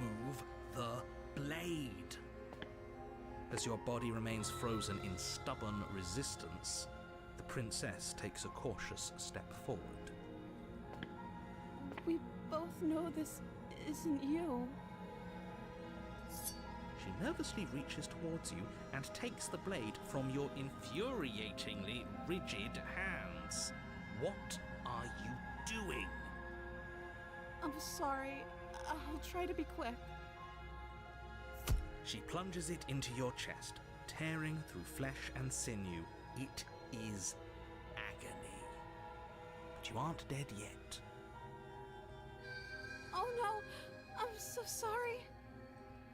Move the blade. As your body remains frozen in stubborn resistance, the princess takes a cautious step forward. We both know this isn't you. She nervously reaches towards you and takes the blade from your infuriatingly rigid hands. What are you doing? I'm sorry. I'll try to be quick. She plunges it into your chest, tearing through flesh and sinew. It is agony. But you aren't dead yet. Oh no! I'm so sorry.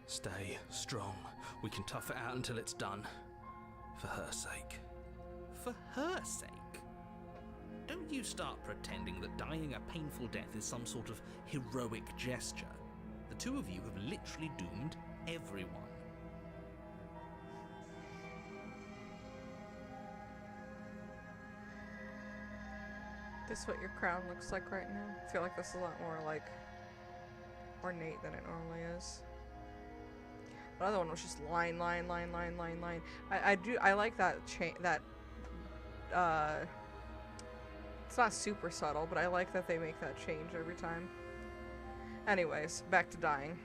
Stay strong. We can tough it out until it's done. For her sake. For her sake? Don't you start pretending that dying a painful death is some sort of heroic gesture. The two of you have literally doomed everyone. This is what your crown looks like right now? I feel like this is a lot more like ornate than it normally is. The other one was just line. I like that it's not super subtle, but I like that they make that change every time. Anyways, back to dying.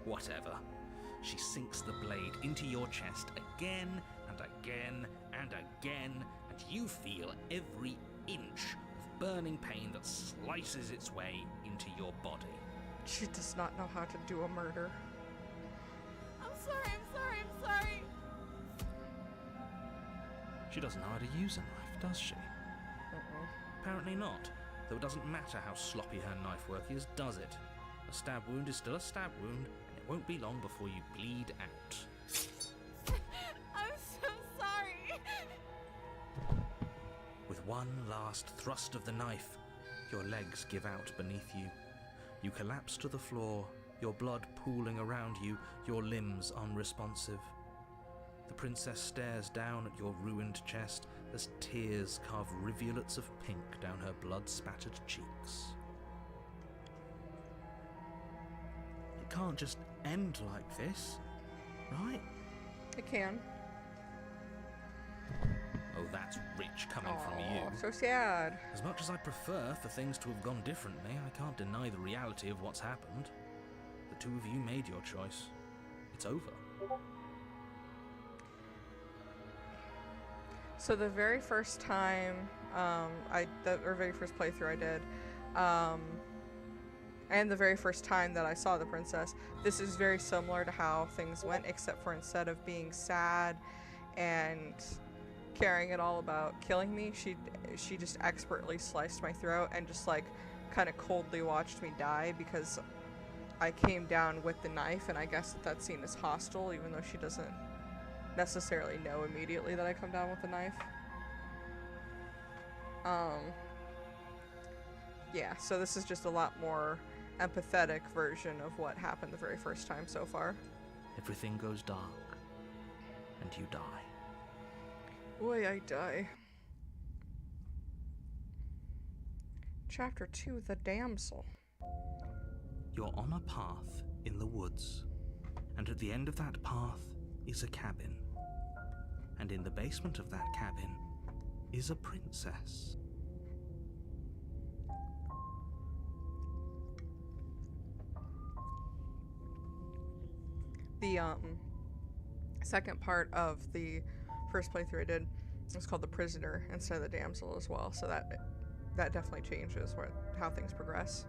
Whatever. She sinks the blade into your chest again and again and again, and you feel every inch of burning pain that slices its way into your body. She does not know how to do a murder. I'm sorry. She doesn't know how to use a knife, does she? Apparently not, though it doesn't matter how sloppy her knife work is, does it? A stab wound is still a stab wound, and it won't be long before you bleed out. I'm so sorry. With one last thrust of the knife, your legs give out beneath you. You collapse to the floor, your blood pooling around you, your limbs unresponsive. The princess stares down at your ruined chest as tears carve rivulets of pink down her blood-spattered cheeks. It can't just end like this, right? It can. Oh, that's rich coming from Aw, you. so sad. As much as I prefer for things to have gone differently, I can't deny the reality of what's happened. The two of you made your choice. It's over. So the very first time, very first playthrough I did, and the very first time that I saw the princess, this is very similar to how things went, except for instead of being sad and caring at all about killing me, she just expertly sliced my throat and just like kind of coldly watched me die because I came down with the knife, and I guess that's seen as hostile, even though she doesn't necessarily know immediately that I come down with a knife. Yeah, so this is just a lot more empathetic version of what happened the very first time so far. Everything goes dark, and you die. Boy, I die. Chapter 2, The Damsel. You're on a path in the woods, and at the end of that path is a cabin. And in the basement of that cabin is a princess. The second part of the first playthrough I did was called The Prisoner instead of The Damsel as well, so that definitely changes how things progress.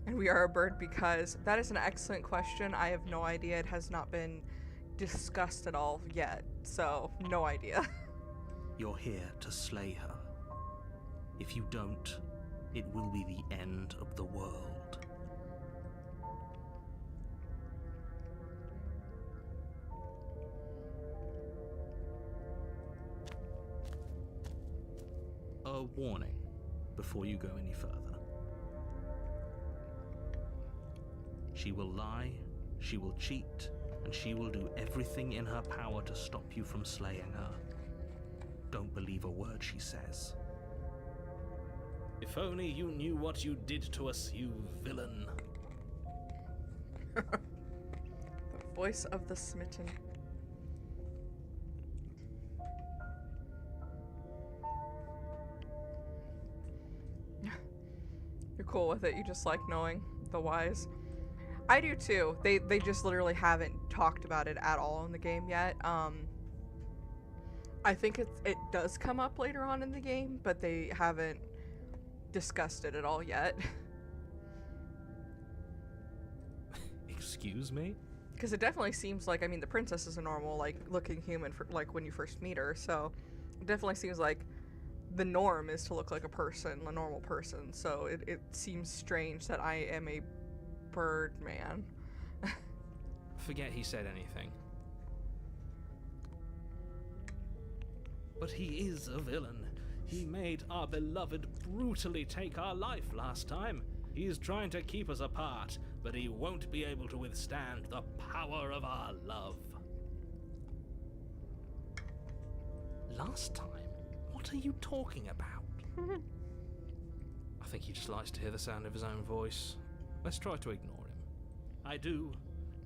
And we are a bird because that is an excellent question. I have no idea. It has not been discussed at all yet, so no idea. You're here to slay her. If you don't, it will be the end of the world. A warning before you go any further. She will lie, she will cheat, and she will do everything in her power to stop you from slaying her. Don't believe a word she says. If only you knew what you did to us, you villain. The voice of the smitten. You're cool with it, you just like knowing the whys. I do too. They just literally haven't talked about it at all in the game yet. I think it does come up later on in the game, but they haven't discussed it at all yet. Excuse me? Because it definitely seems like, I mean, the princess is a normal, like, looking human for, like, when you first meet her, so it definitely seems like the norm is to look like a normal person, so it seems strange that I am a bird man. Forget he said anything. But he is a villain. He made our beloved brutally take our life last time. He's trying to keep us apart, but he won't be able to withstand the power of our love. Last time? What What are you talking about? I think he just likes to hear the sound of his own voice. Let's try to ignore him. I do,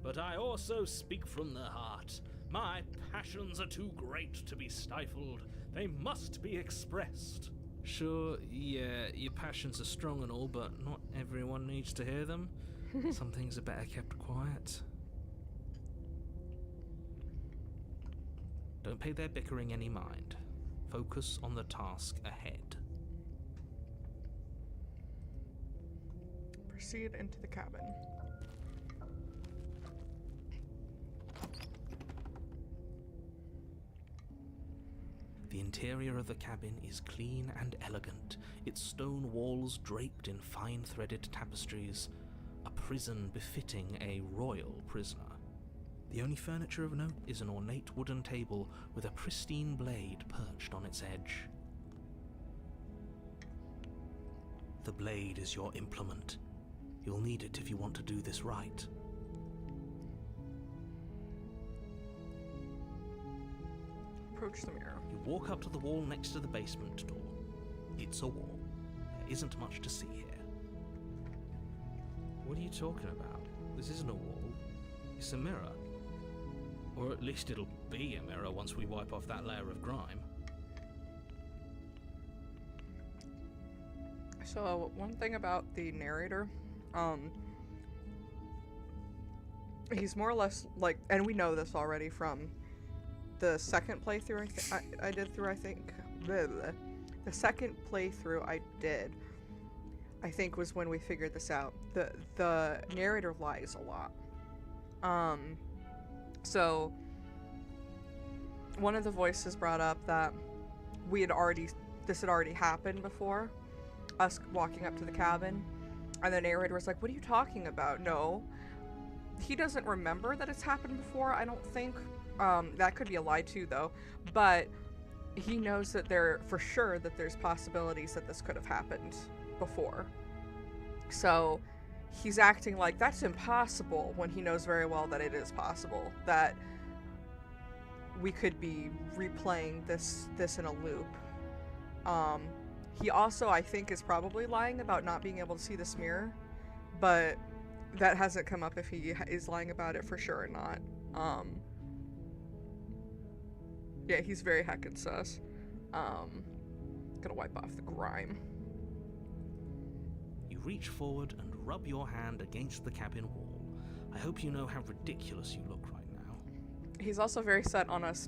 but I also speak from the heart. My passions are too great to be stifled. They must be expressed. Sure, yeah, your passions are strong and all, but not everyone needs to hear them. Some things are better kept quiet. Don't pay their bickering any mind. Focus on the task ahead. Proceed into the cabin. The interior of the cabin is clean and elegant, its stone walls draped in fine-threaded tapestries, a prison befitting a royal prisoner. The only furniture of note is an ornate wooden table with a pristine blade perched on its edge. The blade is your implement. You'll need it if you want to do this right. Approach the mirror. You walk up to the wall next to the basement door. It's a wall. There isn't much to see here. What are you talking about? This isn't a wall. It's a mirror. Or at least it'll be a mirror once we wipe off that layer of grime. So, one thing about the narrator, he's more or less like, and we know this already from the second playthrough I did through, I think. Blah, blah. The second playthrough I did, I think, was when we figured this out. The narrator lies a lot. So one of the voices brought up that this had already happened before, us walking up to the cabin, and the narrator was like, "What are you talking about?" No, he doesn't remember that it's happened before, I don't think. That could be a lie too, though, but he knows that for sure that there's possibilities that this could have happened before. So he's acting like that's impossible when he knows very well that it is possible, that we could be replaying this in a loop. He also, I think, is probably lying about not being able to see this mirror, but that hasn't come up if he is lying about it for sure or not. Yeah, he's very heckin' sus. Gonna wipe off the grime. You reach forward and rub your hand against the cabin wall. I hope you know how ridiculous you look right now. He's also very set on us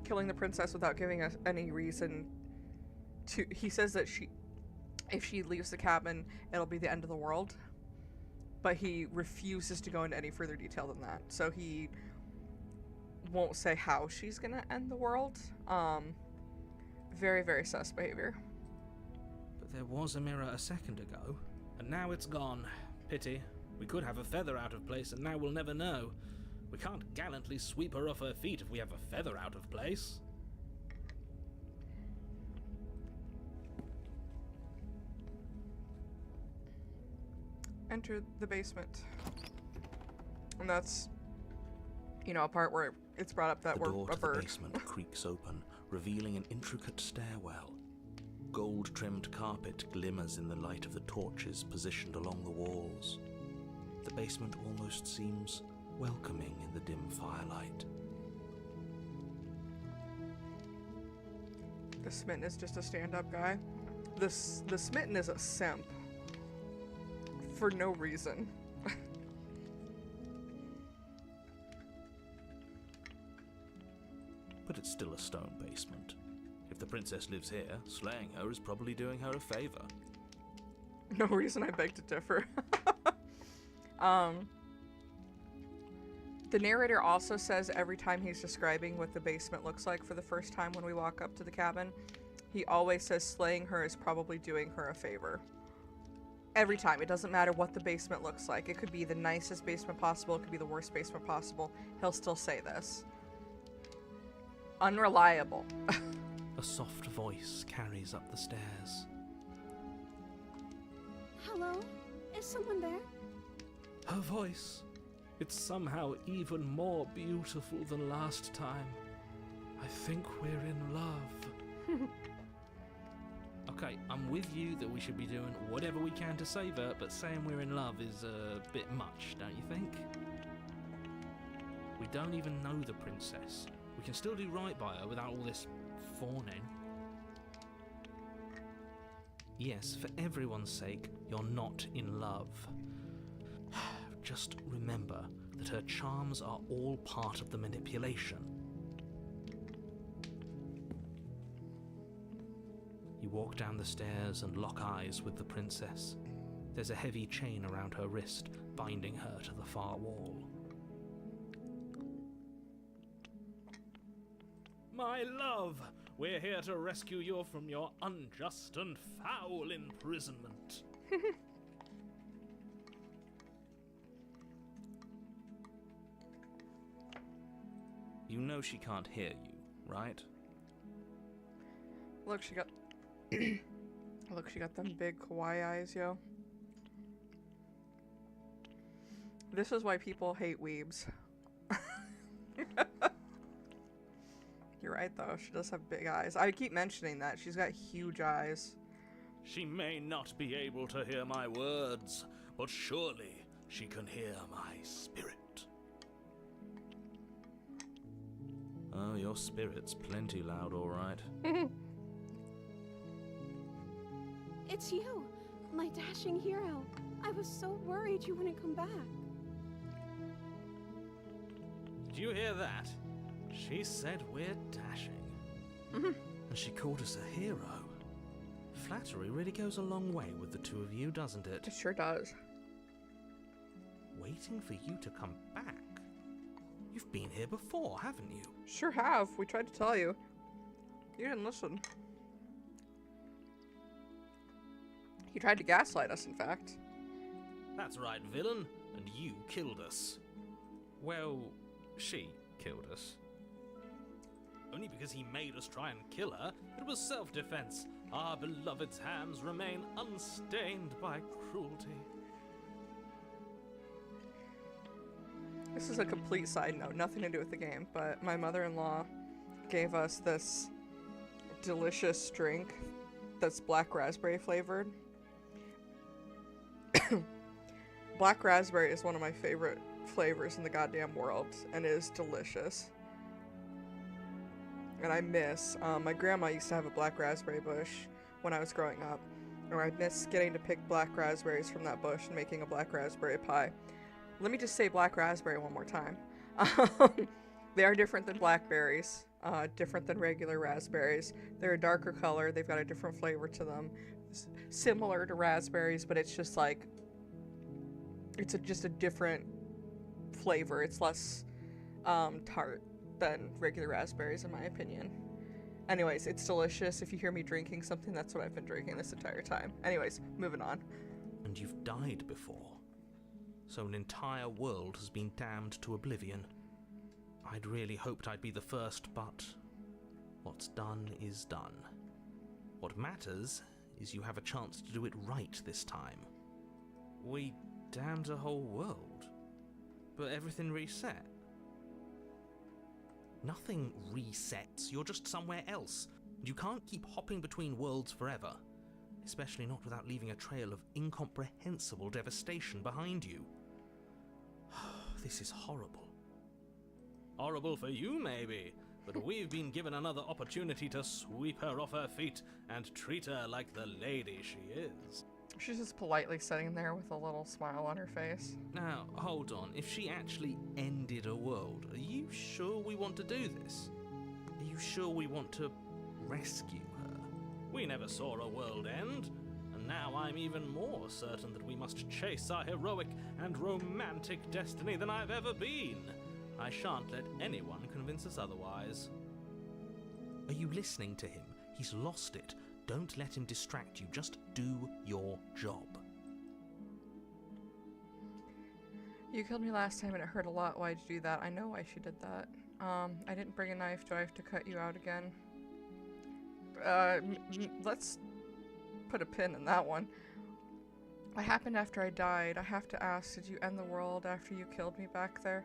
killing the princess without giving us any reason to. He says that if she leaves the cabin, it'll be the end of the world. But he refuses to go into any further detail than that. So he won't say how she's gonna end the world. Very, very sus behavior. But there was a mirror a second ago, and now it's gone. Pity. We could have a feather out of place, and now we'll never know. We can't gallantly sweep her off her feet if we have a feather out of place. Enter the basement. And that's, a part where it's brought up that The we're door a to the bird. basement creaks open, revealing an intricate stairwell. Gold-trimmed carpet glimmers in the light of the torches positioned along the walls. The basement almost seems welcoming in the dim firelight. The Smitten is just a stand-up guy. The Smitten is a simp. For no reason. But it's still a stone basement. If the princess lives here, slaying her is probably doing her a favor. No reason I beg to differ. The narrator also says every time he's describing what the basement looks like for the first time when we walk up to the cabin, he always says slaying her is probably doing her a favor. Every time. It doesn't matter what the basement looks like. It could be the nicest basement possible. It could be the worst basement possible. He'll still say this. Unreliable. A soft voice carries up the stairs. Hello? Is someone there? Her voice. It's somehow even more beautiful than last time. I think we're in love. Okay, I'm with you that we should be doing whatever we can to save her, but saying we're in love is a bit much, don't you think? We don't even know the princess. We can still do right by her without all this fawning. Yes, for everyone's sake, you're not in love. Just remember that her charms are all part of the manipulation. You walk down the stairs and lock eyes with the princess. There's a heavy chain around her wrist, binding her to the far wall. My love, we're here to rescue you from your unjust and foul imprisonment. You know she can't hear you, right? Look, she got... Look, she got them big kawaii eyes, yo. This is why people hate weebs. You're right, though. She does have big eyes. I keep mentioning that. She's got huge eyes. She may not be able to hear my words, but surely she can hear my spirit. Oh, your spirit's plenty loud, all right. It's you, my dashing hero. I was so worried you wouldn't come back. Did you hear that? She said we're dashing. And she called us a hero. Flattery really goes a long way with the two of you, doesn't it? It sure does. Waiting for you to come back. You've been here before, haven't you? Sure have. We tried to tell you. You didn't listen. He tried to gaslight us, in fact. That's right, villain, and you killed us. Well, she killed us. Only because he made us try and kill her. It was self-defense. Our beloved's hands remain unstained by cruelty. This is a complete side note, nothing to do with the game, but my mother-in-law gave us this delicious drink that's black raspberry flavored. Black raspberry is one of my favorite flavors in the goddamn world, and it is delicious. And I miss, my grandma used to have a black raspberry bush when I was growing up, and I miss getting to pick black raspberries from that bush and making a black raspberry pie. Let me just say black raspberry one more time. They are different than blackberries, different than regular raspberries. They're a darker color, they've got a different flavor to them. Similar to raspberries, but it's just like, it's just a different flavor. It's less tart than regular raspberries, in my opinion. Anyways, it's delicious. If you hear me drinking something, that's what I've been drinking this entire time. Anyways, moving on. And you've died before. So an entire world has been damned to oblivion. I'd really hoped I'd be the first, but what's done is done. What matters is you have a chance to do it right this time. We damned a whole world, but everything reset. Nothing resets, you're just somewhere else. You can't keep hopping between worlds forever, especially not without leaving a trail of incomprehensible devastation behind you. This is horrible. Horrible for you, maybe, but we've been given another opportunity to sweep her off her feet and treat her like the lady she is. She's just politely sitting there with a little smile on her face. Now, hold on. If she actually ended a world, are you sure we want to do this? Are you sure we want to rescue her? We never saw a world end, and now I'm even more certain that we must chase our heroic and romantic destiny than I've ever been. I shan't let anyone convince us otherwise. Are you listening to him? He's lost it. Don't let him distract you. Just do your job. You killed me last time and it hurt a lot. Why'd you do that? I know why she did that. I didn't bring a knife. Do I have to cut you out again? Let's put a pin in that one. What happened after I died? I have to ask, did you end the world after you killed me back there?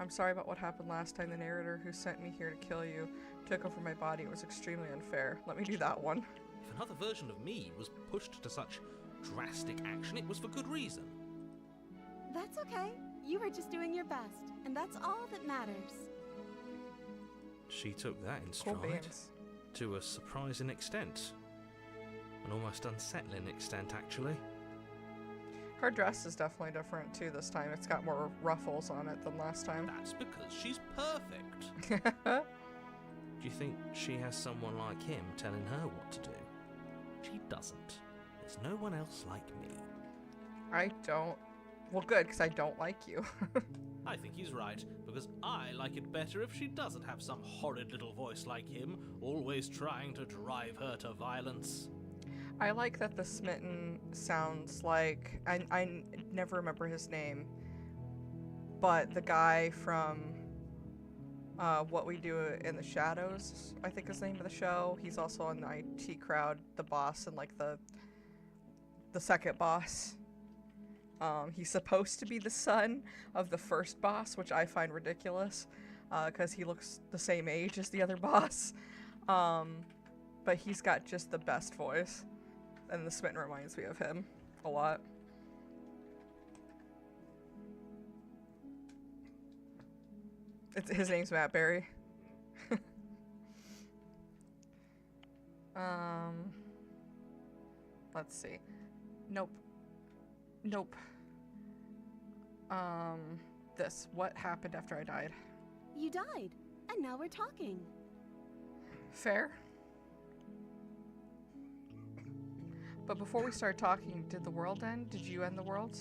I'm sorry about what happened last time. The narrator who sent me here to kill you took over my body. It was extremely unfair. Let me do that one. If another version of me was pushed to such drastic action, it was for good reason. That's okay. You were just doing your best, and that's all that matters. She took that in Cool stride beans. to a surprising extent. An almost unsettling extent, actually. Her dress is definitely different too this time. It's got more ruffles on it than last time. That's because she's perfect. Do you think she has someone like him telling her what to do? She doesn't. There's no one else like me. I don't. Well, good, because I don't like you. I think he's right, because I like it better if she doesn't have some horrid little voice like him, always trying to drive her to violence. I like that the Smitten sounds like. I never remember his name, but the guy from What We Do in the Shadows, I think is the name of the show. He's also on the IT Crowd, the boss, and like the second boss. He's supposed to be the son of the first boss, which I find ridiculous, because he looks the same age as the other boss. But he's got just the best voice, and the Smitten reminds me of him a lot. His name's Matt Berry. Let's see. Nope. This. What happened after I died? You died, and now we're talking. Fair. But before we start talking, did the world end? Did you end the world?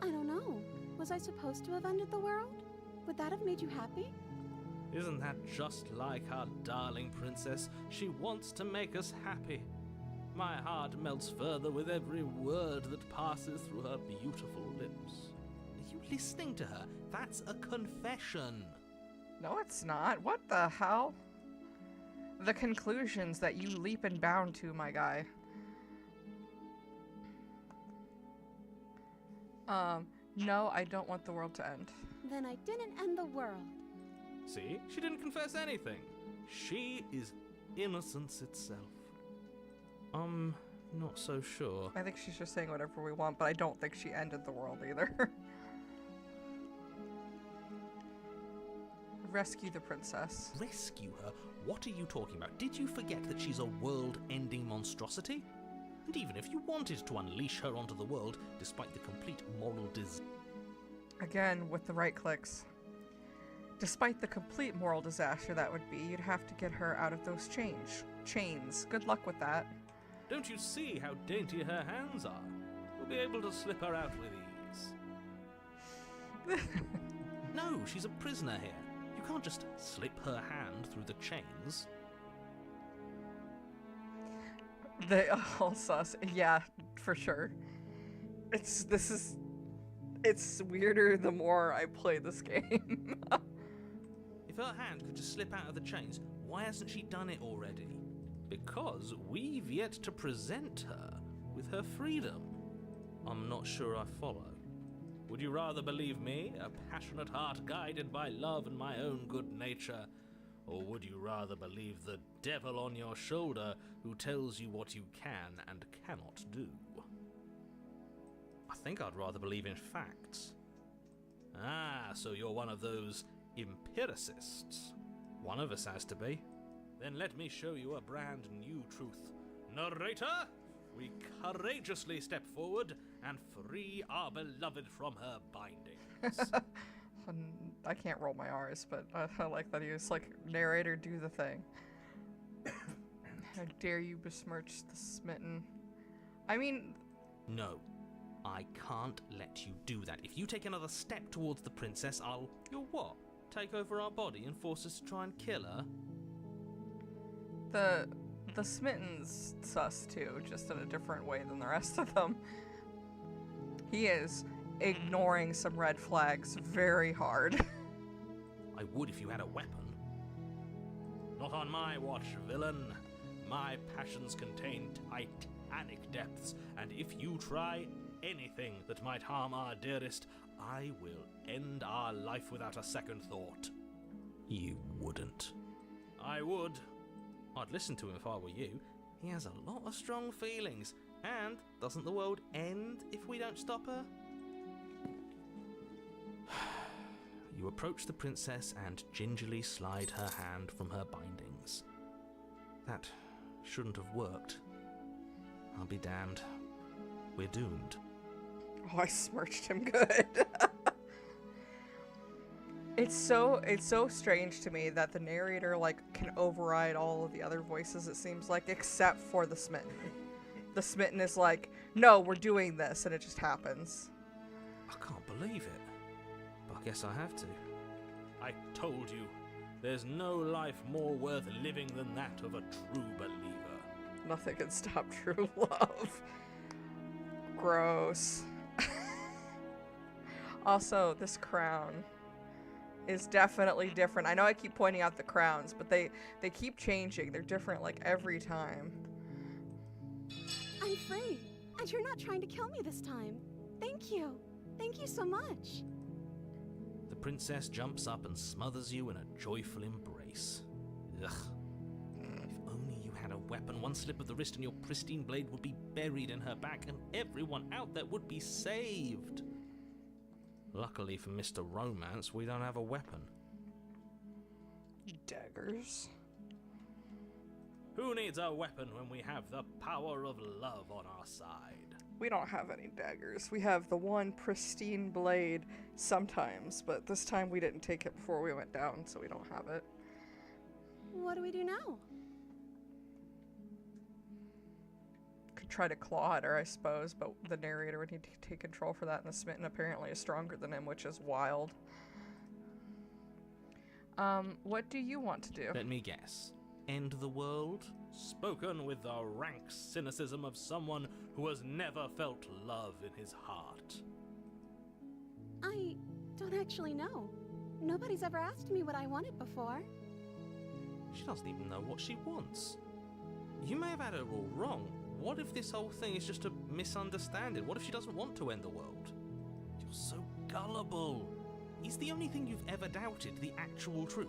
I don't know. Was I supposed to have ended the world? Would that have made you happy? Isn't that just like our darling princess? She wants to make us happy. My heart melts further with every word that passes through her beautiful lips. Are you listening to her? That's a confession. No, it's not. What the hell? The conclusions that you leap and bound to, my guy. No, I don't want the world to end. Then I didn't end the world. See? She didn't confess anything. She is innocence itself. I'm not so sure. I think she's just saying whatever we want, but I don't think she ended the world either. Rescue the princess. Rescue her? What are you talking about? Did you forget that she's a world-ending monstrosity? And even if you wanted to unleash her onto the world, despite the complete moral Again, with the right clicks. Despite the complete moral disaster that would be, you'd have to get her out of those chains. Good luck with that. Don't you see how dainty her hands are? We'll be able to slip her out with ease. No, she's a prisoner here. You can't just slip her hand through the chains. They all sus. Yeah, for sure. It's weirder the more I play this game. If her hand could just slip out of the chains, why hasn't she done it already? Because we've yet to present her with her freedom. I'm not sure I follow. Would you rather believe me, a passionate heart guided by love and my own good nature? Or would you rather believe the devil on your shoulder who tells you what you can and cannot do? I think I'd rather believe in facts. Ah, so you're one of those empiricists. One of us has to be. Then let me show you a brand new truth. Narrator, we courageously step forward and free our beloved from her bindings. I can't roll my R's, but I like that he was like, narrator, do the thing. How dare you besmirch the Smitten? I mean... No, I can't let you do that. If you take another step towards the princess, You'll what? Take over our body and force us to try and kill her? The Smitten's sus too, just in a different way than the rest of them. He is ignoring some red flags very hard. I would if you had a weapon. Not on my watch, villain. My passions contain titanic depths, and if you try anything that might harm our dearest, I will end our life without a second thought. You wouldn't. I would. I'd listen to him if I were you. He has a lot of strong feelings. And doesn't the world end if we don't stop her? You approach the princess and gingerly slide her hand from her bindings. That shouldn't have worked. I'll be damned. We're doomed. Oh, I smirched him good. It's so strange to me that the narrator like can override all of the other voices, it seems like, except for the Smitten. The Smitten is like, no, we're doing this, and it just happens. I can't believe it. But I guess I have to. I told you, there's no life more worth living than that of a true believer. Nothing can stop true love. Gross. Also, this crown is definitely different. I know I keep pointing out the crowns, but they keep changing. They're different like every time. I'm free, and you're not trying to kill me this time. Thank you. Thank you so much. The princess jumps up and smothers you in a joyful embrace. Ugh. If only you had a weapon, one slip of the wrist and your pristine blade would be buried in her back, and everyone out there would be saved. Luckily for Mr. Romance, we don't have a weapon. Daggers. Who needs a weapon when we have the power of love on our side? We don't have any daggers. We have the one pristine blade sometimes, but this time we didn't take it before we went down, so we don't have it. What do we do now? Could try to claw at her, I suppose, but the narrator would need to take control for that, and the Smitten apparently is stronger than him, which is wild. What do you want to do? Let me guess. End the world? Spoken with the rank cynicism of someone who has never felt love in his heart. I don't actually know. Nobody's ever asked me what I wanted before. She doesn't even know what she wants. You may have had her all wrong. What if this whole thing is just a misunderstanding? What if she doesn't want to end the world? You're so gullible. Is the only thing you've ever doubted the actual truth?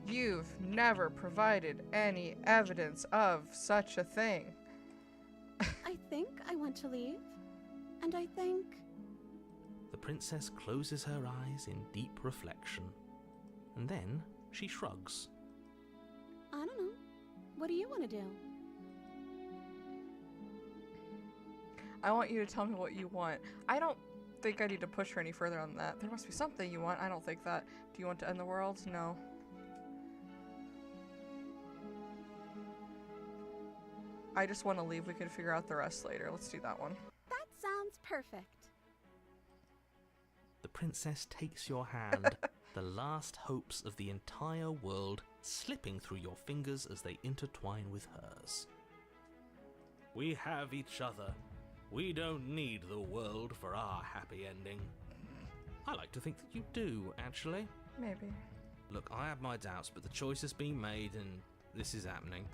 You've never provided any evidence of such a thing. I think I want to leave. And I think... The princess closes her eyes in deep reflection. And then she shrugs. I don't know. What do you want to do? I want you to tell me what you want. I don't think I need to push her any further on that. There must be something you want. I don't think that. Do you want to end the world? No. I just want to leave. We can figure out the rest later. Let's do that one. That sounds perfect. The princess takes your hand, the last hopes of the entire world slipping through your fingers as they intertwine with hers. We have each other. We don't need the world for our happy ending. I like to think that you do, actually. Maybe. Look, I have my doubts, but the choice has been made and this is happening.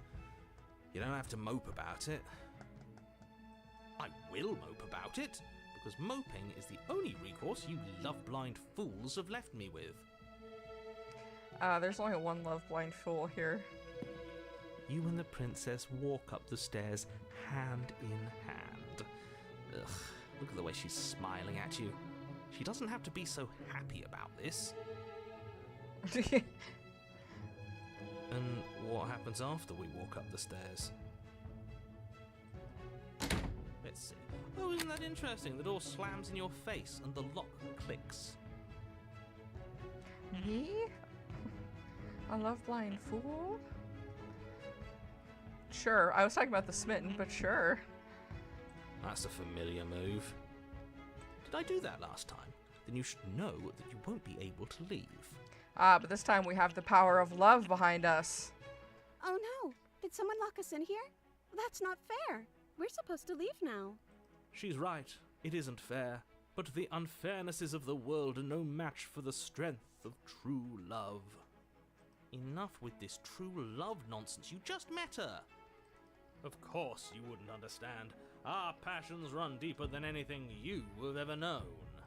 You don't have to mope about it. I will mope about it, because moping is the only recourse you love-blind fools have left me with. There's only one love-blind fool here. You and the princess walk up the stairs hand in hand. Ugh, look at the way she's smiling at you. She doesn't have to be so happy about this. And what happens after we walk up the stairs? Let's see. Oh, isn't that interesting? The door slams in your face and the lock clicks. Me? A love-blind fool? Sure, I was talking about the Smitten, but sure. That's a familiar move. Did I do that last time? Then you should know that you won't be able to leave. But this time we have the power of love behind us. Oh no! Did someone lock us in here? That's not fair. We're supposed to leave now. She's right. It isn't fair. But the unfairnesses of the world are no match for the strength of true love. Enough with this true love nonsense. You just met her. Of course you wouldn't understand. Our passions run deeper than anything you have ever known.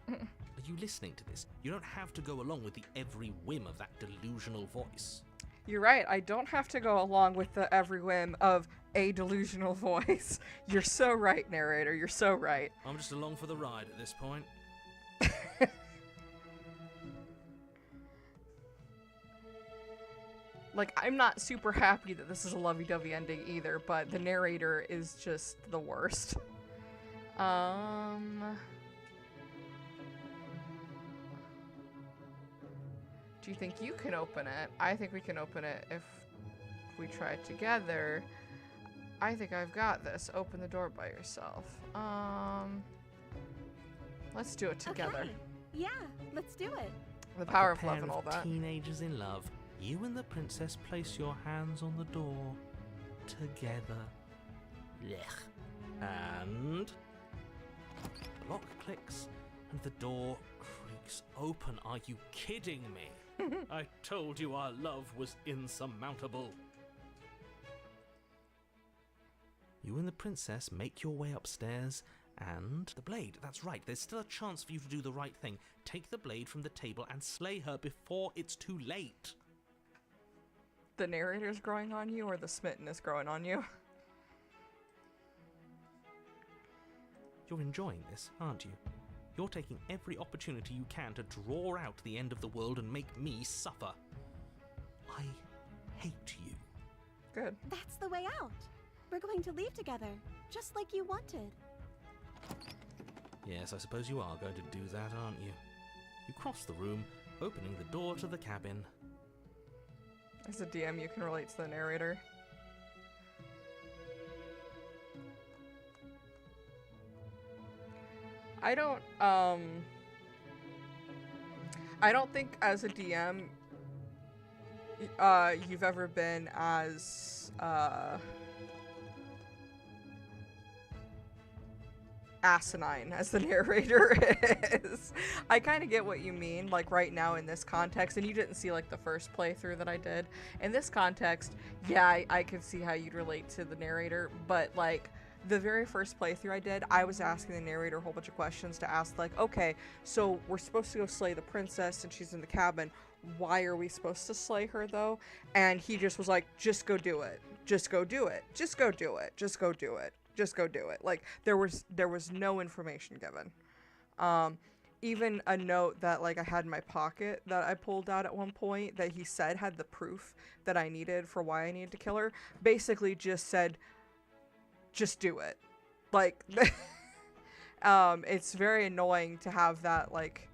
Are you listening to this? You don't have to go along with the every whim of that delusional voice. You're right. I don't have to go along with the every whim of a delusional voice. You're so right, narrator. You're so right. I'm just along for the ride at this point. Like, I'm not super happy that this is a lovey-dovey ending either, but the narrator is just the worst. Do you think you can open it? I think we can open it if we try it together. I think I've got this. Open the door by yourself. Let's do it together. Okay. Yeah, let's do it. The power Like of a love pair and all of that. teenagers in love, you and the princess place your hands on the door together. Blech. And the lock clicks and the door creaks open. Are you kidding me? I told you our love was insurmountable. You and the princess make your way upstairs, and the blade, that's right, there's still a chance for you to do the right thing. Take the blade from the table and slay her before it's too late. The narrator's growing on you, or the smitten is growing on you? You're enjoying this, aren't you? You're taking every opportunity you can to draw out the end of the world and make me suffer. I hate you. Good. That's the way out. We're going to leave together, just like you wanted. Yes, I suppose you are going to do that, aren't you? You cross the room, opening the door to the cabin. As a DM, you can relate to the narrator. I don't think as a DM, you've ever been as, asinine as the narrator is. I kind of get what you mean, like right now in this context, and you didn't see like the first playthrough that I did. In this context, yeah, I can see how you'd relate to the narrator, but like the very first playthrough I did, I was asking the narrator a whole bunch of questions to ask, like, okay, so we're supposed to go slay the princess and she's in the cabin. Why are we supposed to slay her though? And he just was like, just go do it. Just go do it. Just go do it. Just go do it. Just go do it. Like there was no information given. Even a note that like I had in my pocket that I pulled out at one point that he said had the proof that I needed for why I needed to kill her, basically just said, just do it. Like it's very annoying to have that, like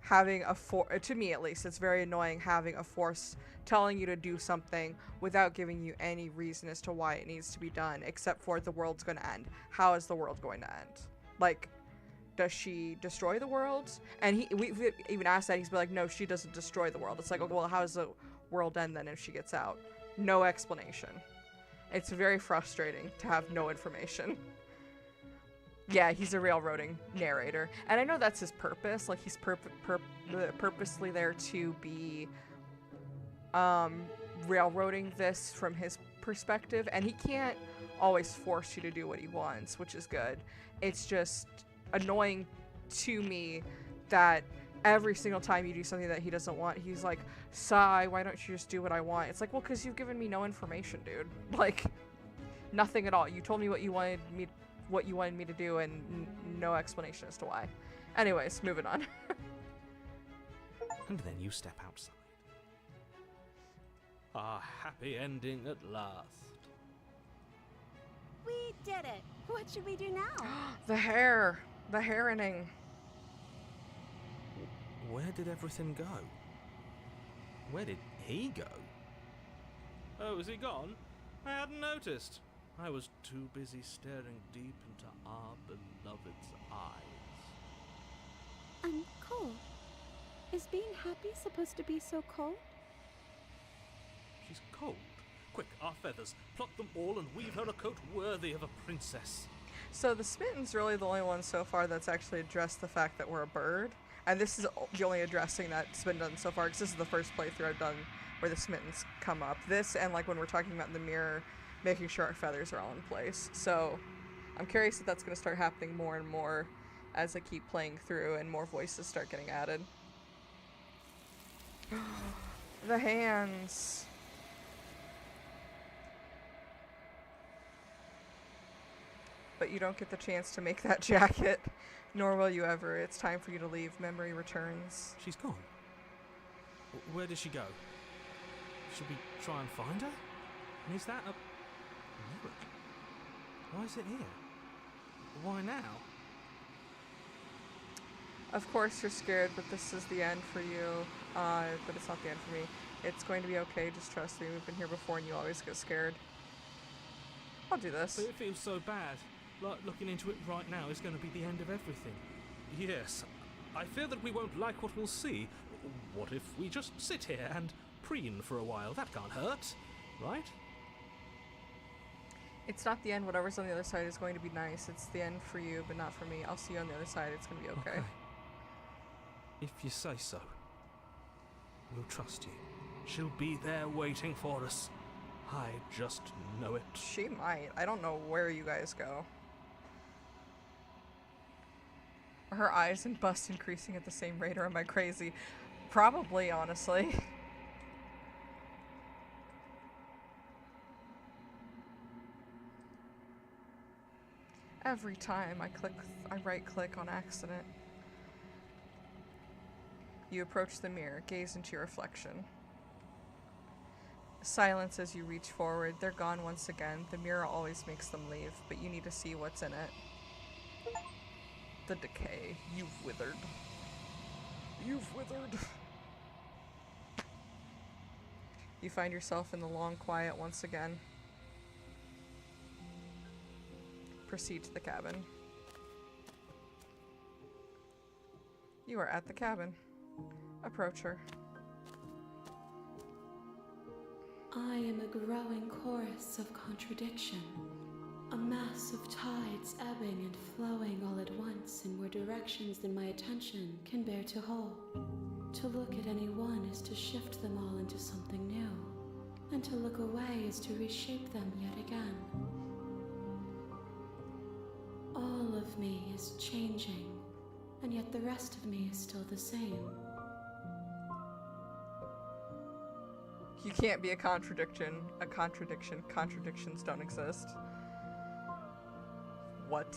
having a to me at least, it's very annoying having a force telling you to do something without giving you any reason as to why it needs to be done, except for the world's going to end. How is the world going to end? Like, does she destroy the world? And we've even asked that. He's been like, no, she doesn't destroy the world. It's like, okay, well, how does the world end then if she gets out? No explanation. It's very frustrating to have no information. Yeah, he's a railroading narrator. And I know that's his purpose. Like, he's purposely there to be railroading this from his perspective. And he can't always force you to do what he wants, which is good. It's just annoying to me that every single time you do something that he doesn't want, he's like, Sai, why don't you just do what I want? It's like, well, because you've given me no information, dude. Like, nothing at all. You told me what you wanted me to do, and no explanation as to why. Anyways, moving on. And then you step outside. A happy ending at last. We did it. What should we do now? The hair. The hair-inning. Where did everything go? Where did he go? Oh, is he gone? I hadn't noticed. I was too busy staring deep into our beloved's eyes. Cold. Is being happy supposed to be so cold? She's cold. Quick, our feathers. Pluck them all and weave her a coat worthy of a princess. So the Smitten's really the only one so far that's actually addressed the fact that we're a bird. And this is the only addressing that's been done so far, because this is the first playthrough I've done where the Smittens come up. This, and like when we're talking about in the mirror, making sure our feathers are all in place. So I'm curious if that's going to start happening more and more as I keep playing through and more voices start getting added. The hands. But you don't get the chance to make that jacket, nor will you ever. It's time for you to leave. Memory returns. She's gone. Where did she go? Should we try and find her? And is that a miracle? Why is it here? Why now? Of course you're scared, but this is the end for you. But it's not the end for me. It's going to be okay, just trust me. We've been here before and you always get scared. I'll do this. But it feels so bad. Like looking into it right now is going to be the end of everything. Yes, I fear that we won't like what we'll see. What if we just sit here and preen for a while? That can't hurt, right? It's not the end. Whatever's on the other side is going to be nice. It's the end for you, but not for me. I'll see you on the other side. It's going to be okay. If you say so. We'll trust you. She'll be there waiting for us. I just know it. She might. I don't know where you guys go. Are her eyes and bust increasing at the same rate, or am I crazy? Probably, honestly. Every time I right-click on accident. You approach the mirror, gaze into your reflection. Silence as you reach forward. They're gone once again. The mirror always makes them leave, but you need to see what's in it. The decay. You've withered. You've withered. You find yourself in the long quiet once again. Proceed to the cabin. You are at the cabin. Approach her. I am a growing chorus of contradiction, a mass of tides ebbing and flowing all at once in more directions than my attention can bear to hold. To look at any one is to shift them all into something new, and to look away is to reshape them yet again. All of me is changing, and yet the rest of me is still the same. You can't be a contradiction. A contradiction. Contradictions don't exist. What?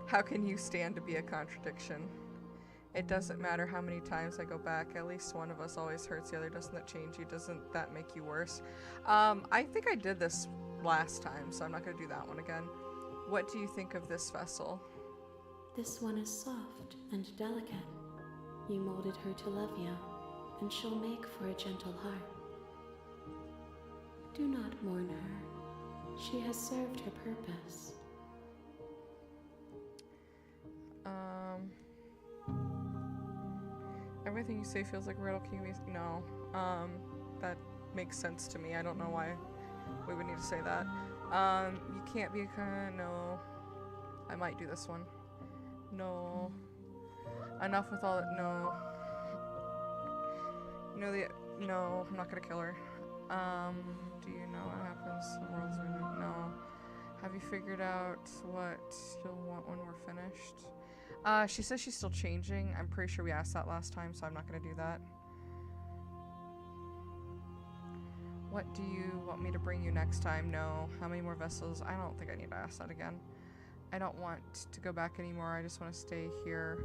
How can you stand to be a contradiction? It doesn't matter how many times I go back. At least one of us always hurts the other. Doesn't that change you? Doesn't that make you worse? I think I did this last time, so I'm not going to do that one again. What do you think of this vessel? This one is soft and delicate. You molded her to love you, and she'll make for a gentle heart. Do not mourn her. She has served her purpose. Everything you say feels like a riddle. Can you no. That makes sense to me. I don't know why we would need to say that. You can't be a no. I might do this one. No. Enough with all that. No. No, I'm not gonna kill her. Do you know what happens to the world's renewed? No. Have you figured out what you'll want when we're finished? She says she's still changing. I'm pretty sure we asked that last time, so I'm not gonna do that. What do you want me to bring you next time? No. How many more vessels? I don't think I need to ask that again. I don't want to go back anymore. I just want to stay here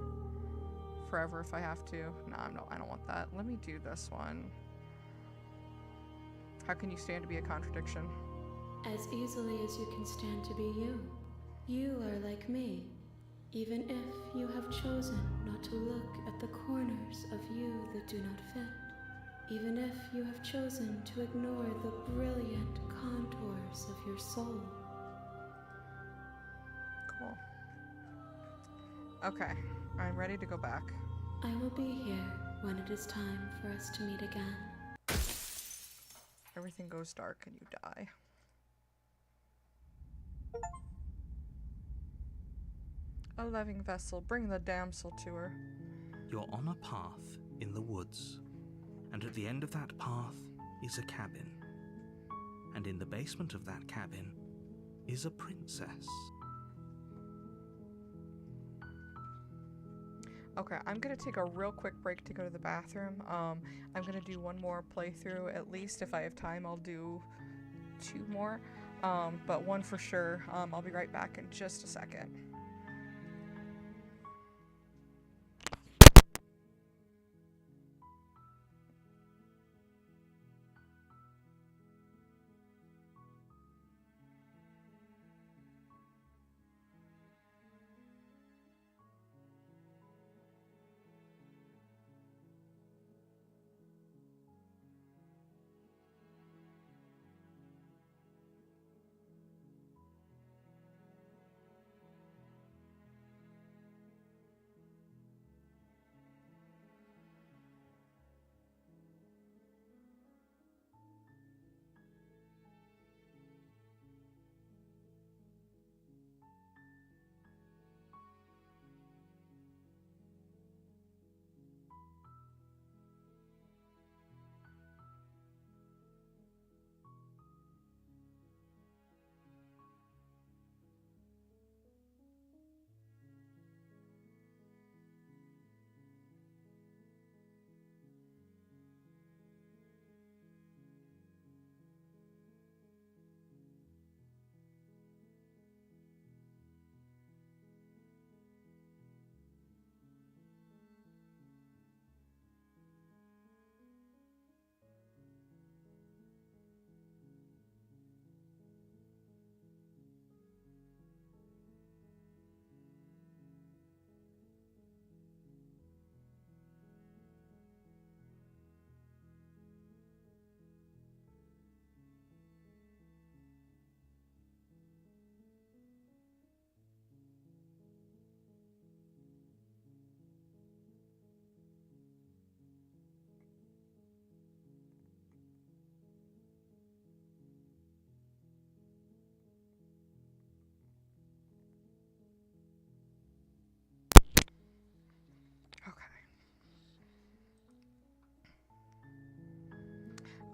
forever if I have to. No, I don't want that. Let me do this one. How can you stand to be a contradiction? As easily as you can stand to be you. You are like me, even if you have chosen not to look at the corners of you that do not fit. Even if you have chosen to ignore the brilliant contours of your soul. Cool. Okay, I'm ready to go back. I will be here when it is time for us to meet again. Everything goes dark and you die. A living vessel, bring the damsel to her. You're on a path in the woods, and at the end of that path is a cabin. And in the basement of that cabin is a princess. Okay, I'm gonna take a real quick break to go to the bathroom. I'm gonna do one more playthrough at least. If I have time, I'll do 2 more. But one for sure. I'll be right back in just a second.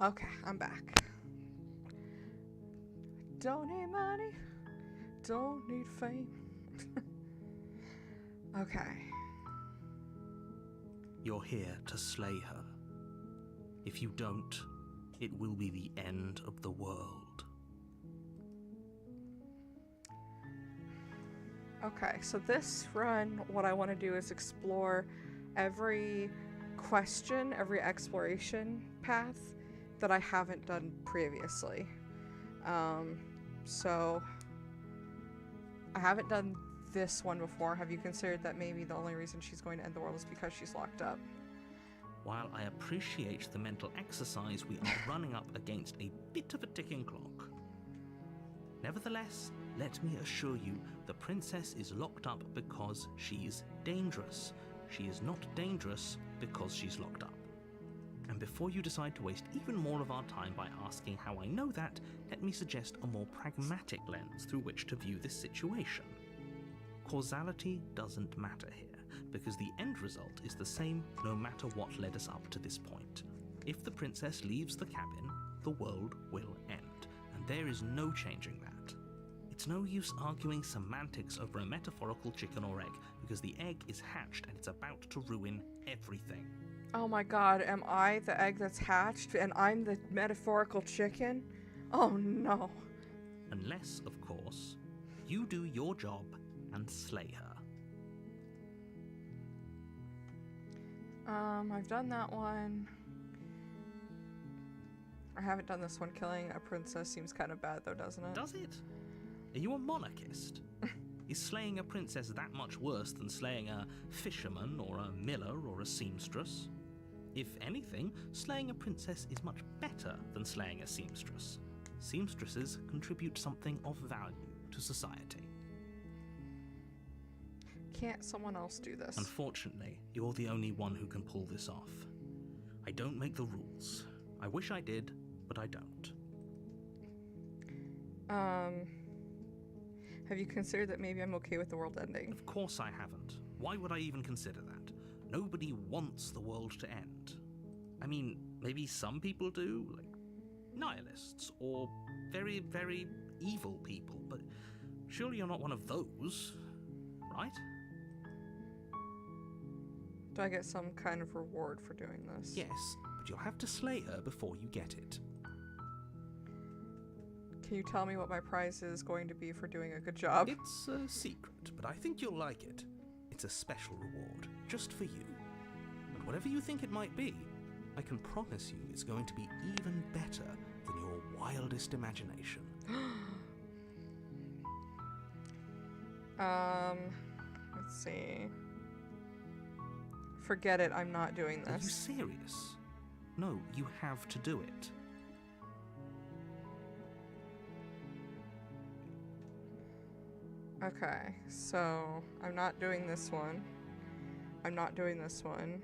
Okay, I'm back. Don't need money, don't need fame. Okay. You're here to slay her. If you don't, it will be the end of the world. Okay, so this run, what I want to do is explore every question, every exploration path that I haven't done previously. So I haven't done this one before. Have you considered that maybe the only reason she's going to end the world is because she's locked up? While I appreciate the mental exercise, we are running up against a bit of a ticking clock. Nevertheless, let me assure you, the princess is locked up because she's dangerous. She is not dangerous because she's locked up. And before you decide to waste even more of our time by asking how I know that, let me suggest a more pragmatic lens through which to view this situation. Causality doesn't matter here, because the end result is the same no matter what led us up to this point. If the princess leaves the cabin, the world will end, and there is no changing that. It's no use arguing semantics over a metaphorical chicken or egg, because the egg is hatched and it's about to ruin everything. Oh my god, am I the egg that's hatched and I'm the metaphorical chicken? Oh no. Unless, of course, you do your job and slay her. I've done that one. I haven't done this one. Killing a princess seems kind of bad though, doesn't it? Does it? Are you a monarchist? Is slaying a princess that much worse than slaying a fisherman or a miller or a seamstress? If anything, slaying a princess is much better than slaying a seamstress. Seamstresses contribute something of value to society. Can't someone else do this? Unfortunately, you're the only one who can pull this off. I don't make the rules. I wish I did, but I don't. Have you considered that maybe I'm okay with the world ending? Of course I haven't. Why would I even consider that? Nobody wants the world to end. I mean, maybe some people do, like nihilists, or very, very evil people, but surely you're not one of those, right? Do I get some kind of reward for doing this? Yes, but you'll have to slay her before you get it. Can you tell me what my prize is going to be for doing a good job? It's a secret, but I think you'll like it. It's a special reward, just for you. But whatever you think it might be, I can promise you it's going to be even better than your wildest imagination. Let's see. Forget it, I'm not doing Are you this. serious? No, you have to do it. Okay, so I'm not doing this one. I'm not doing this one.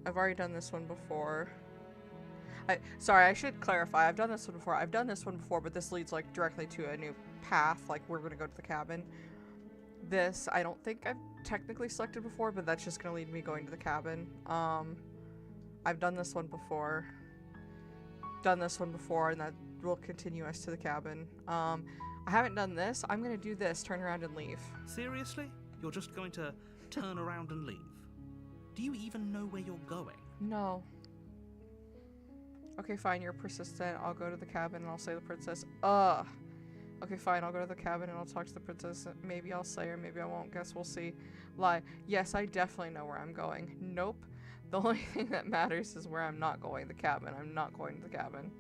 I've already done this one before. Sorry, I should clarify. I've done this one before. I've done this one before, but this leads like directly to a new path. Like we're gonna go to the cabin. This, I don't think I've technically selected before, but that's just gonna lead me going to the cabin. I've done this one before. Done this one before, and that will continue us to the cabin. I haven't done this. I'm gonna do this, turn around and leave. Seriously? You're just going to turn around and leave? Do you even know where you're going? No. Okay, fine, you're persistent. I'll go to the cabin and I'll say the princess. Okay, fine, I'll go to the cabin and I'll talk to the princess. Maybe I'll say her, maybe I won't. Guess we'll see. Lie. Yes, I definitely know where I'm going. Nope. The only thing that matters is where I'm not going, the cabin. I'm not going to the cabin.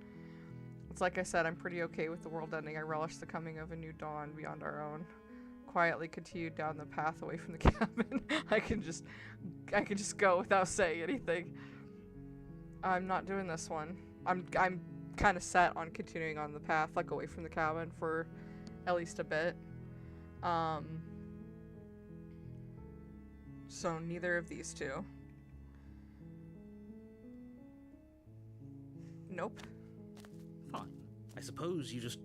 It's like I said, I'm pretty okay with the world ending. I relish the coming of a new dawn beyond our own. Quietly continue down the path away from the cabin. I can just go without saying anything. I'm not doing this one. I'm kind of set on continuing on the path, like away from the cabin for at least a bit. So neither of these two. Nope. Fine. I suppose you just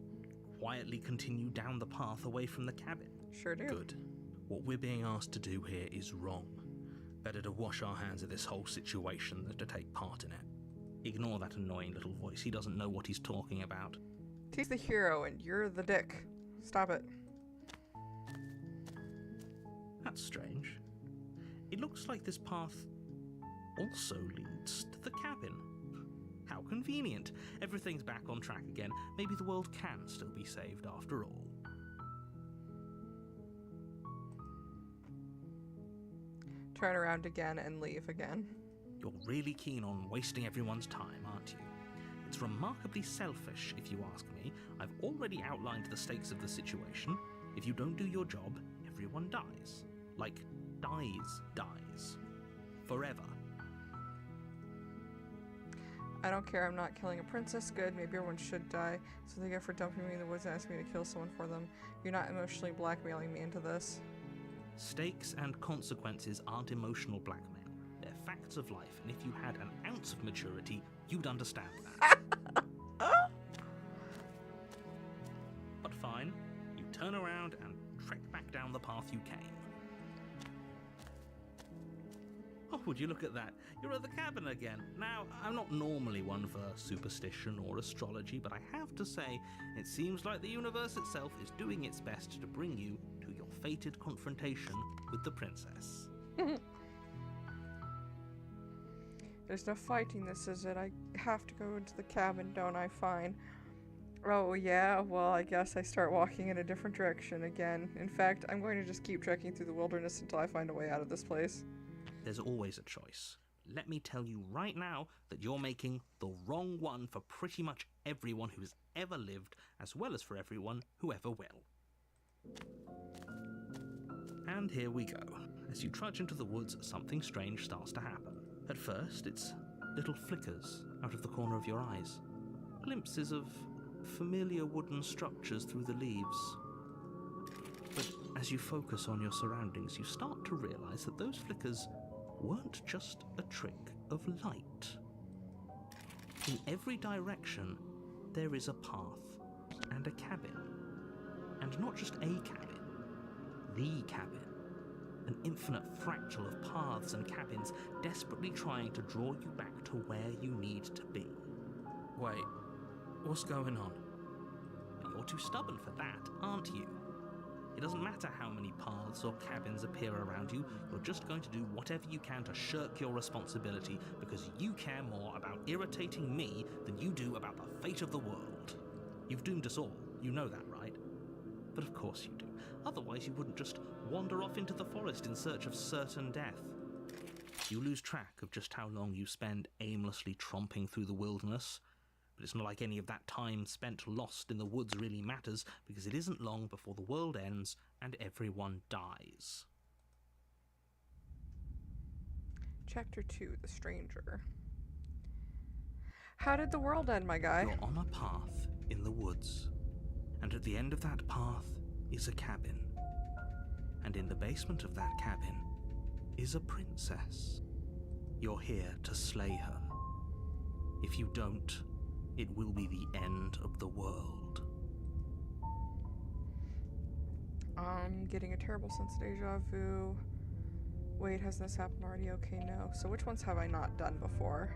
quietly continue down the path away from the cabin. Sure do. Good. What we're being asked to do here is wrong. Better to wash our hands of this whole situation than to take part in it. Ignore that annoying little voice. He doesn't know what he's talking about. He's the hero and you're the dick. Stop it. That's strange. It looks like this path also leads to the cabin. How convenient. Everything's back on track again. Maybe the world can still be saved after all. Turn around again and leave again. You're really keen on wasting everyone's time, aren't you? It's remarkably selfish, if you ask me. I've already outlined the stakes of the situation. If you don't do your job, everyone dies. Like, dies. Forever. I don't care, I'm not killing a princess. Good, maybe everyone should die. So they get for dumping me in the woods and asking me to kill someone for them. You're not emotionally blackmailing me into this. Stakes and consequences aren't emotional blackmail. They're facts of life, and if you had an ounce of maturity, you'd understand that. But fine, you turn around and trek back down the path you came. Oh, would you look at that? You're at the cabin again. Now, I'm not normally one for superstition or astrology, but I have to say, it seems like the universe itself is doing its best to bring you to your fated confrontation with the princess. There's no fighting this, is it? I have to go into the cabin, don't I? Fine. Oh, yeah? Well, I guess I start walking in a different direction again. In fact, I'm going to just keep trekking through the wilderness until I find a way out of this place. There's always a choice. Let me tell you right now that you're making the wrong one for pretty much everyone who's ever lived, as well as for everyone who ever will. And here we go. As you trudge into the woods, something strange starts to happen. At first, it's little flickers out of the corner of your eyes. Glimpses of familiar wooden structures through the leaves. But as you focus on your surroundings, you start to realize that those flickers weren't just a trick of light. In every direction, there is a path and a cabin. And not just a cabin, the cabin. An infinite fractal of paths and cabins desperately trying to draw you back to where you need to be. Wait, what's going on? But you're too stubborn for that, aren't you? It doesn't matter how many paths or cabins appear around you, you're just going to do whatever you can to shirk your responsibility because you care more about irritating me than you do about the fate of the world. You've doomed us all, you know that, right? But of course you do. Otherwise you wouldn't just wander off into the forest in search of certain death. You lose track of just how long you spend aimlessly tromping through the wilderness, but it's not like any of that time spent lost in the woods really matters, because it isn't long before the world ends and everyone dies. Chapter 2, The Stranger. How did the world end, my guy? You're on a path in the woods, and at the end of that path is a cabin. And in the basement of that cabin is a princess. You're here to slay her. If you don't, it will be the end of the world. I'm getting a terrible sense of deja vu. Wait, has this happened already? Okay, no. So which ones have I not done before?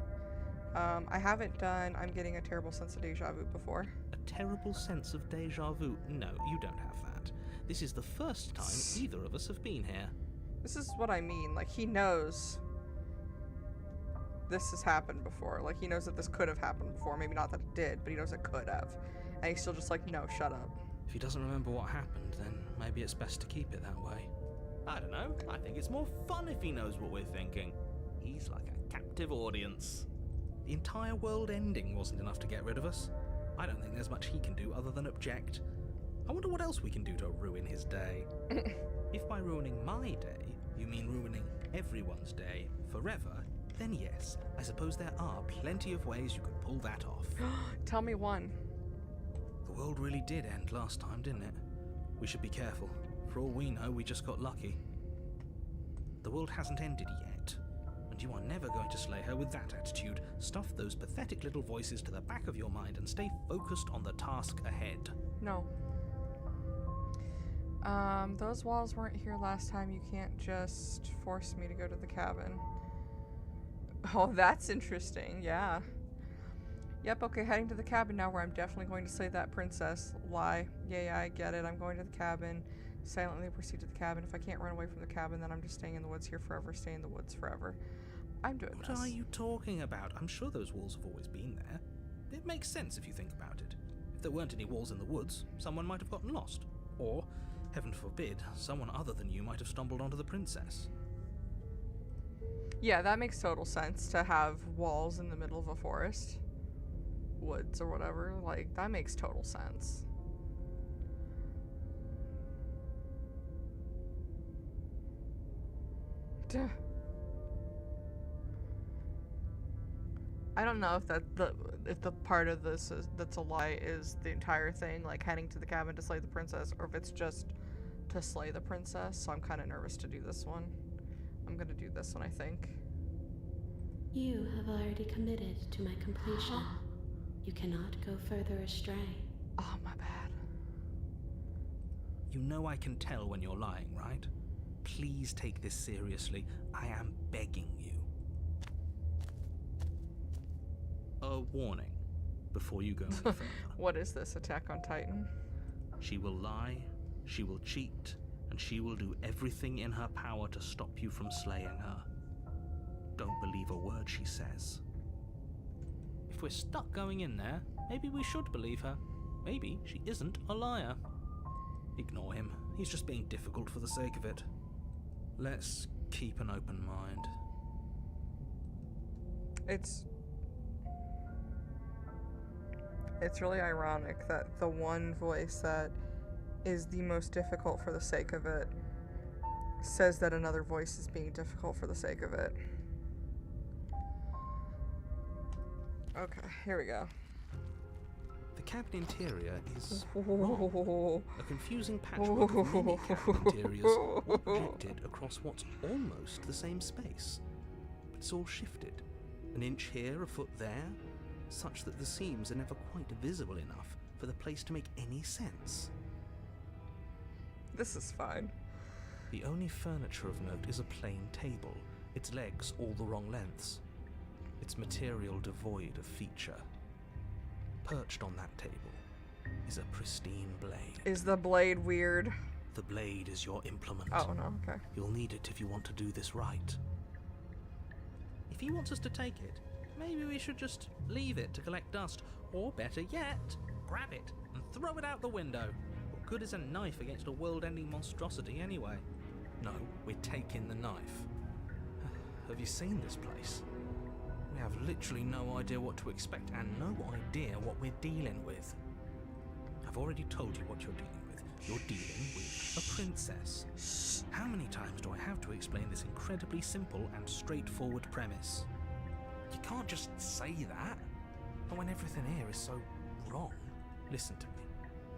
I haven't done I'm getting a terrible sense of deja vu before. A terrible sense of deja vu? No, you don't have that. This is the first time either of us have been here. This is what I mean. Like, he knows this has happened before. Like, he knows that this could have happened before. Maybe not that it did, but he knows it could have. And he's still just like, no, shut up. If he doesn't remember what happened, then maybe it's best to keep it that way. I don't know. I think it's more fun if he knows what we're thinking. He's like a captive audience. The entire world ending wasn't enough to get rid of us. I don't think there's much he can do other than object. I wonder what else we can do to ruin his day. If by ruining my day, you mean ruining everyone's day forever, then yes, I suppose there are plenty of ways you could pull that off. Tell me one. The world really did end last time, didn't it? We should be careful. For all we know, we just got lucky. The world hasn't ended yet, and you are never going to slay her with that attitude. Stuff those pathetic little voices to the back of your mind and stay focused on the task ahead. No. Those walls weren't here last time. You can't just force me to go to the cabin. Oh, that's interesting. Yeah. Yep, okay, heading to the cabin now where I'm definitely going to slay that princess. Lie. Yeah, I get it. I'm going to the cabin. Silently proceed to the cabin. If I can't run away from the cabin, then I'm just staying in the woods here forever. Stay in the woods forever. I'm doing this. What are you talking about? I'm sure those walls have always been there. It makes sense if you think about it. If there weren't any walls in the woods, someone might have gotten lost. Or, heaven forbid, someone other than you might have stumbled onto the princess. Yeah, that makes total sense to have walls in the middle of a forest. Woods or whatever. Like, that makes total sense. Duh. I don't know if the part of this that's a lie is the entire thing, like heading to the cabin to slay the princess, or if it's just to slay the princess. So I'm kind of nervous to do this one. I'm gonna do this one, I think. You have already committed to my completion. You cannot go further astray. Oh, my bad. You know I can tell when you're lying, right? Please take this seriously. I am begging you. A warning before you go any further. What is this, Attack on Titan? She will lie, she will cheat, and she will do everything in her power to stop you from slaying her. Don't believe a word she says. If we're stuck going in there, maybe we should believe her. Maybe she isn't a liar. Ignore him. He's just being difficult for the sake of it. Let's keep an open mind. It's really ironic that the one voice that is the most difficult for the sake of it says that another voice is being difficult for the sake of it. Okay, here we go. The cabin interior is wrong. A confusing patchwork of many cabin interiors, all projected across what's almost the same space. But it's all shifted. An inch here, a foot there, such that the seams are never quite visible enough for the place to make any sense. This is fine. The only furniture of note is a plain table, its legs all the wrong lengths, its material devoid of feature. Perched on that table is a pristine blade. Is the blade weird? The blade is your implement. Oh, no, okay. You'll need it if you want to do this right. If he wants us to take it, maybe we should just leave it to collect dust. Or better yet, grab it and throw it out the window. What good is a knife against a world-ending monstrosity anyway? No, we're taking the knife. Have you seen this place? We have literally no idea what to expect and no idea what we're dealing with. I've already told you what you're dealing with. You're dealing with a princess. How many times do I have to explain this incredibly simple and straightforward premise? You can't just say that. But when everything here is so wrong. Listen to me.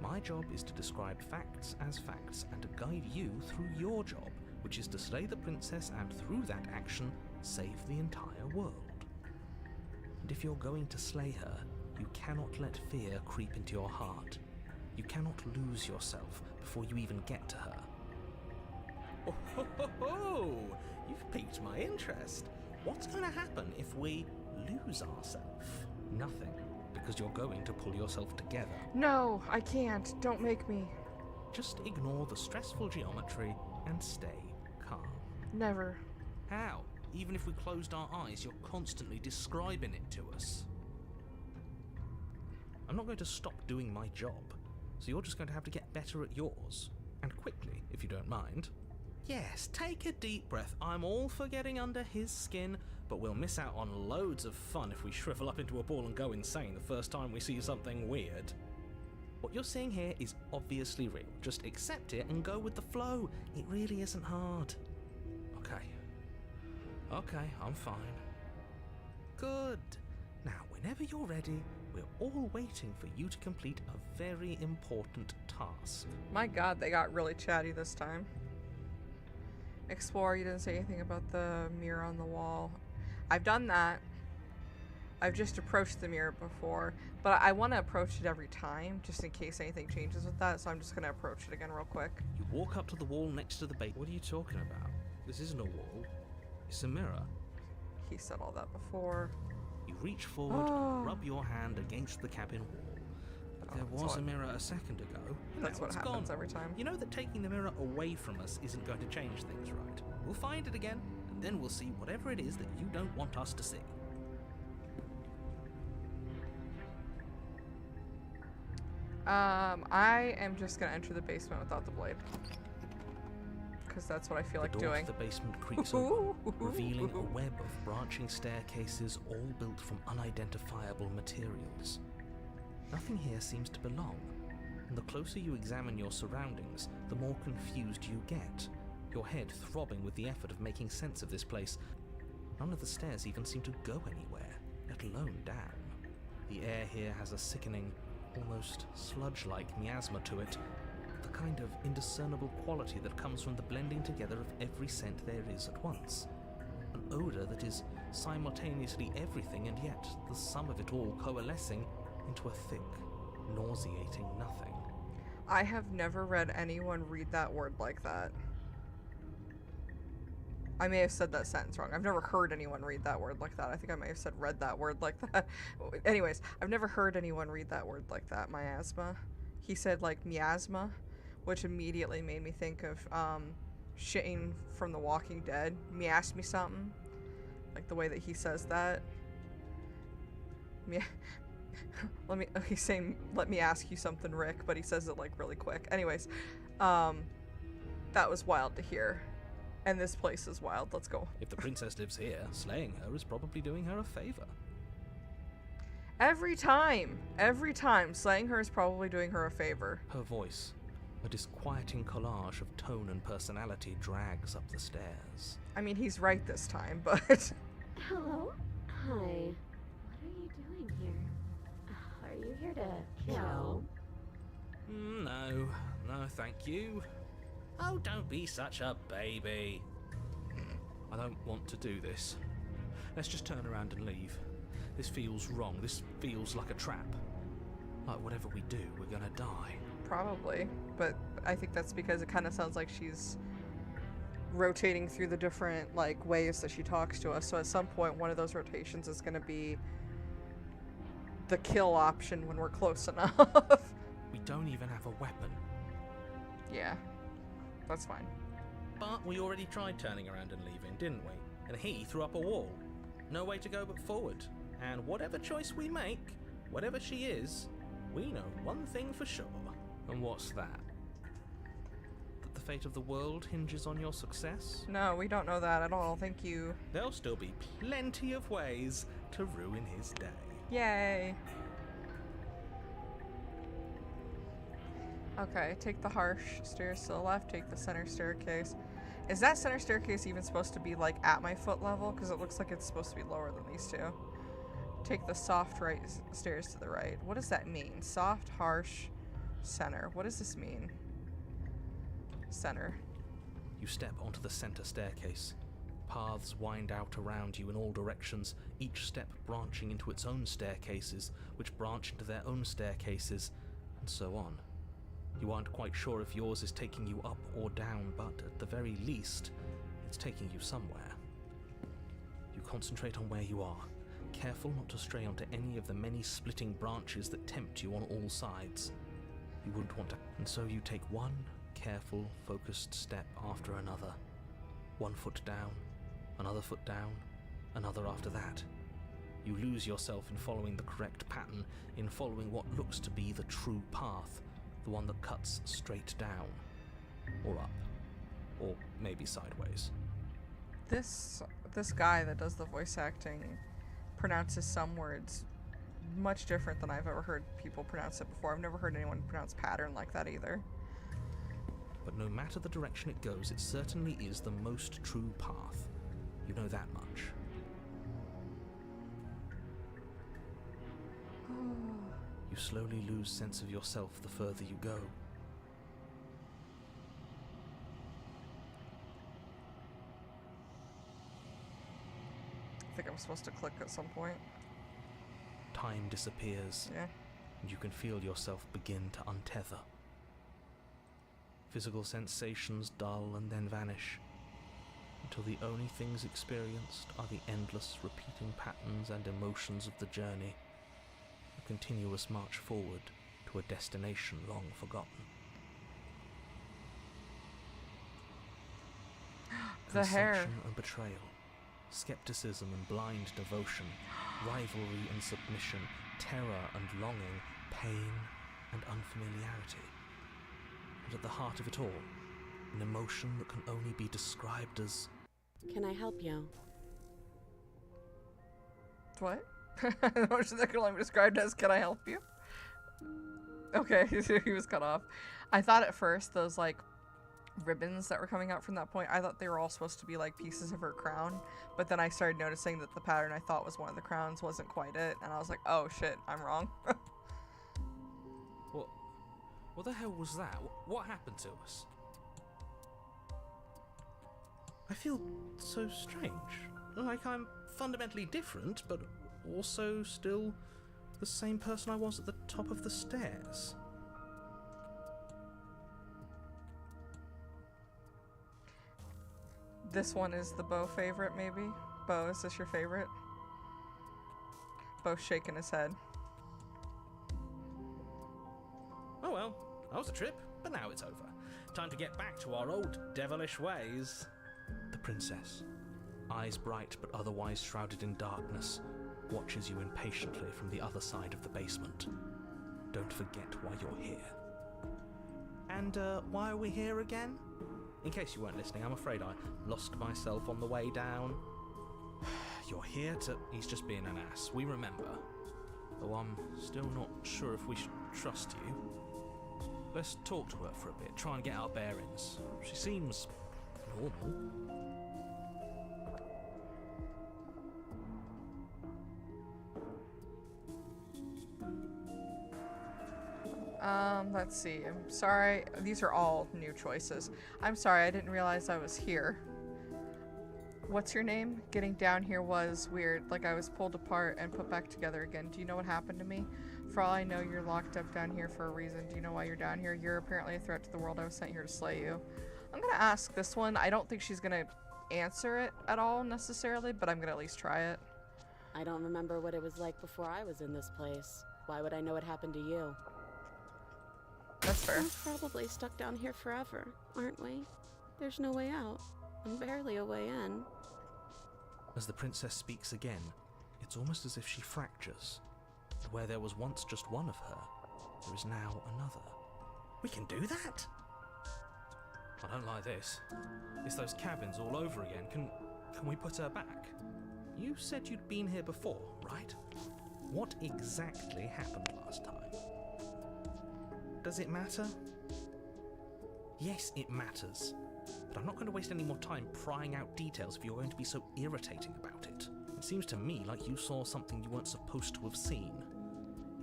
My job is to describe facts as facts and to guide you through your job, which is to slay the princess and through that action, save the entire world. And if you're going to slay her, you cannot let fear creep into your heart. You cannot lose yourself before you even get to her. Oh, ho, ho, ho! You've piqued my interest. What's going to happen if we lose ourselves? Nothing, because you're going to pull yourself together. No, I can't. Don't make me. Just ignore the stressful geometry and stay calm. Never. How? Even if we closed our eyes, you're constantly describing it to us. I'm not going to stop doing my job, so you're just going to have to get better at yours. And quickly, if you don't mind. Yes, take a deep breath. I'm all for getting under his skin, but we'll miss out on loads of fun if we shrivel up into a ball and go insane the first time we see something weird. What you're seeing here is obviously real. Just accept it and go with the flow. It really isn't hard. Okay, I'm fine. Good. Now, whenever you're ready, we're all waiting for you to complete a very important task. My god, they got really chatty this time. Explore, you didn't say anything about the mirror on the wall. I've done that. I've just approached the mirror before, but I want to approach it every time, just in case anything changes with that, so I'm just going to approach it again real quick. You walk up to the wall next to the bait. What are you talking about? This isn't a wall. It's a mirror. He said all that before. You reach forward and rub your hand against the cabin wall. But there was a mirror a second ago. And That's now what it's happens gone. every time. You know that taking the mirror away from us isn't going to change things, right? We'll find it again, and then we'll see whatever it is that you don't want us to see. I am just gonna enter the basement without the blade. Because that's what I feel like The door doing. to the basement creaks open, revealing a web of branching staircases all built from unidentifiable materials. Nothing here seems to belong, and the closer you examine your surroundings, the more confused you get, your head throbbing with the effort of making sense of this place. None of the stairs even seem to go anywhere, let alone down. The air here has a sickening, almost sludge-like miasma to it, the kind of indiscernible quality that comes from the blending together of every scent there is at once. An odour that is simultaneously everything and yet the sum of it all coalescing into a thick, nauseating nothing. I have never read anyone read that word like that. I may have said that sentence wrong. I've never heard anyone read that word like that. I think I may have said read that word like that. Anyways, I've never heard anyone read that word like that, miasma. He said like miasma, which immediately made me think of shitting from The Walking Dead. Me ask me something. Like the way that he says that. He's saying, let me ask you something, Rick, but he says it like really quick. Anyways, that was wild to hear. And this place is wild. Let's go. If the princess lives here, slaying her is probably doing her a favor. Every time, slaying her is probably doing her a favor. Her voice, a disquieting collage of tone and personality, drags up the stairs. I mean, he's right this time, but... Hello? Hi. What are you doing here? Are you here to kill? No, thank you. Oh, don't be such a baby. I don't want to do this. Let's just turn around and leave. This feels wrong. This feels like a trap. Like whatever we do, we're gonna die. Probably, but I think that's because it kind of sounds like she's rotating through the different like ways that she talks to us. So at some point, one of those rotations is going to be the kill option when we're close enough. We don't even have a weapon. Yeah. That's fine. But we already tried turning around and leaving, didn't we? And he threw up a wall. No way to go but forward. And whatever choice we make, whatever she is, we know one thing for sure. And what's that? That the fate of the world hinges on your success? No, we don't know that at all. Thank you. There'll still be plenty of ways to ruin his day. Yay. Okay, take the harsh stairs to the left, take the center staircase. Is that center staircase even supposed to be like at my foot level? Because it looks like it's supposed to be lower than these two. Take the soft right stairs to the right. What does that mean? Soft, harsh, center. What does this mean? Center. You step onto the center staircase. Paths wind out around you in all directions, each step branching into its own staircases, which branch into their own staircases, and so on. You aren't quite sure if yours is taking you up or down, but at the very least, it's taking you somewhere. You concentrate on where you are, careful not to stray onto any of the many splitting branches that tempt you on all sides. You wouldn't want to, and so you take one careful, focused step after another. 1 foot down, another foot down, another after that. You lose yourself in following the correct pattern, in following what looks to be the true path, the one that cuts straight down, or up, or maybe sideways. This guy that does the voice acting pronounces some words much different than I've ever heard people pronounce it before. I've never heard anyone pronounce pattern like that either. But no matter the direction it goes, it certainly is the most true path. You know that much. You slowly lose sense of yourself the further you go. I think I'm supposed to click at some point. Time disappears, Yeah. and you can feel yourself begin to untether. Physical sensations dull and then vanish, until the only things experienced are the endless repeating patterns and emotions of the journey, a continuous march forward to a destination long forgotten. The hair. Consumption and betrayal, skepticism and blind devotion, rivalry and submission, terror and longing, pain and unfamiliarity. And at the heart of it all, an emotion that can only be described as... Can I help you? What? The motion that can only be described as, can I help you? Okay, he was cut off. I thought at first those, like, ribbons that were coming out from that point, I thought they were all supposed to be, like, pieces of her crown. But then I started noticing that the pattern I thought was one of the crowns wasn't quite it. And I was like, oh shit, I'm wrong. What the hell was that? What happened to us? I feel so strange. Like I'm fundamentally different, but also still the same person I was at the top of the stairs. This one is the Bo favorite, maybe? Bo, is this your favorite? Bo's shaking his head. Oh well, that was a trip, but now it's over. Time to get back to our old devilish ways. The princess, eyes bright but otherwise shrouded in darkness, watches you impatiently from the other side of the basement. Don't forget why you're here. And, why are we here again? In case you weren't listening, I'm afraid I lost myself on the way down. You're here to... He's just being an ass, we remember. Though I'm still not sure if we should trust you. Let's talk to her for a bit, try and get our bearings. She seems... normal. Let's see. I'm sorry. These are all new choices. I'm sorry, I didn't realize I was here. What's your name? Getting down here was weird, like I was pulled apart and put back together again. Do you know what happened to me? For all I know, you're locked up down here for a reason. Do you know why you're down here? You're apparently a threat to the world. I was sent here to slay you. I'm gonna ask this one. I don't think she's gonna answer it at all necessarily, but I'm gonna at least try it. I don't remember what it was like before I was in this place. Why would I know what happened to you? That's fair. We're probably stuck down here forever, aren't we? There's no way out, and barely a way in. As the princess speaks again, it's almost as if she fractures. And where there was once just one of her, there is now another. We can do that? I don't like this. It's those cabins all over again. Can we put her back? You said you'd been here before, right? What exactly happened last time? Does it matter? Yes, it matters. But I'm not going to waste any more time prying out details if you're going to be so irritating about it. It seems to me like you saw something you weren't supposed to have seen.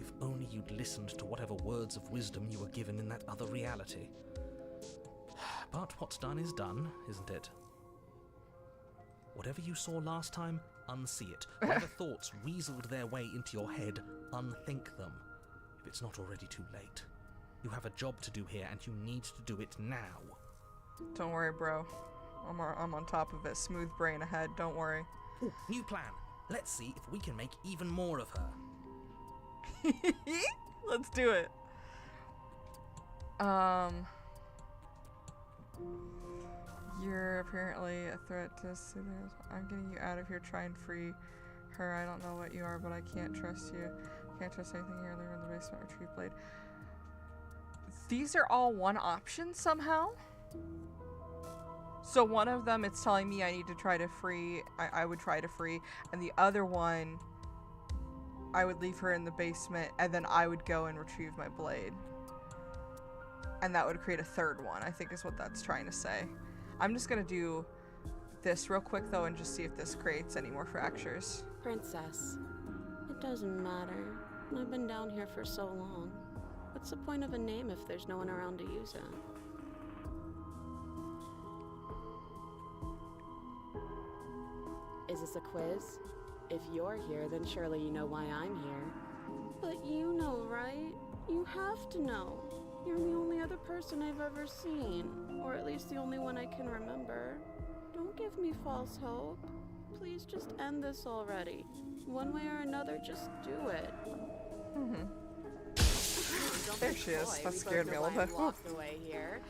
If only you'd listened to whatever words of wisdom you were given in that other reality. But what's done is done, isn't it? Whatever you saw last time, unsee it. Whatever thoughts weaseled their way into your head, unthink them. If it's not already too late. You have a job to do here, and you need to do it now. Don't worry, bro. I'm on top of it. Smooth brain ahead. Don't worry. Ooh, new plan. Let's see if we can make even more of her. Let's do it. You're apparently a threat to Sithers. I'm getting you out of here. Try and free her. I don't know what you are, but I can't trust you. Can't trust anything here. Leave her in the basement. Retrieve blade. These are all one option somehow. So one of them, it's telling me I need to try to free. I would try to free, and the other one, I would leave her in the basement, and then I would go and retrieve my blade. And that would create a third one, I think is what that's trying to say. I'm just gonna do this real quick though and just see if this creates any more fractures. Princess, it doesn't matter. I've been down here for so long. What's the point of a name if there's no one around to use it? Is this a quiz? If you're here, then surely you know why I'm here. But you know, right? You have to know. You're the only other person I've ever seen. Or at least the only one I can remember. Don't give me false hope. Please just end this already. One way or another, just do it. There she is. That scared me a little bit. Walked away here.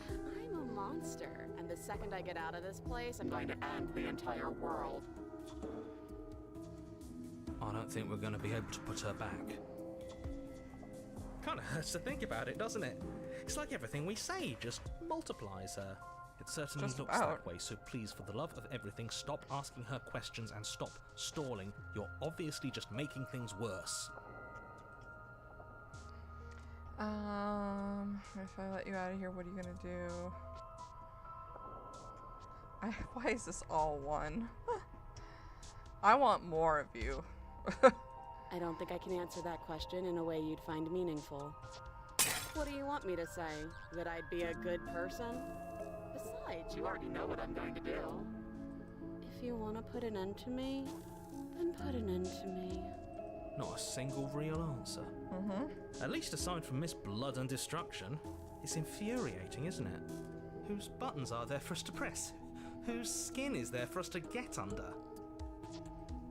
I'm a monster, and the second I get out of this place, I'm going to end the entire world. I don't think we're going to be able to put her back. Kinda hurts to think about it, doesn't it? It's like everything we say just multiplies her. It certainly Just looks about. that way, so please, for the love of everything, stop asking her questions and stop stalling. You're obviously just making things worse. If I let you out of here, what are you gonna do? Why is this all one? I want more of you. I don't think I can answer that question in a way you'd find meaningful. What do you want me to say? That I'd be a good person? Besides, you already know what I'm going to do. If you want to put an end to me, then put an end to me. Not a single real answer. At least aside from Miss Blood and Destruction. It's infuriating, isn't it? Whose buttons are there for us to press? Whose skin is there for us to get under?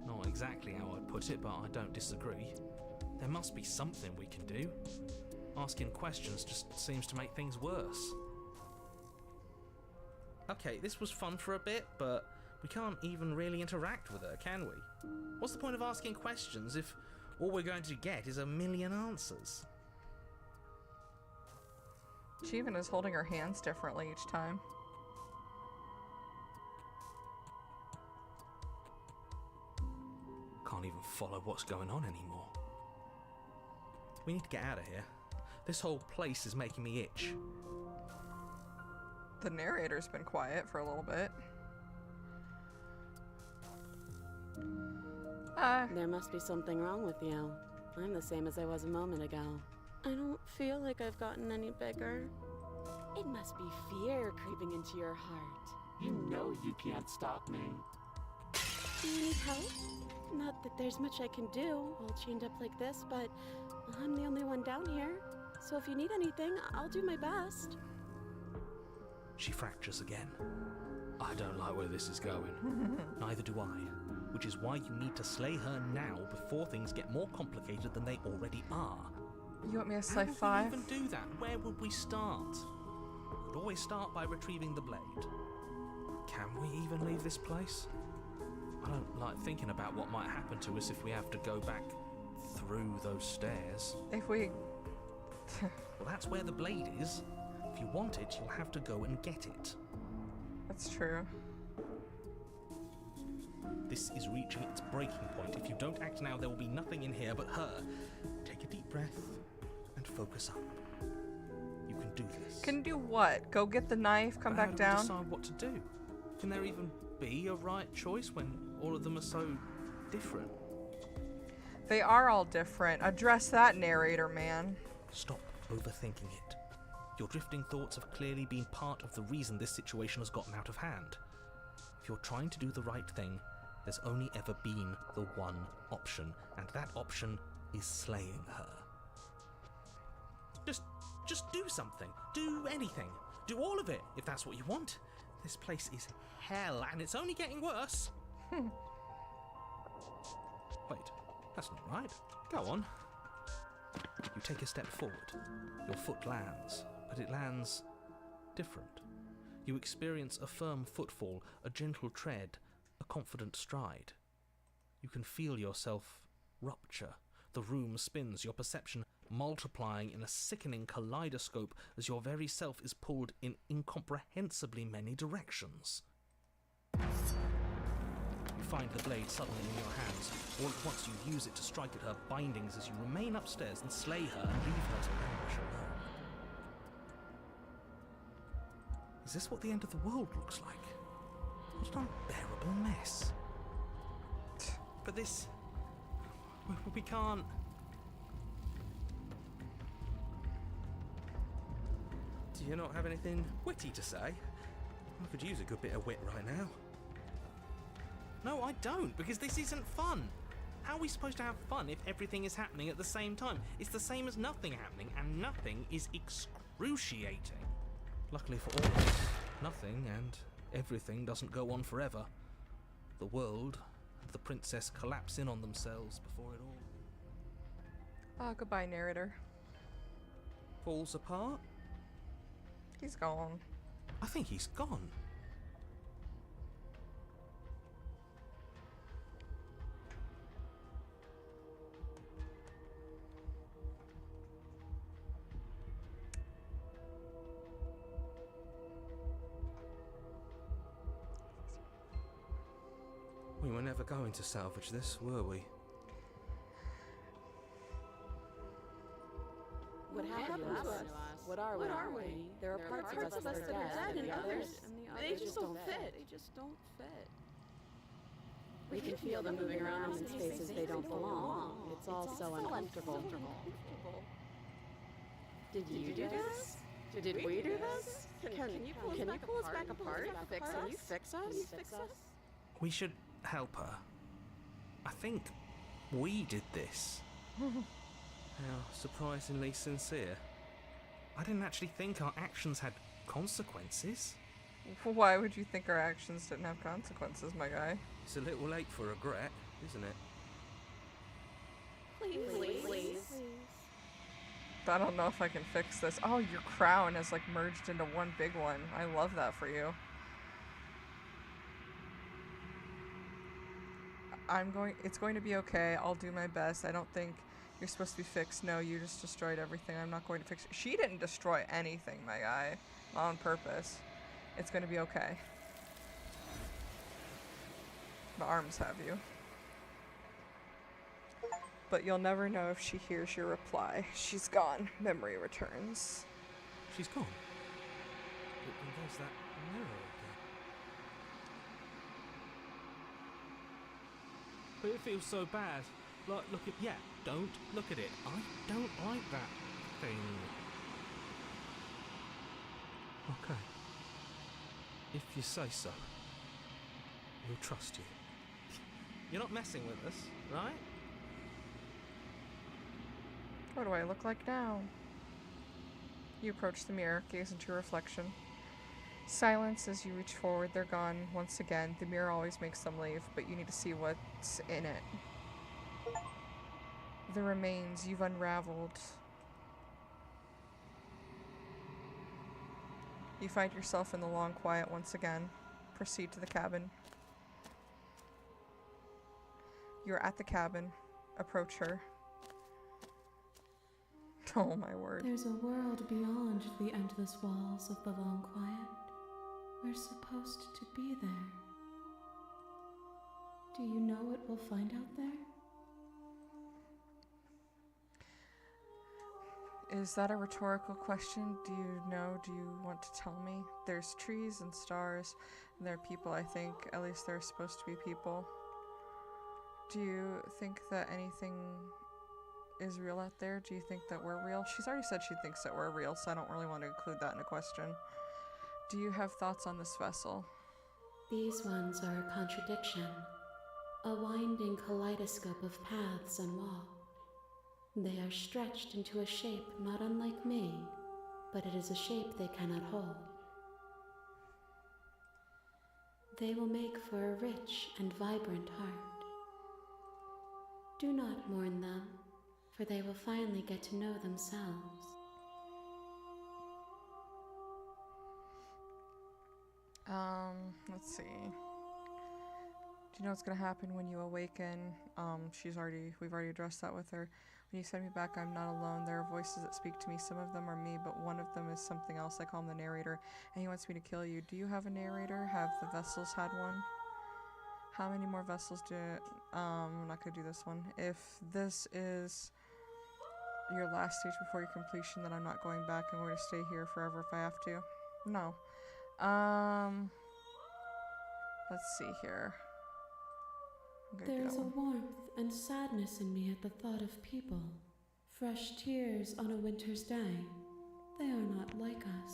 Not exactly how I'd put it, but I don't disagree. There must be something we can do. Asking questions just seems to make things worse. Okay, this was fun for a bit, but we can't even really interact with her, can we? What's the point of asking questions if all we're going to get is a million answers? She even is holding her hands differently each time. Can't even follow what's going on anymore. We need to get out of here. This whole place is making me itch. The narrator's been quiet for a little bit. There must be something wrong with you. I'm the same as I was a moment ago. I don't feel like I've gotten any bigger. It must be fear creeping into your heart. You know you can't stop me. Do you need help? Not that there's much I can do, all chained up like this, but I'm the only one down here. So if you need anything, I'll do my best. She fractures again. I don't like where this is going. Neither do I. Which is why you need to slay her now before things get more complicated than they already are. You want me to How slay would 5? we even do that? Where would we start? We'd always start by retrieving the blade. Can we even leave this place? I don't like thinking about what might happen to us if we have to go back through those stairs. If we... Well, that's where the blade is. If you want it, you'll have to go and get it. That's true. This is reaching its breaking point. If you don't act now, there will be nothing in here but her. Take a deep breath and focus up. You can do this. Can do what? Go get the knife, come But how back do we down? decide what to do? Can there even be a right choice when all of them are so different? They are all different. Address that, narrator man. Stop overthinking it. Your drifting thoughts have clearly been part of the reason this situation has gotten out of hand. If you're trying to do the right thing, there's only ever been the one option, and that option is slaying her. Just do something. Do anything. Do all of it, if that's what you want. This place is hell, and it's only getting worse. Wait, that's not right. Go on. You take a step forward. Your foot lands, but it lands different. You experience a firm footfall, a gentle tread, a confident stride. You can feel yourself rupture. The room spins, your perception multiplying in a sickening kaleidoscope as your very self is pulled in incomprehensibly many directions. You find the blade suddenly in your hands. All at once you use it to strike at her bindings as you remain upstairs and slay her and leave her to languish alone. Is this what the end of the world looks like? What an unbearable mess. But this... we can't... Do you not have anything witty to say? I could use a good bit of wit right now. No, I don't, because this isn't fun. How are we supposed to have fun if everything is happening at the same time? It's the same as nothing happening, and nothing is excruciating. Luckily for all of us, nothing and everything doesn't go on forever. The world and the princess collapse in on themselves before it all Goodbye, narrator. falls apart. He's gone. I think he's gone. We were never going to salvage this, were we? What happened to us? What are we? There are parts of us that are dead, and others, they just don't fit. We can feel them moving around in spaces they don't belong. It's all so uncomfortable. Did you do this? Did we do this? Can you pull us back apart? Can you fix us? We should help her. I think we did this. How surprisingly sincere. I didn't actually think our actions had consequences. Why would you think our actions didn't have consequences, my guy? It's a little late for regret, isn't it? Please. I don't know if I can fix this. Oh, your crown is like merged into one big one. I love that for you. It's going to be okay. I'll do my best. I don't think you're supposed to be fixed. No, you just destroyed everything. I'm not going to fix it. She didn't destroy anything, my guy. On purpose. It's going to be okay. The arms have you. But you'll never know if she hears your reply. She's gone. Memory returns. She's gone. And there's that mirror again. But it feels so bad. Like, don't look at it. I don't like that thing. Okay. If you say so, we'll trust you. You're not messing with us, right? What do I look like now? You approach the mirror, gaze into your reflection. Silence as you reach forward, they're gone. Once again, the mirror always makes them leave, but you need to see what's in it. The remains you've unraveled. You find yourself in the long quiet once again. Proceed to the cabin. You're at the cabin. Approach her. Oh my word. There's a world beyond the endless walls of the long quiet. We're supposed to be there. Do you know what we'll find out there? Is that a rhetorical question? Do you know? Do you want to tell me? There's trees and stars, and there are people, I think. At least there are supposed to be people. Do you think that anything is real out there? Do you think that we're real? She's already said she thinks that we're real, so I don't really want to include that in a question. Do you have thoughts on this vessel? These ones are a contradiction. A winding kaleidoscope of paths and wall. They are stretched into a shape not unlike me, but it is a shape they cannot hold. They will make for a rich and vibrant heart. Do not mourn them, for they will finally get to know themselves. Let's see. Do you know what's gonna happen when you awaken? We've already addressed that with her. When you send me back, I'm not alone. There are voices that speak to me. Some of them are me, but one of them is something else. I call him the narrator, and he wants me to kill you. Do you have a narrator? Have the vessels had one? How many more vessels do... I'm not gonna do this one. If this is your last stage before your completion, then I'm not going back. I'm going to stay here forever if I have to. No. Let's see here. There's a warmth and sadness in me at the thought of people. Fresh tears on a winter's day. They are not like us.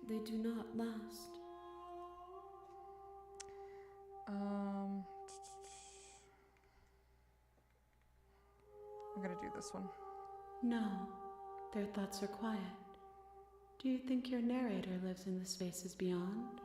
They do not last. I'm gonna do this one. No, their thoughts are quiet. Do you think your narrator lives in the spaces beyond?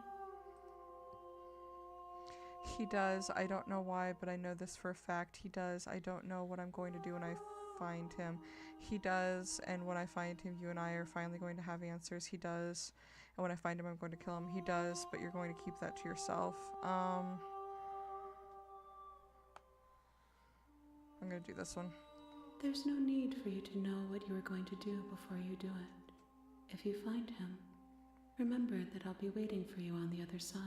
He does. I don't know why, but I know this for a fact. He does. I don't know what I'm going to do when I find him. He does, and when I find him, you and I are finally going to have answers. He does. And when I find him, I'm going to kill him. He does, but you're going to keep that to yourself. I'm going to do this one. There's no need for you to know what you are going to do before you do it. If you find him, remember that I'll be waiting for you on the other side.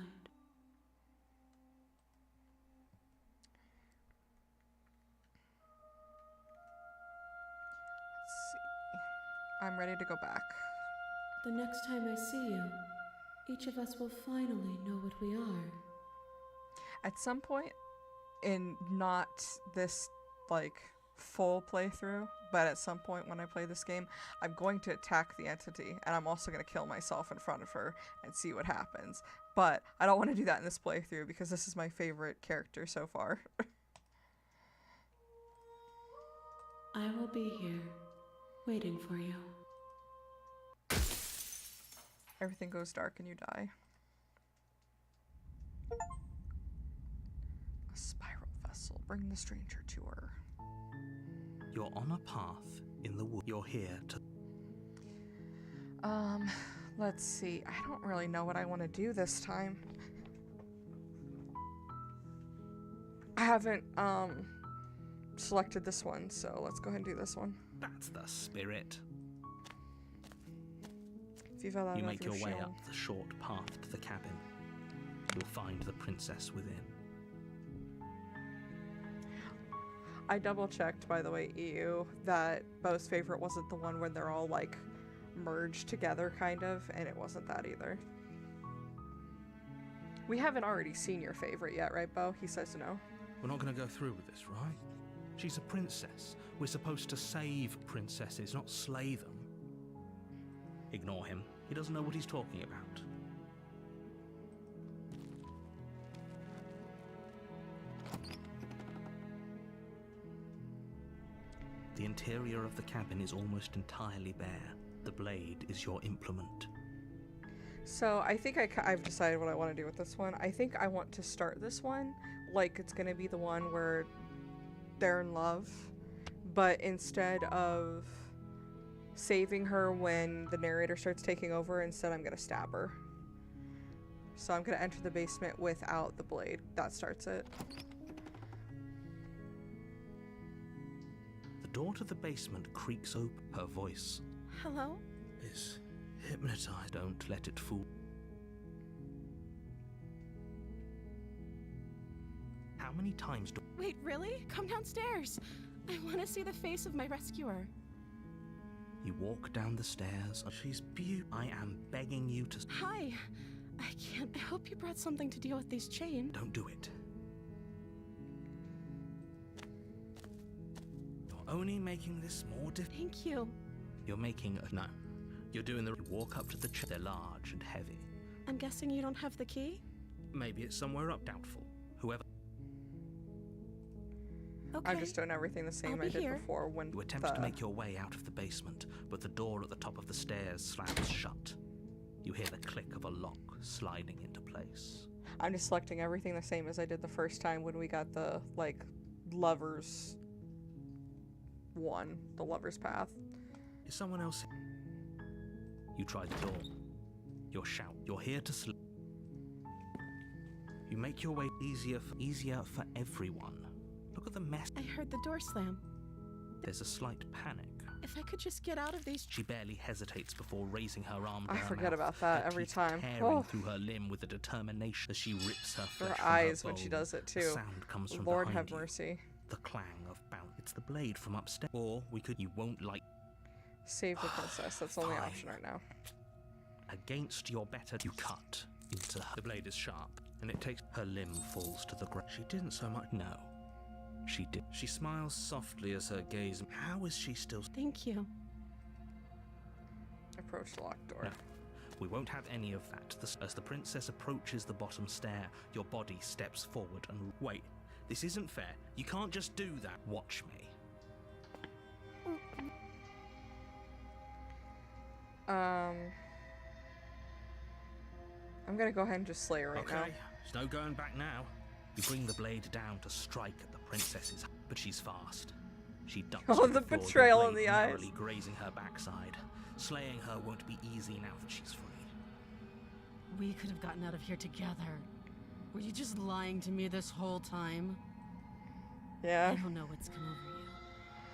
I'm ready to go back. The next time I see you, each of us will finally know what we are. At some point, in not this, like, full playthrough, but at some point when I play this game, I'm going to attack the entity, and I'm also going to kill myself in front of her and see what happens. But I don't want to do that in this playthrough because this is my favorite character so far. I will be here, waiting for you. Everything goes dark and you die. A spiral vessel. Bring the stranger to her. You're on a path in the wood. You're here to... Let's see. I don't really know what I want to do this time. I haven't, selected this one, so let's go ahead and do this one. That's the spirit. If you've allowed You make your way shield. up the short path to the cabin. You'll find the princess within. I double checked, by the way, EU, that Bo's favorite wasn't the one where they're all, like, merged together, kind of, and it wasn't that either. We haven't already seen your favorite yet, right, Bo? He says no. We're not going to go through with this, right? She's a princess. We're supposed to save princesses, not slay them. Ignore him. He doesn't know what he's talking about. The interior of the cabin is almost entirely bare. The blade is your implement. So I think I've decided what I want to do with this one. I think I want to start this one like it's going to be the one where they're in love, but instead of saving her when the narrator starts taking over. Instead, I'm gonna stab her. So I'm gonna enter the basement without the blade. That starts it. The door to the basement creaks open. Her voice Hello? is hypnotized. Don't let it fool. How many times do Wait, really? Come downstairs. I want to see the face of my rescuer. you walk down the stairs? She's beautiful. I am begging you to. Hi. I can't. I hope you brought something to deal with these chains. Don't do it. You're only making this more difficult. Thank you. You're making a. No. You're doing the. You walk up to the chair. They're large and heavy. I'm guessing you don't have the key? Maybe it's somewhere up. Doubtful. Whoever. Okay. I'm just doing everything the same I'll I be did here. before when You attempt to make your way out of the basement, but the door at the top of the stairs slams shut. You hear the click of a lock sliding into place. I'm just selecting everything the same as I did the first time when we got the, like, lovers one, the lover's path. Is someone else here? You try the door. You're shout. You're here to sleep. You make your way easier for everyone. Look at the mess. I heard the door slam. There's a slight panic. If I could just get out of these. She barely hesitates before raising her arm to I her forget mouth, about that her every teeth time. tearing Oh. through her limb with a determination as she rips her flesh Her from eyes her when she bone. does it The too. sound comes from Lord behind have you. mercy. The clang of bounce. It's the blade from upstairs. Or we could. You won't like. Save the princess. That's the only Fine. option right now. Against your better, you cut into her. The blade is sharp, and it takes. Her limb falls to the ground. She didn't so much. No. She did. She smiles softly as her gaze. How is she still? Thank you. Approach the locked door. No. We won't have any of that. As the princess approaches the bottom stair, your body steps forward and. Wait, this isn't fair. You can't just do that. Watch me. I'm gonna go ahead and just slay her right Okay, now. there's no going back now. You bring the blade down to strike at the princess's, but she's fast. She ducks. Oh, to the floor, your betrayal in blade the eyes. narrowly grazing her backside. Slaying her won't be easy now that she's free. We could have gotten out of here together. Were you just lying to me this whole time? I Yeah. don't know what's come over you,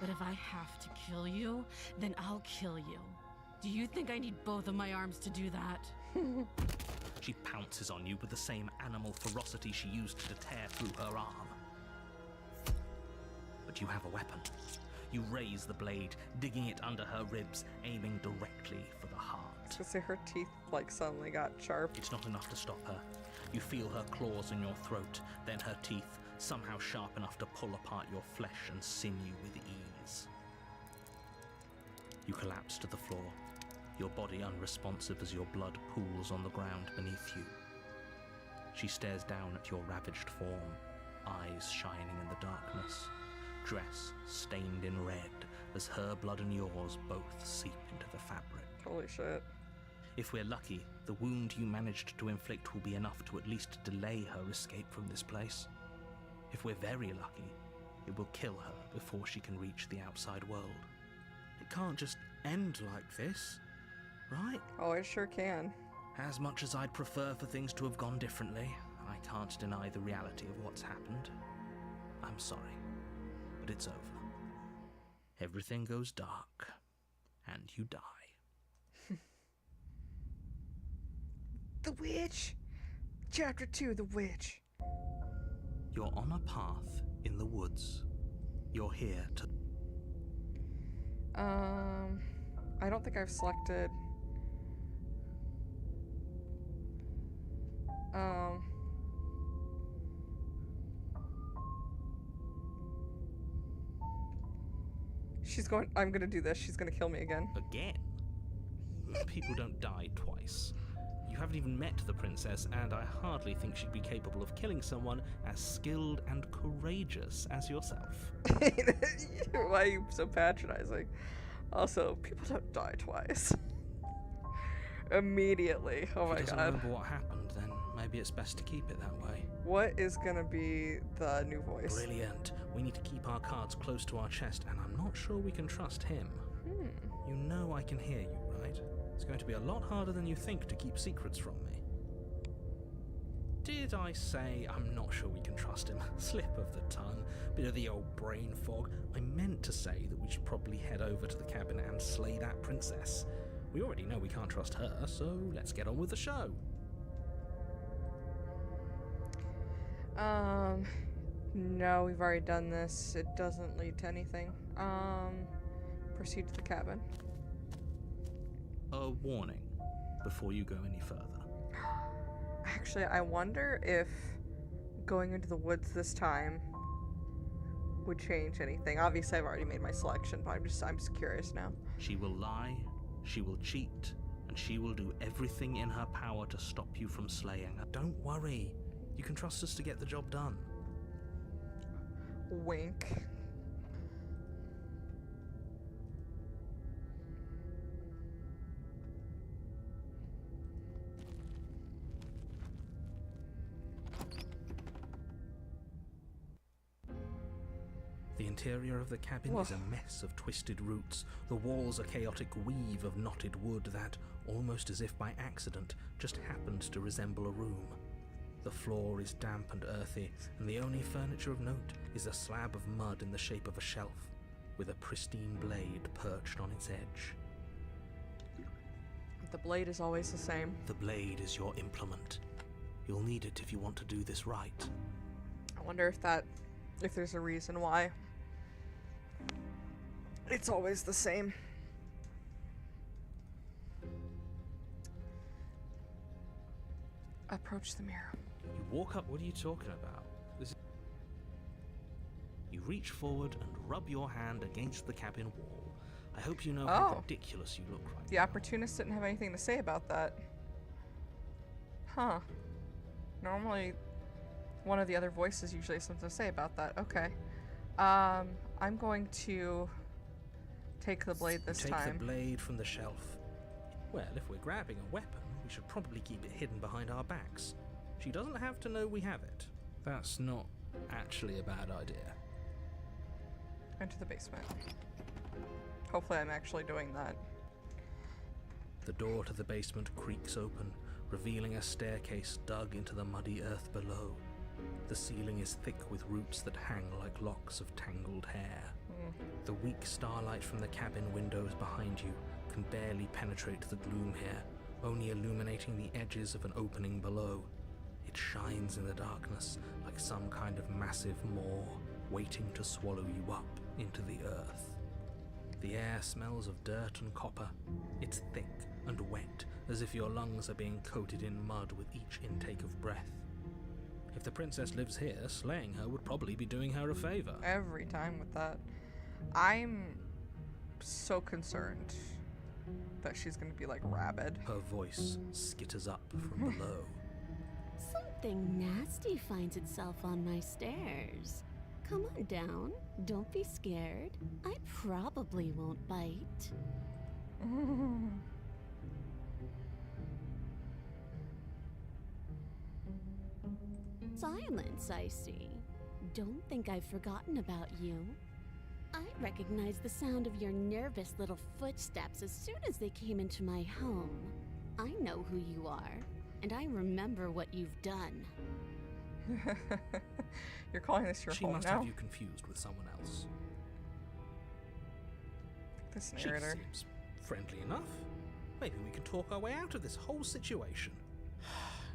but if I have to kill you, then I'll kill you. Do you think I need both of my arms to do that? She pounces on you with the same animal ferocity she used to tear through her arm. But you have a weapon. You raise the blade, digging it under her ribs, aiming directly for the heart. I was gonna say her teeth like suddenly got sharp. It's not enough to stop her. You feel her claws in your throat, then her teeth, somehow sharp enough to pull apart your flesh and sinew with ease. You collapse to the floor, your body unresponsive as your blood pools on the ground beneath you. She stares down at your ravaged form, eyes shining in the darkness, dress stained in red as her blood and yours both seep into the fabric. Holy shit. If we're lucky, the wound you managed to inflict will be enough to at least delay her escape from this place. If we're very lucky, it will kill her before she can reach the outside world. It can't just end like this, right? Oh, it sure can. As much as I'd prefer for things to have gone differently, I can't deny the reality of what's happened. I'm sorry, but it's over. Everything goes dark, and you die. The Witch! Chapter 2, The Witch. You're on a path in the woods. You're here to... I don't think I've selected... She's going... I'm gonna do this. She's gonna kill me again. Again? People don't die twice. You haven't even met the princess, and I hardly think she'd be capable of killing someone as skilled and courageous as yourself. Why are you so patronizing? Also, people don't die twice. Immediately. Oh If my he doesn't god. remember what happened, then maybe it's best to keep it that way. What is gonna be the new voice? Brilliant. We need to keep our cards close to our chest, and I'm not sure we can trust him. You You know I can hear you, right? It's going to be a lot harder than you think to keep secrets from me. Did I say I'm not sure we can trust him? Slip of the tongue, bit of the old brain fog. I meant to say that we should probably head over to the cabin and slay that princess. We already know we can't trust her, so let's get on with the show. No, we've already done this. It doesn't lead to anything. Proceed to the cabin. A warning before you go any further. Actually, I wonder if going into the woods this time would change anything. Obviously, I've already made my selection, but I'm just curious now. She will lie, she will cheat, and she will do everything in her power to stop you from slaying her. Don't worry. You can trust us to get the job done. Wink. The interior of the cabin is a mess of twisted roots. The walls a chaotic weave of knotted wood that, almost as if by accident, just happens to resemble a room. The floor is damp and earthy, and the only furniture of note is a slab of mud in the shape of a shelf, with a pristine blade perched on its edge. The blade is always the same. The blade is your implement. You'll need it if you want to do this right. I wonder if there's a reason why. It's always the same. Approach the mirror. You walk up. What are you talking about? You reach forward and rub your hand against the cabin wall. I hope you know how ridiculous you look right The now. opportunist didn't have anything to say about that. Huh. Normally, one of the other voices usually has something to say about that. Okay. I'm going to take the blade this time. Take the blade from the shelf. Well, if we're grabbing a weapon, we should probably keep it hidden behind our backs. She doesn't have to know we have it. That's not actually a bad idea. Enter the basement. Hopefully I'm actually doing that. The door to the basement creaks open, revealing a staircase dug into the muddy earth below. The ceiling is thick with roots that hang like locks of tangled hair. The weak starlight from the cabin windows behind you can barely penetrate the gloom here, only illuminating the edges of an opening below. It shines in the darkness like some kind of massive maw waiting to swallow you up into the earth. The air smells of dirt and copper. It's thick and wet, as if your lungs are being coated in mud with each intake of breath. If the princess lives here, slaying her would probably be doing her a favor. Every time with that. I'm so concerned that she's gonna be like rabid. Her voice skitters up from below. Something nasty finds itself on my stairs. Come on down. Don't be scared. I probably won't bite. Silence, I see. Don't think I've forgotten about you. I recognize the sound of your nervous little footsteps as soon as they came into my home. I know who you are, and I remember what you've done. You're calling this your She home must now? have you confused with someone else. This She narrator. seems friendly enough. Maybe we can talk our way out of this whole situation.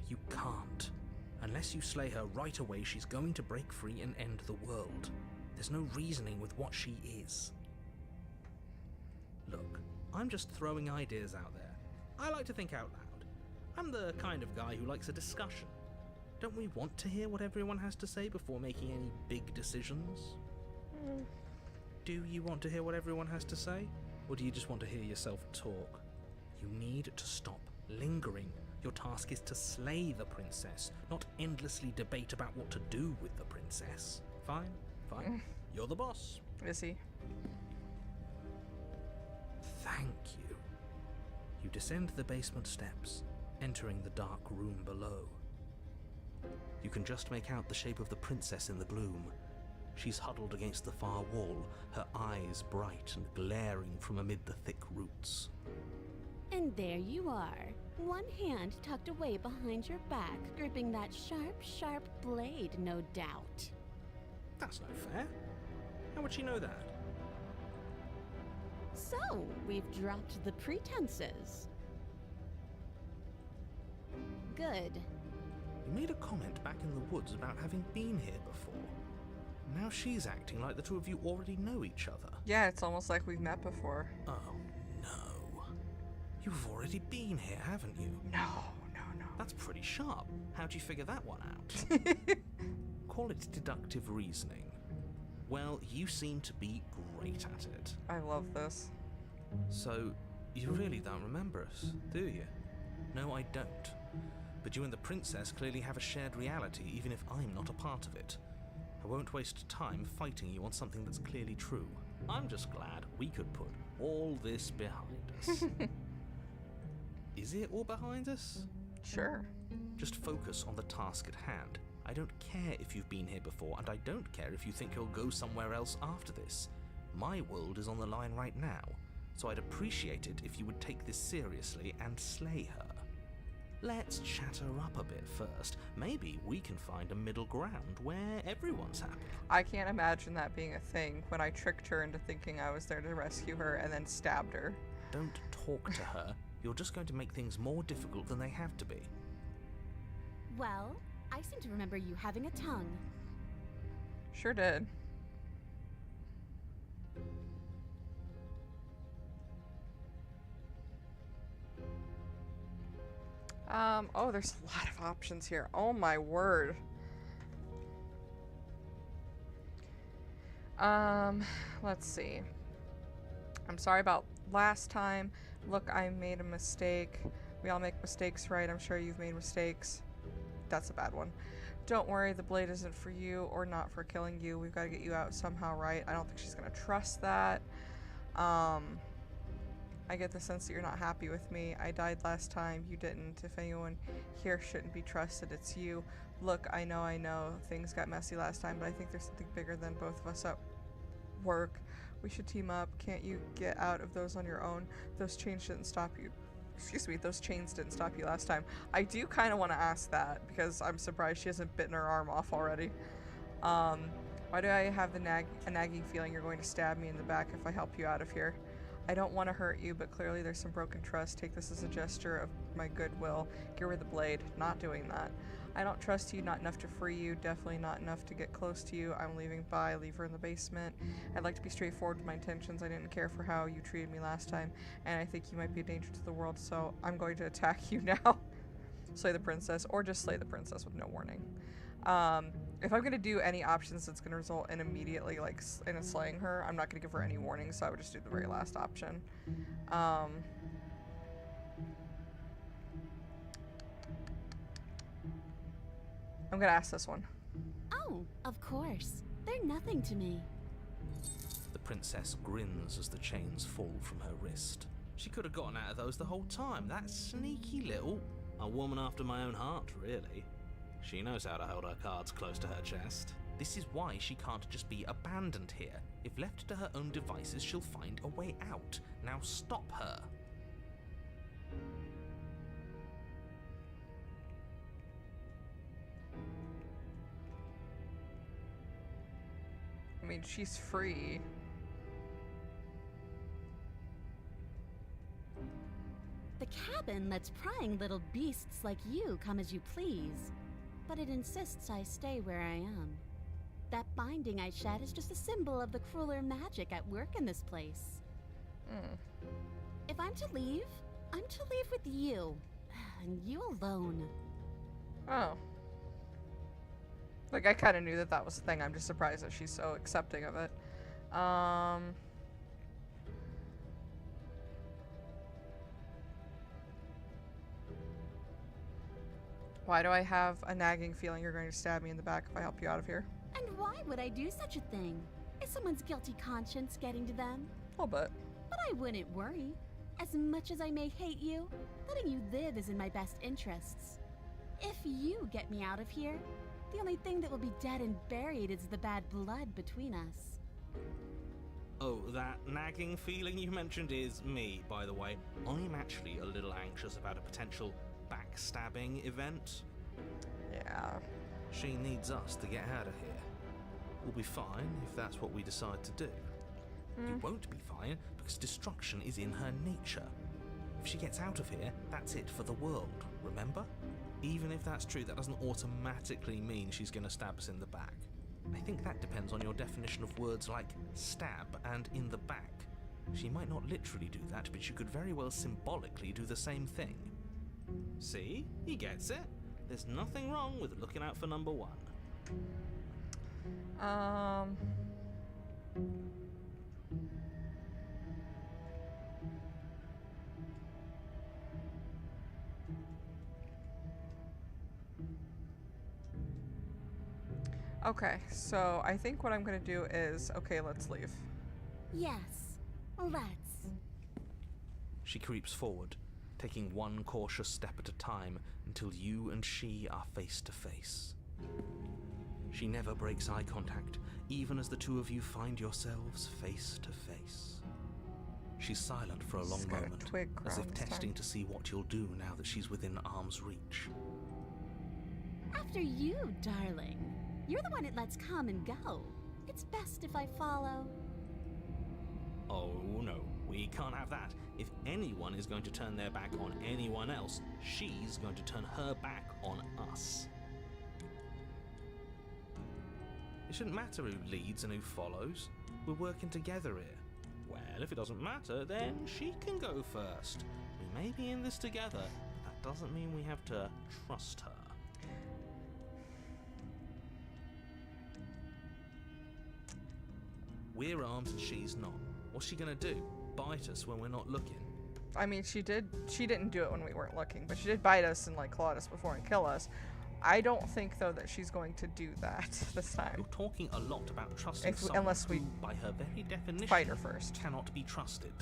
You can't. Unless you slay her right away, she's going to break free and end the world. There's no reasoning with what she is. Look, I'm just throwing ideas out there. I like to think out loud. I'm the kind of guy who likes a discussion. Don't we want to hear what everyone has to say before making any big decisions? Do you want to hear what everyone has to say? Or do you just want to hear yourself talk? You need to stop lingering. Your task is to slay the princess, not endlessly debate about what to do with the princess. Fine, fine. You're the boss. Is he? Thank you. You descend the basement steps, entering the dark room below. You can just make out the shape of the princess in the gloom. She's huddled against the far wall, her eyes bright and glaring from amid the thick roots. And there you are, one hand tucked away behind your back, gripping that sharp, sharp blade, no doubt. That's no fair. How would she know that? So, we've dropped the pretenses. Good. You made a comment back in the woods about having been here before. Now she's acting like the two of you already know each other. Yeah, it's almost like we've met before. Oh, no. You've already been here, haven't you? No. That's pretty sharp. How'd you figure that one out? Call it deductive reasoning. Well, you seem to be great at it. I love this. So, you really don't remember us, do you? No, I don't. But you and the princess clearly have a shared reality, even if I'm not a part of it. I won't waste time fighting you on something that's clearly true. I'm just glad we could put all this behind us. Is it all behind us? Sure. Just focus on the task at hand. I don't care if you've been here before, and I don't care if you think you'll go somewhere else after this. My world is on the line right now, so I'd appreciate it if you would take this seriously and slay her. Let's chat her up a bit first. Maybe we can find a middle ground where everyone's happy. I can't imagine that being a thing when I tricked her into thinking I was there to rescue her and then stabbed her. Don't talk to her. You're just going to make things more difficult than they have to be. Well, I seem to remember you having a tongue. Sure did. Oh, there's a lot of options here. Oh my word. Let's see. I'm sorry about last time. Look, I made a mistake. We all make mistakes, right? I'm sure you've made mistakes. That's a bad one. Don't worry, the blade isn't for you or not for killing you. We've got to get you out somehow, right? I don't think she's gonna trust that. I get the sense that you're not happy with me. I died last time. You didn't. If anyone here shouldn't be trusted, it's you. Look, I know. Things got messy last time, but I think there's something bigger than both of us at work. We should team up. Can't you get out of those on your own? Those chains didn't stop you. Excuse me, those chains didn't stop you last time. I do kind of want to ask that because I'm surprised she hasn't bitten her arm off already. Why do I have a nagging feeling you're going to stab me in the back if I help you out of here? I don't want to hurt you, but clearly there's some broken trust. Take this as a gesture of my goodwill. Get rid of the blade. Not doing that. I don't trust you, not enough to free you, definitely not enough to get close to you. I'm leaving by, leave her in the basement. I'd like to be straightforward with my intentions. I didn't care for how you treated me last time, and I think you might be a danger to the world, so I'm going to attack you now. Slay the princess, or just slay the princess with no warning. If I'm gonna do any options that's gonna result in immediately like in slaying her, I'm not gonna give her any warning, so I would just do the very last option. I'm gonna ask this one. Oh, of course. They're nothing to me. The princess grins as the chains fall from her wrist. She could have gotten out of those the whole time. That sneaky little... A woman after my own heart, really. She knows how to hold her cards close to her chest. This is why she can't just be abandoned here. If left to her own devices, she'll find a way out. Now stop her. I mean, she's free. The cabin lets prying little beasts like you come as you please, but it insists I stay where I am. That binding I shed is just a symbol of the crueler magic at work in this place. If I'm to leave, I'm to leave with you, and you alone. Oh. Like, I kind of knew that that was the thing. I'm just surprised that she's so accepting of it. Why do I have a nagging feeling you're going to stab me in the back if I help you out of here? And why would I do such a thing? Is someone's guilty conscience getting to them? A little bit. But I wouldn't worry. As much as I may hate you, letting you live is in my best interests. If you get me out of here, The only thing that will be dead and buried is the bad blood between us. Oh, that nagging feeling you mentioned is me, by the way. I'm actually a little anxious about a potential backstabbing event. Yeah. She needs us to get out of here. We'll be fine if that's what we decide to do. You won't be fine because destruction is in her nature. If she gets out of here, that's it for the world, remember? Even if that's true, that doesn't automatically mean she's going to stab us in the back. I think that depends on your definition of words like stab and in the back. She might not literally do that, but she could very well symbolically do the same thing. See? He gets it. There's nothing wrong with looking out for number one. Okay, so I think what I'm gonna do is, okay, let's leave. Yes, let's. She creeps forward, taking one cautious step at a time until you and she are face to face. She never breaks eye contact, even as the two of you find yourselves face to face. She's silent for a long Just got a moment, twig as crown if this testing time. to see what you'll do now that she's within arm's reach. After you, darling. You're the one it lets come and go. It's best if I follow. Oh no, we can't have that. If anyone is going to turn their back on anyone else, she's going to turn her back on us. It shouldn't matter who leads and who follows. We're working together here. Well, if it doesn't matter, then she can go first. We may be in this together, but that doesn't mean we have to trust her. We're armed and she's not. What's she gonna do? Bite us when we're not looking? I mean, she didn't do it when we weren't looking, but she did bite us and like clawed us before and kill us. I don't think though that she's going to do that this time. You're talking a lot about trusting If we- someone unless we who, by her very definition, fight her first. cannot be trusted.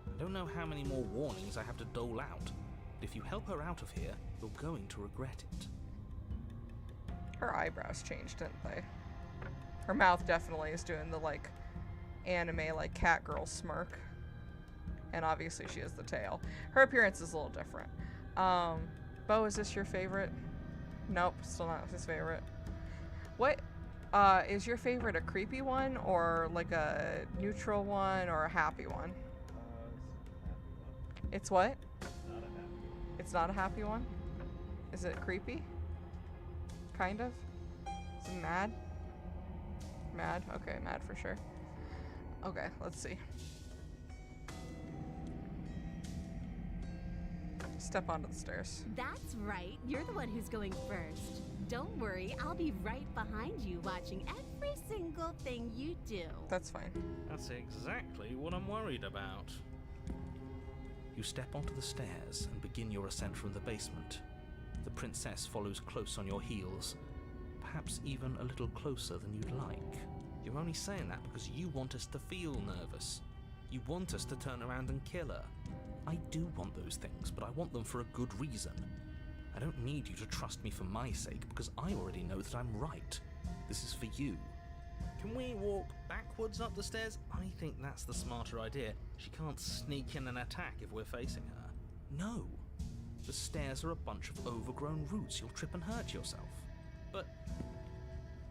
I don't know how many more warnings I have to dole out, but if you help her out of here, you're going to regret it. Her eyebrows changed, didn't they? Her mouth definitely is doing the like anime like cat girl smirk. And obviously she has the tail. Her appearance is a little different. Bo, is this your favorite? Nope, still not his favorite. What is your favorite, a creepy one or like a neutral one or a happy one? It's what? It's not a happy one? Is it creepy? Kind of? Is it mad? Mad? Okay, mad for sure. Okay, let's see. Step onto the stairs. That's right. You're the one who's going first. Don't worry, I'll be right behind you watching every single thing you do. That's fine. That's exactly what I'm worried about. You step onto the stairs and begin your ascent from the basement. The princess follows close on your heels, perhaps even a little closer than you'd like. You're only saying that because you want us to feel nervous. You want us to turn around and kill her. I do want those things, but I want them for a good reason. I don't need you to trust me for my sake, because I already know that I'm right. This is for you. Can we walk backwards up the stairs? I think that's the smarter idea. She can't sneak in and attack if we're facing her. No. The stairs are a bunch of overgrown roots. You'll trip and hurt yourself. But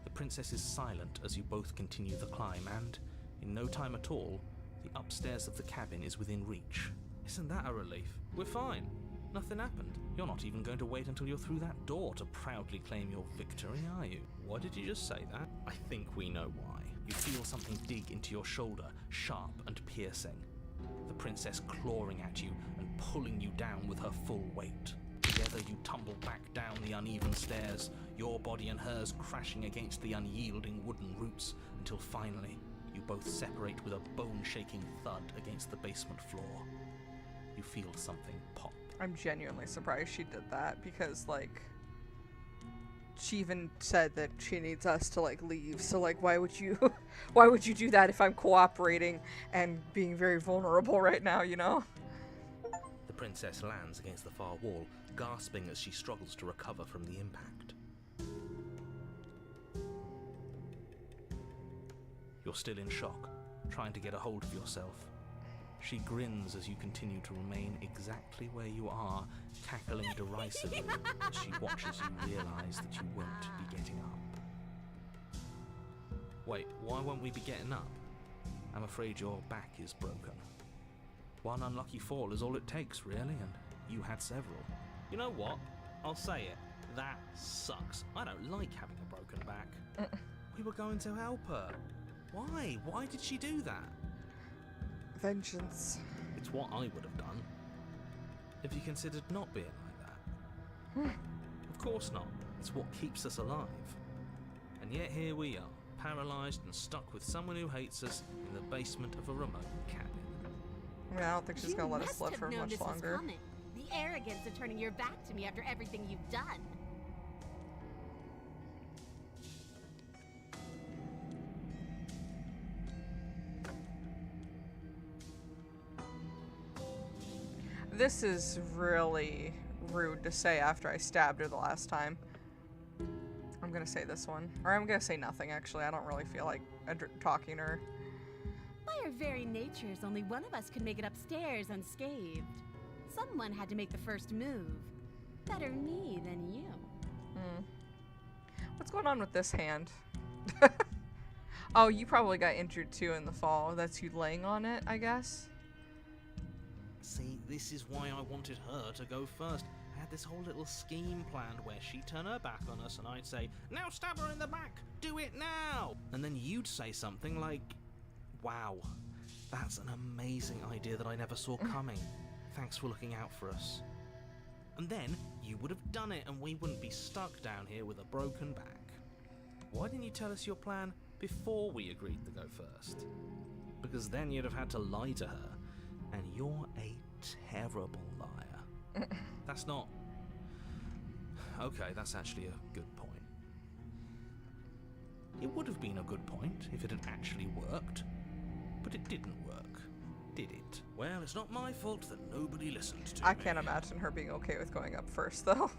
the princess is silent as you both continue the climb, and in no time at all, the upstairs of the cabin is within reach. Isn't that a relief? We're fine. Nothing happened. You're not even going to wait until you're through that door to proudly claim your victory, are you? Why did you just say that? I think we know why. You feel something dig into your shoulder, sharp and piercing. The princess clawing at you and pulling you down with her full weight. Together you tumble back down the uneven stairs, your body and hers crashing against the unyielding wooden roots, until finally you both separate with a bone-shaking thud against the basement floor. You feel something pop. I'm genuinely surprised she did that because, like, she even said that she needs us to, like, leave. So, like, why would you do that if I'm cooperating and being very vulnerable right now, you know? The princess lands against the far wall, gasping as she struggles to recover from the impact. You're still in shock, trying to get a hold of yourself. She grins as you continue to remain exactly where you are, cackling derisively as she watches you realise that you won't be getting up. Wait, why won't we be getting up? I'm afraid your back is broken. One unlucky fall is all it takes, really, and you had several. You know what? I'll say it. That sucks. I don't like having a broken back. We were going to help her. Why? Why did she do that? Vengeance. It's what I would have done. Have you considered not being like that? Of course not. It's what keeps us alive. And yet here we are, paralysed and stuck with someone who hates us in the basement of a remote cabin. I mean, I don't think she's gonna let us live for much longer. The arrogance of turning your back to me after everything you've done. This is really rude to say after I stabbed her the last time. I'm gonna say this one. Or I'm gonna say nothing, actually. I don't really feel like talking to her. By our very natures, only one of us could make it upstairs unscathed. Someone had to make the first move. Better me than you. What's going on with this hand? Oh, you probably got injured too in the fall. That's you laying on it, I guess? See, this is why I wanted her to go first. I had this whole little scheme planned where she'd turn her back on us and I'd say, "Now stab her in the back! Do it now!" And then you'd say something like, "Wow, that's an amazing idea that I never saw coming. Thanks for looking out for us." And then you would have done it and we wouldn't be stuck down here with a broken back. Why didn't you tell us your plan before we agreed to go first? Because then you'd have had to lie to her. And you're a terrible liar. That's not... Okay, that's actually a good point. It would have been a good point if it had actually worked. But it didn't work, did it? Well, it's not my fault that nobody listened to me. I can't imagine her being okay with going up first, though.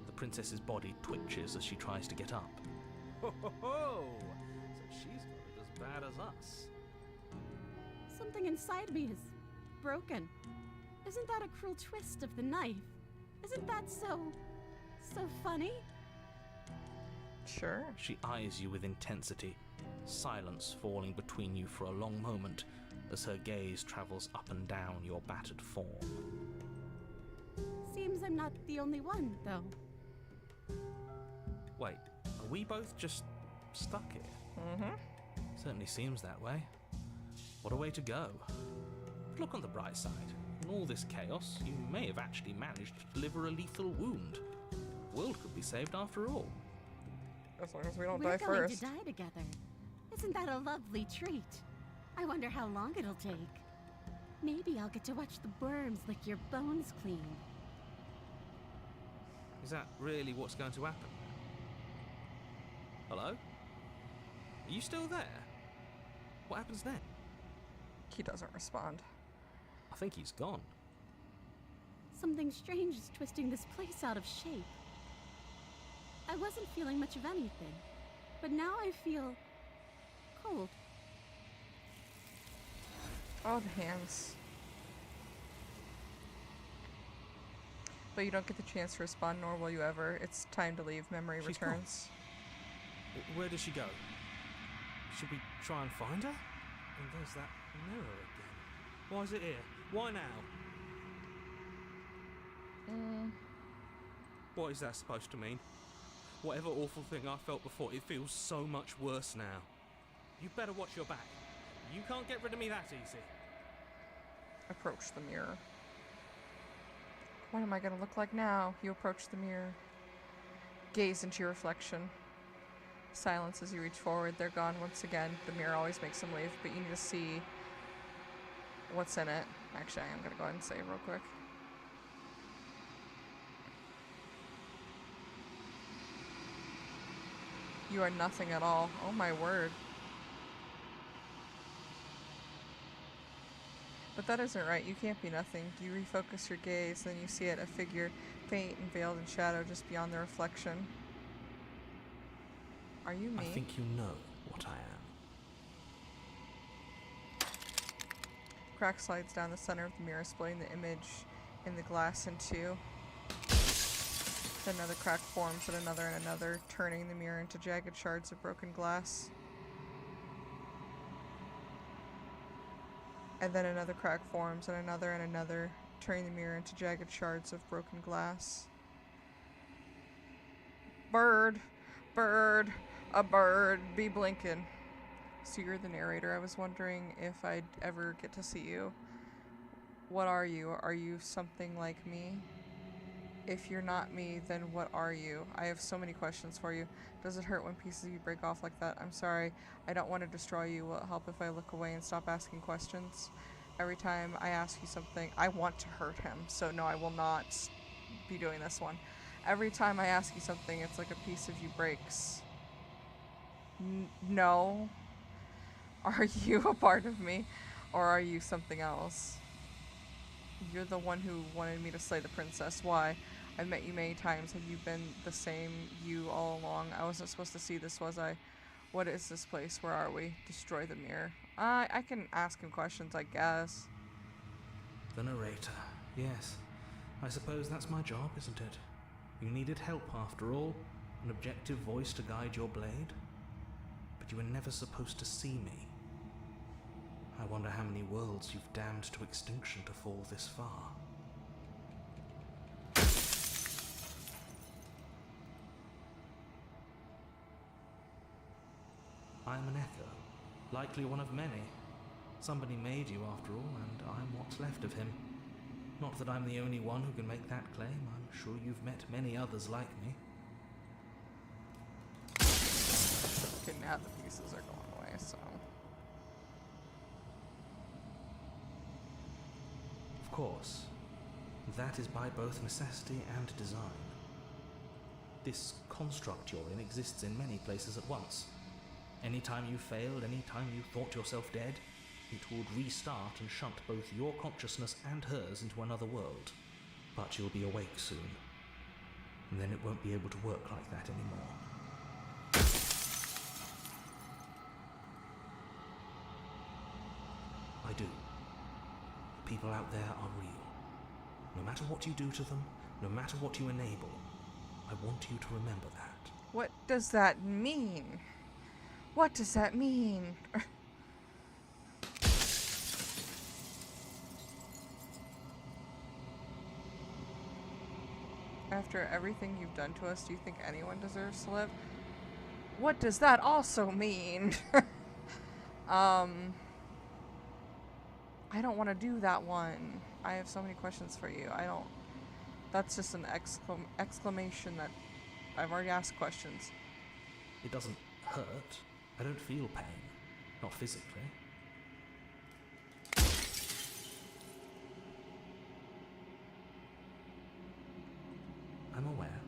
The princess's body twitches as she tries to get up. Ho ho ho! So she's got it as bad as us. Something inside me is broken. Isn't that a cruel twist of the knife? Isn't that so funny? Sure. She eyes you with intensity, silence falling between you for a long moment as her gaze travels up and down your battered form. Seems I'm not the only one, though. Wait, are we both just stuck here? Mm-hmm. Certainly seems that way. What a way to go. But look on the bright side. In all this chaos, you may have actually managed to deliver a lethal wound. The world could be saved after all. As long as we don't We're die going first. to die together. Isn't that a lovely treat? I wonder how long it'll take. Maybe I'll get to watch the worms lick your bones clean. Is that really what's going to happen? Hello? Are you still there? What happens then? He doesn't respond. I think he's gone. Something strange is twisting this place out of shape. I wasn't feeling much of anything, but now I feel cold. Oh, the hands. But you don't get the chance to respond, nor will you ever. It's time to leave. Memory She's gone. returns. Where does she go? Should we try and find her? And there's that mirror again. Why is it here? Why now? What is that supposed to mean? Whatever awful thing I felt before, it feels so much worse now. You better watch your back. You can't get rid of me that easy. Approach the mirror. What am I gonna look like now? You approach the mirror. Gaze into your reflection. Silence as you reach forward. They're gone once again. The mirror always makes them leave, but you need to see what's in it. Actually, I am gonna go ahead and save real quick. You are nothing at all. Oh my word. But that isn't right. You can't be nothing. You refocus your gaze, then you see it, a figure, faint and veiled in shadow just beyond the reflection. Are you me? I think you know what I am. crack slides down the center of the mirror, splitting the image in the glass in two. Then another crack forms, and another, turning the mirror into jagged shards of broken glass. And then another crack forms, and another, turning the mirror into jagged shards of broken glass. Bird, bird, a bird, be blinking. So you're the narrator. I was wondering if I'd ever get to see you. What are you? Are you something like me? If you're not me, then what are you? I have so many questions for you. Does it hurt when pieces of you break off like that? I'm sorry. I don't want to destroy you. Will it help if I look away and stop asking questions? Every time I ask you something, I want to hurt him. So no, I will not be doing this one. Every time I ask you something, it's like a piece of you breaks. No. Are you a part of me? Or are you something else? You're the one who wanted me to slay the princess. Why? I've met you many times. Have you been the same you all along? I wasn't supposed to see this, was I? What is this place? Where are we? Destroy the mirror. I can ask him questions, I guess. The narrator. Yes. I suppose that's my job, isn't it? You needed help after all. An objective voice to guide your blade. But you were never supposed to see me. I wonder how many worlds you've damned to extinction to fall this far. I am an echo, likely one of many. Somebody made you after all, and I'm what's left of him. Not that I'm the only one who can make that claim. I'm sure you've met many others like me. Okay, now the pieces are going away, so... Of course, that is by both necessity and design. This construct you're in exists in many places at once. Anytime you failed, anytime you thought yourself dead, it would restart and shunt both your consciousness and hers into another world. But you'll be awake soon, and then it won't be able to work like that anymore. I do. The people out there are real. No matter what you do to them, no matter what you enable, I want you to remember that. What does that mean? What does that mean? After everything you've done to us, do you think anyone deserves to live? What does that also mean? I don't want to do that one. I have so many questions for you. That's just an exclamation that I've already asked questions. It doesn't hurt. I don't feel pain. Not physically. I'm aware,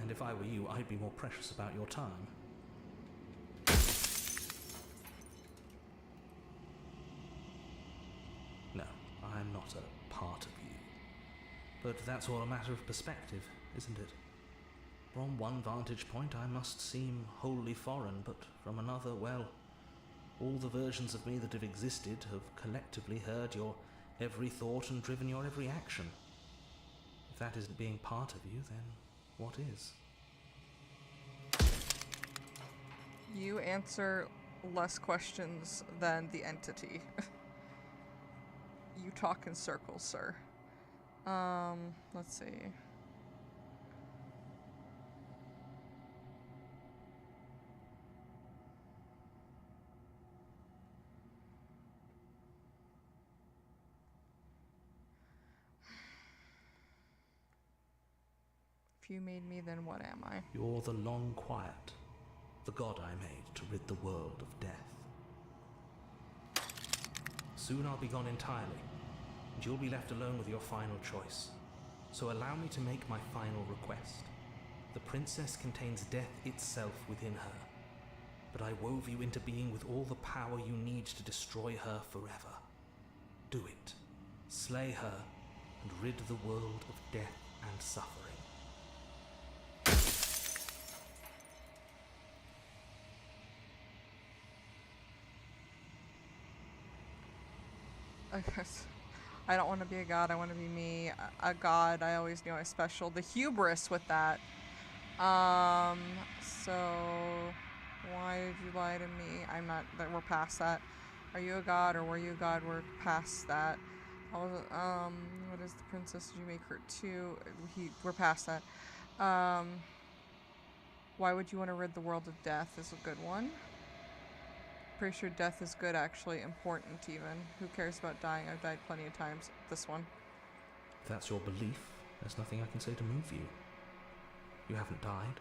and if I were you, I'd be more precious about your time. No, I'm not a part of you. But that's all a matter of perspective, isn't it? From one vantage point I must seem wholly foreign, but from another, well, all the versions of me that have existed have collectively heard your every thought and driven your every action. If that isn't being part of you, then what is? You answer less questions than the entity. You talk in circles, sir. Let's see. If you made me, then what am I? You're the long quiet, the god I made to rid the world of death. Soon I'll be gone entirely, and you'll be left alone with your final choice. So allow me to make my final request. The princess contains death itself within her, but I wove you into being with all the power you need to destroy her forever. Do it. Slay her, and rid the world of death and suffering. I don't want to be a god. I want to be me. A god. I always knew I was special. The hubris with that. So why did you lie to me? I'm not. That we're past that. Are you a god or were you a god? We're past that. What is the princess? Did you make her too? We're past that. Why would you want to rid the world of death is a good one. Pretty sure death is good, actually. Important, even. Who cares about dying? I've died plenty of times. This one. If that's your belief, there's nothing I can say to move you. You haven't died.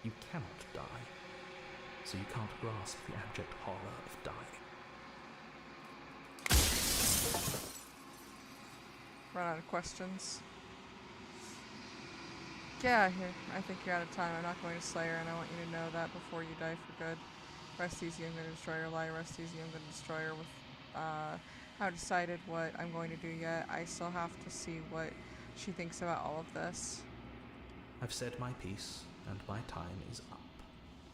You cannot die. So you can't grasp the abject horror of dying. Run out of questions. Yeah, here. I think you're out of time. I'm not going to slay her, and I want you to know that before you die for good. Rest easy, I'm going to destroy her. Lie, rest easy, I'm going to destroy her. Haven't decided what I'm going to do yet. I still have to see what she thinks about all of this. I've said my piece, and my time is up.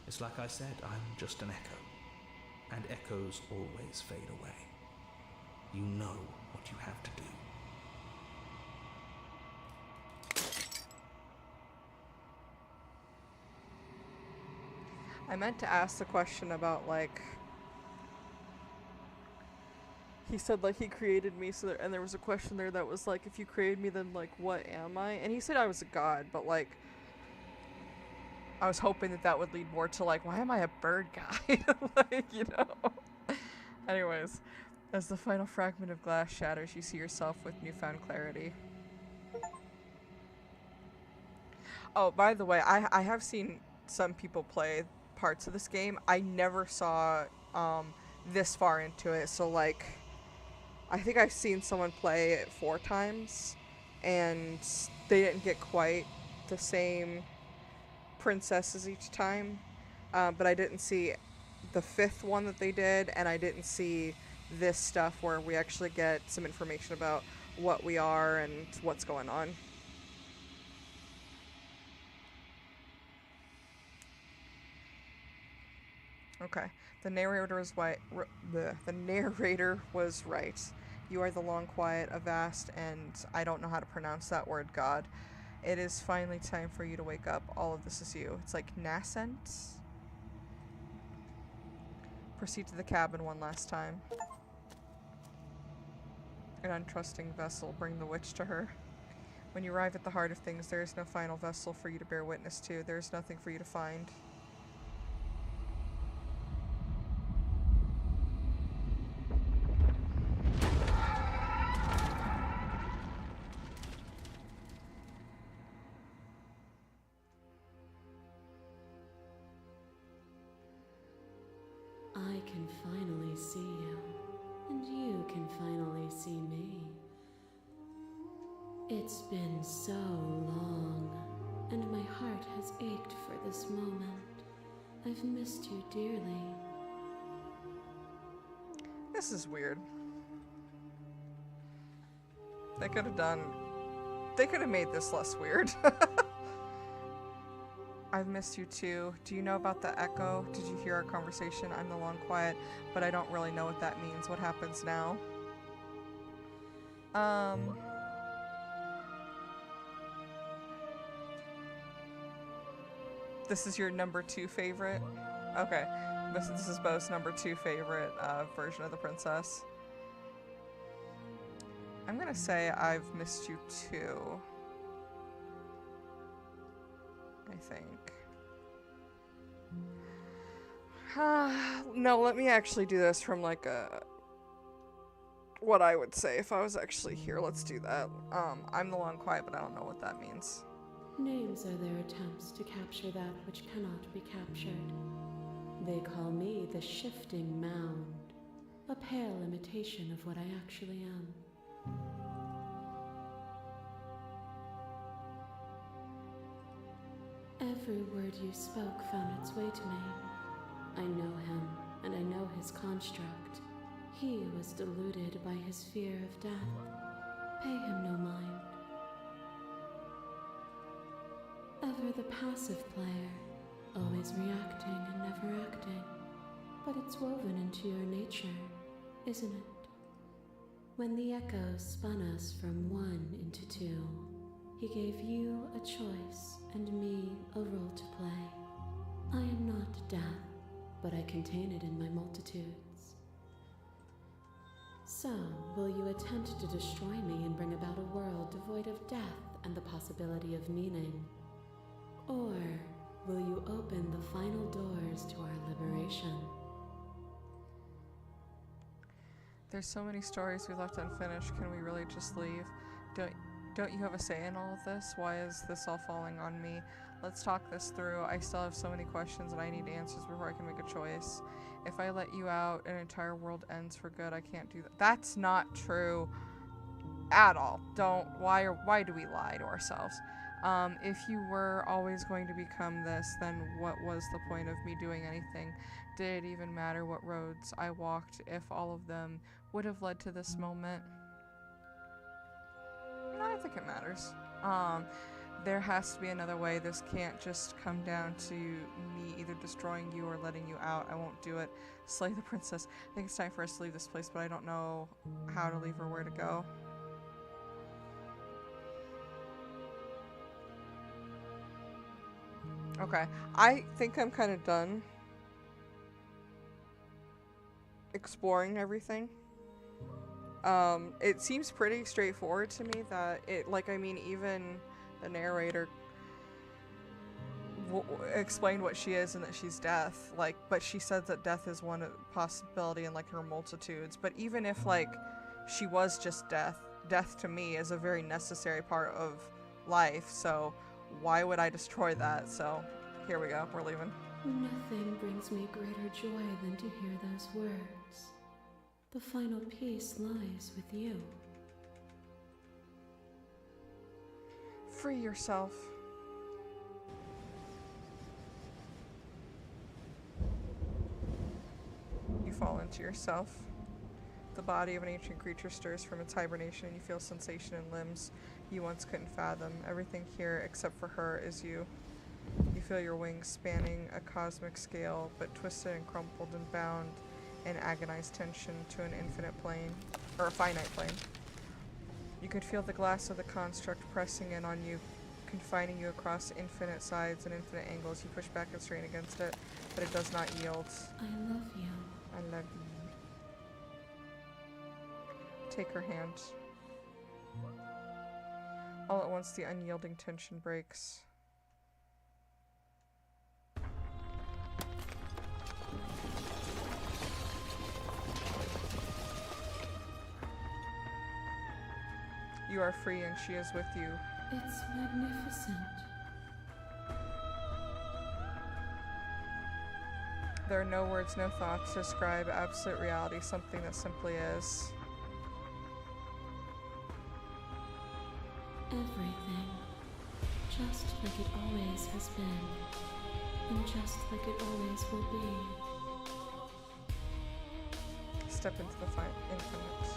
It's like I said, I'm just an echo. And echoes always fade away. You know what you have to do. I meant to ask the question about, like, he said, like, he created me, so and there was a question there that was, like, if you created me, then, like, what am I? And he said I was a god, but, like, I was hoping that that would lead more to, like, why am I a bird guy? Like, you know? Anyways, as the final fragment of glass shatters, you see yourself with newfound clarity. Oh, by the way, I have seen some people play parts of this game. I never saw this far into it, so like I think I've seen someone play it 4 times and they didn't get quite the same princesses each time, but I didn't see the 5th one that they did, and I didn't see this stuff where we actually get some information about what we are and what's going on. Okay, the narrator was the narrator was right. You are the long quiet, a vast, and I don't know how to pronounce that word, God. It is finally time for you to wake up. All of this is you. It's like nascent. Proceed to the cabin one last time. An untrusting vessel, bring the witch to her. When you arrive at the heart of things, there is no final vessel for you to bear witness to. There is nothing for you to find. I can finally see you, and you can finally see me. It's been so long, and my heart has ached for this moment. I've missed you dearly. This is weird. They could have made this less weird. I've missed you too. Do you know about the echo? Did you hear our conversation? I'm the long quiet, but I don't really know what that means. What happens now? This is your number 2 favorite? Okay. This is Bo's number 2 favorite version of the princess. I'm gonna say I've missed you too. I think. No, let me actually do this from like what I would say if I was actually here. Let's do that. I'm the long quiet, but I don't know what that means. Names are their attempts to capture that which cannot be captured. They call me the Shifting Mound, a pale imitation of what I actually am. Every word you spoke found its way to me. I know him, and I know his construct. He was deluded by his fear of death. Pay him no mind. Ever the passive player, always reacting and never acting. But it's woven into your nature, isn't it? When the echoes spun us from one into two, he gave you a choice and me a role to play. I am not death, but I contain it in my multitudes. So, will you attempt to destroy me and bring about a world devoid of death and the possibility of meaning? Or will you open the final doors to our liberation? There's so many stories we left unfinished. Can we really just leave? Don't you have a say in all of this? Why is this all falling on me? Let's talk this through. I still have so many questions and I need answers before I can make a choice. If I let you out, an entire world ends for good. I can't do that. That's not true at all. Why do we lie to ourselves? If you were always going to become this, then what was the point of me doing anything? Did it even matter what roads I walked if all of them would have led to this moment? No, I think it matters. There has to be another way. This can't just come down to me either destroying you or letting you out. I won't do it. Slay the princess. I think it's time for us to leave this place, but I don't know how to leave or where to go. Okay, I think I'm kind of done exploring everything. It seems pretty straightforward to me that even the narrator explained what she is and that she's death, but she said that death is one possibility in her multitudes. But even if she was just death to me is a very necessary part of life, so why would I destroy that? So here we go, we're leaving. Nothing brings me greater joy than to hear those words. The final piece lies with you. Free yourself. You fall into yourself. The body of an ancient creature stirs from its hibernation and you feel sensation in limbs you once couldn't fathom. Everything here, except for her, is you. You feel your wings spanning a cosmic scale, but twisted and crumpled and bound in agonized tension to an infinite plane, or a finite plane. You can feel the glass of the construct pressing in on you, confining you across infinite sides and infinite angles. You push back and strain against it, but it does not yield. I love you. I love you. Take her hand. All at once, the unyielding tension breaks. You are free and she is with you. It's magnificent. There are no words, no thoughts to describe absolute reality, something that simply is. Everything. Just like it always has been. And just like it always will be. Step into the infinite.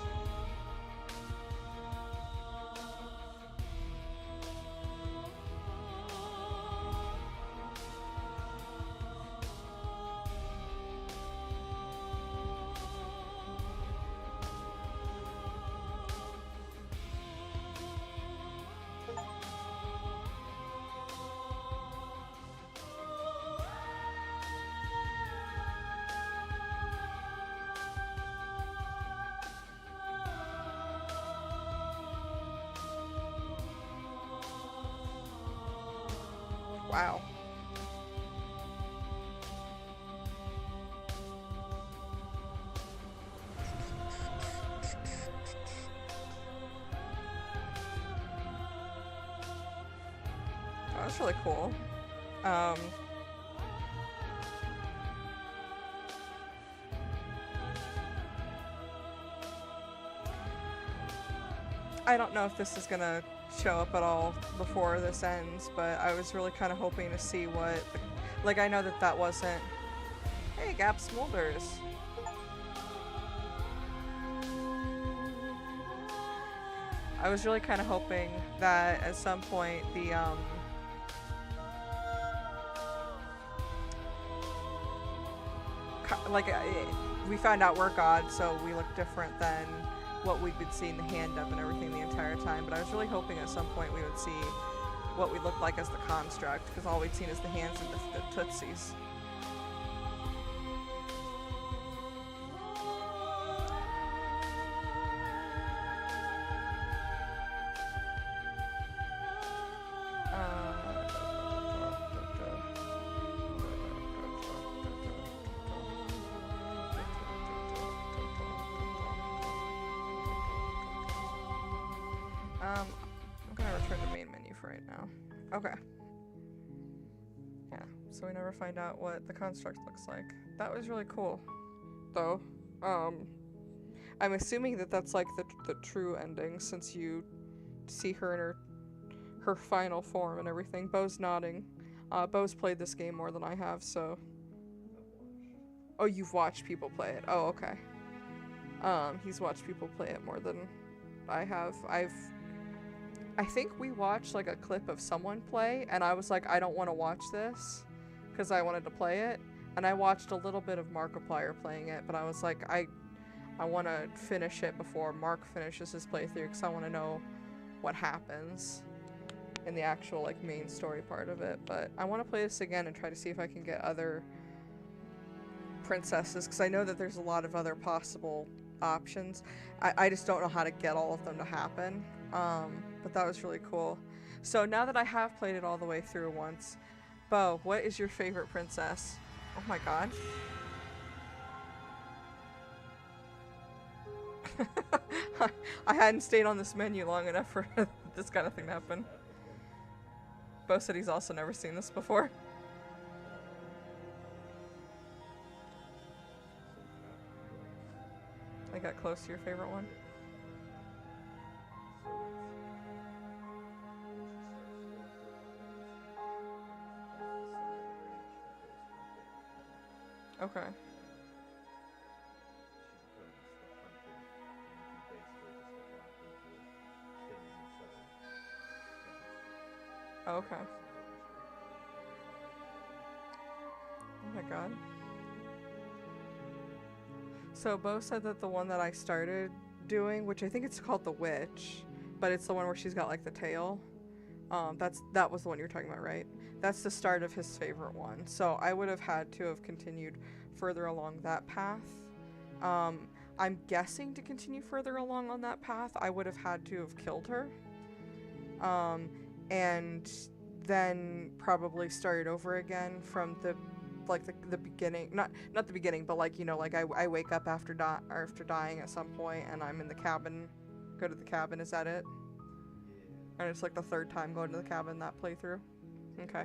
Wow. Oh, that's really cool. I don't know if this is gonna show up at all before this ends, but I was really kind of hoping to see what, I know that wasn't, hey, Gap Smolders. I was really kind of hoping that at some point the, we found out we're God, so we look different than what we'd been seeing the hand of and everything the entire time, but I was really hoping at some point we would see what we looked like as the construct, because all we'd seen is the hands and the tootsies. I'm gonna return to main menu for right now. Okay. Yeah, so we never find out what the construct looks like. That was really cool, though. I'm assuming that that's like the true ending, since you see her in her final form and everything. Bo's nodding. Bo's played this game more than I have, so. Oh, you've watched people play it. Oh, okay. He's watched people play it more than I have. I think we watched like a clip of someone play, and I was like, I don't want to watch this because I wanted to play it. And I watched a little bit of Markiplier playing it, but I was like, I want to finish it before Mark finishes his playthrough, because I want to know what happens in the actual like main story part of it. But I want to play this again and try to see if I can get other princesses, because I know that there's a lot of other possible options. I just don't know how to get all of them to happen. But that was really cool. So now that I have played it all the way through once, Bo, what is your favorite princess? Oh my god. I hadn't stayed on this menu long enough for this kind of thing to happen. Bo said he's also never seen this before. I got close to your favorite one. Okay. Okay. Oh my god. So Bo said that the one that I started doing, which I think it's called the Witch, but it's the one where she's got like the tail. That was the one you're talking about, right? That's the start of his favorite one. So I would have had to have continued further along that path. I'm guessing to continue further along on that path, I would have had to have killed her. And then probably started over again from the beginning, not the beginning, but like, you know, like I wake up after dying at some point and I'm in the cabin, go to the cabin, is that it? And it's like the third time going to the cabin that playthrough? Okay.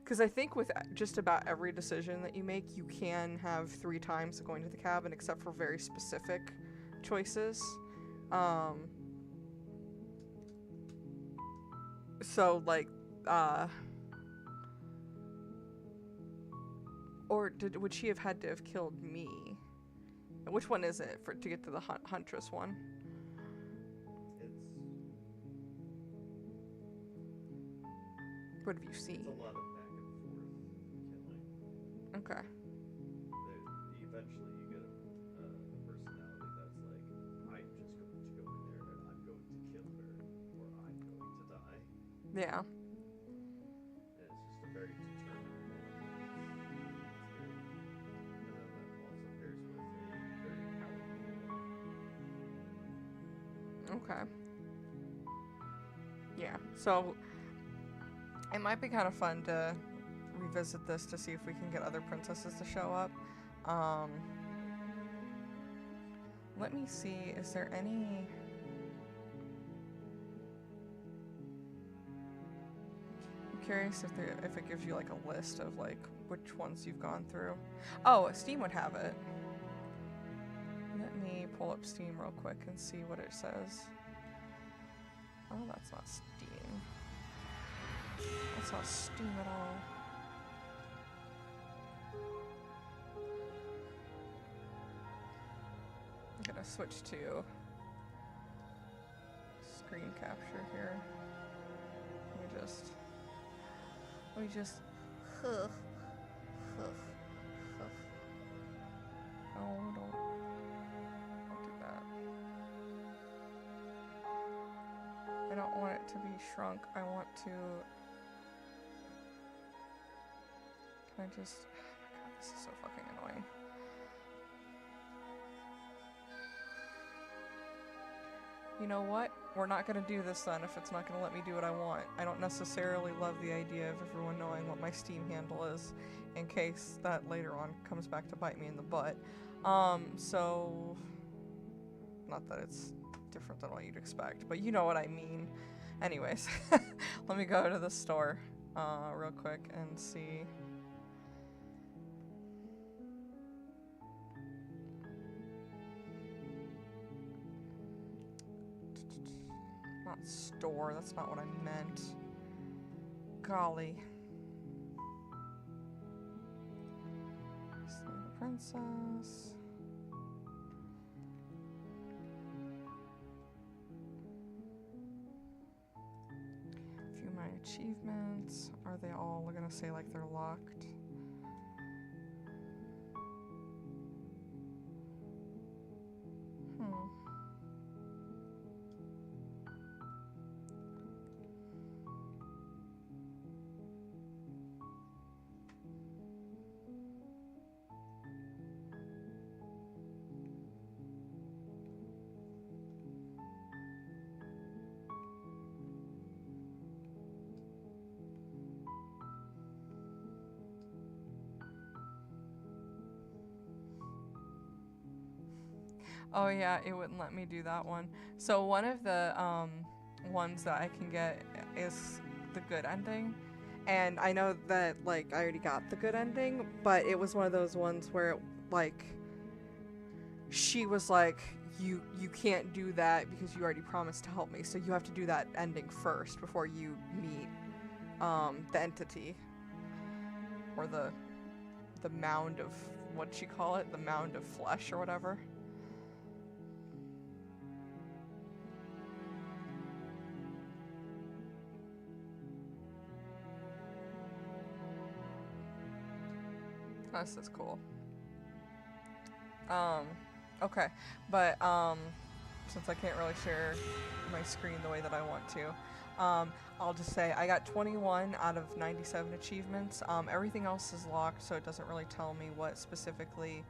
Because I think with just about every decision that you make, you can have 3 times going to the cabin, except for very specific choices. So like, or would she have had to have killed me? Which one is it to get to the huntress one? What have you seen? It's a lot of back and forth killing. Okay. Eventually you get a personality that's like, I'm just going to go in there and I'm going to kill her, or I'm going to die. Yeah. And it's just a very determined one. And then that also pairs with a very powerful one. Okay. Yeah, so it might be kind of fun to revisit this to see if we can get other princesses to show up. Let me see, is there any... I'm curious if it gives you like a list of like which ones you've gone through. Oh, Steam would have it. Let me pull up Steam real quick and see what it says. Oh, that's not Steam. That's not Steam at all. I'm gonna switch to screen capture here. Let me just. Oh, don't do that. to be shrunk. I want to... Can I just... Oh my god, this is so fucking annoying. You know what? We're not gonna do this then if it's not gonna let me do what I want. I don't necessarily love the idea of everyone knowing what my Steam handle is in case that later on comes back to bite me in the butt. So... Not that it's different than what you'd expect, but you know what I mean. Anyways, let me go to the store real quick and see. Not store, that's not what I meant. Golly. Slay the Princess. View my achievements. Are they all gonna say like they're locked? Oh yeah, it wouldn't let me do that one. So one of the ones that I can get is the good ending. And I know that like I already got the good ending, but it was one of those ones where like she was like, you can't do that because you already promised to help me, so you have to do that ending first before you meet the entity. Or the mound of, what'd she call it? The mound of flesh or whatever. This is cool. Okay, but since I can't really share my screen the way that I want to, I'll just say I got 21 out of 97 achievements. Everything else is locked, so it doesn't really tell me what specifically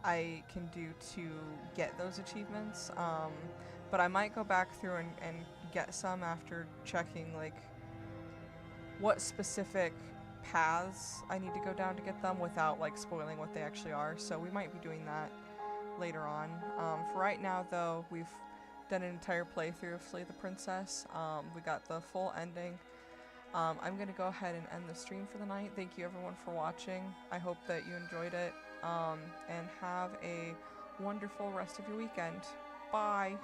I can do to get those achievements. But I might go back through and get some after checking like what specific paths I need to go down to get them without like spoiling what they actually are, so we might be doing that later on. For right now though, we've done an entire playthrough of Slay the Princess. We got the full ending. I'm gonna go ahead and end the stream for the night. Thank you everyone for watching. I hope that you enjoyed it, and have a wonderful rest of your weekend. Bye!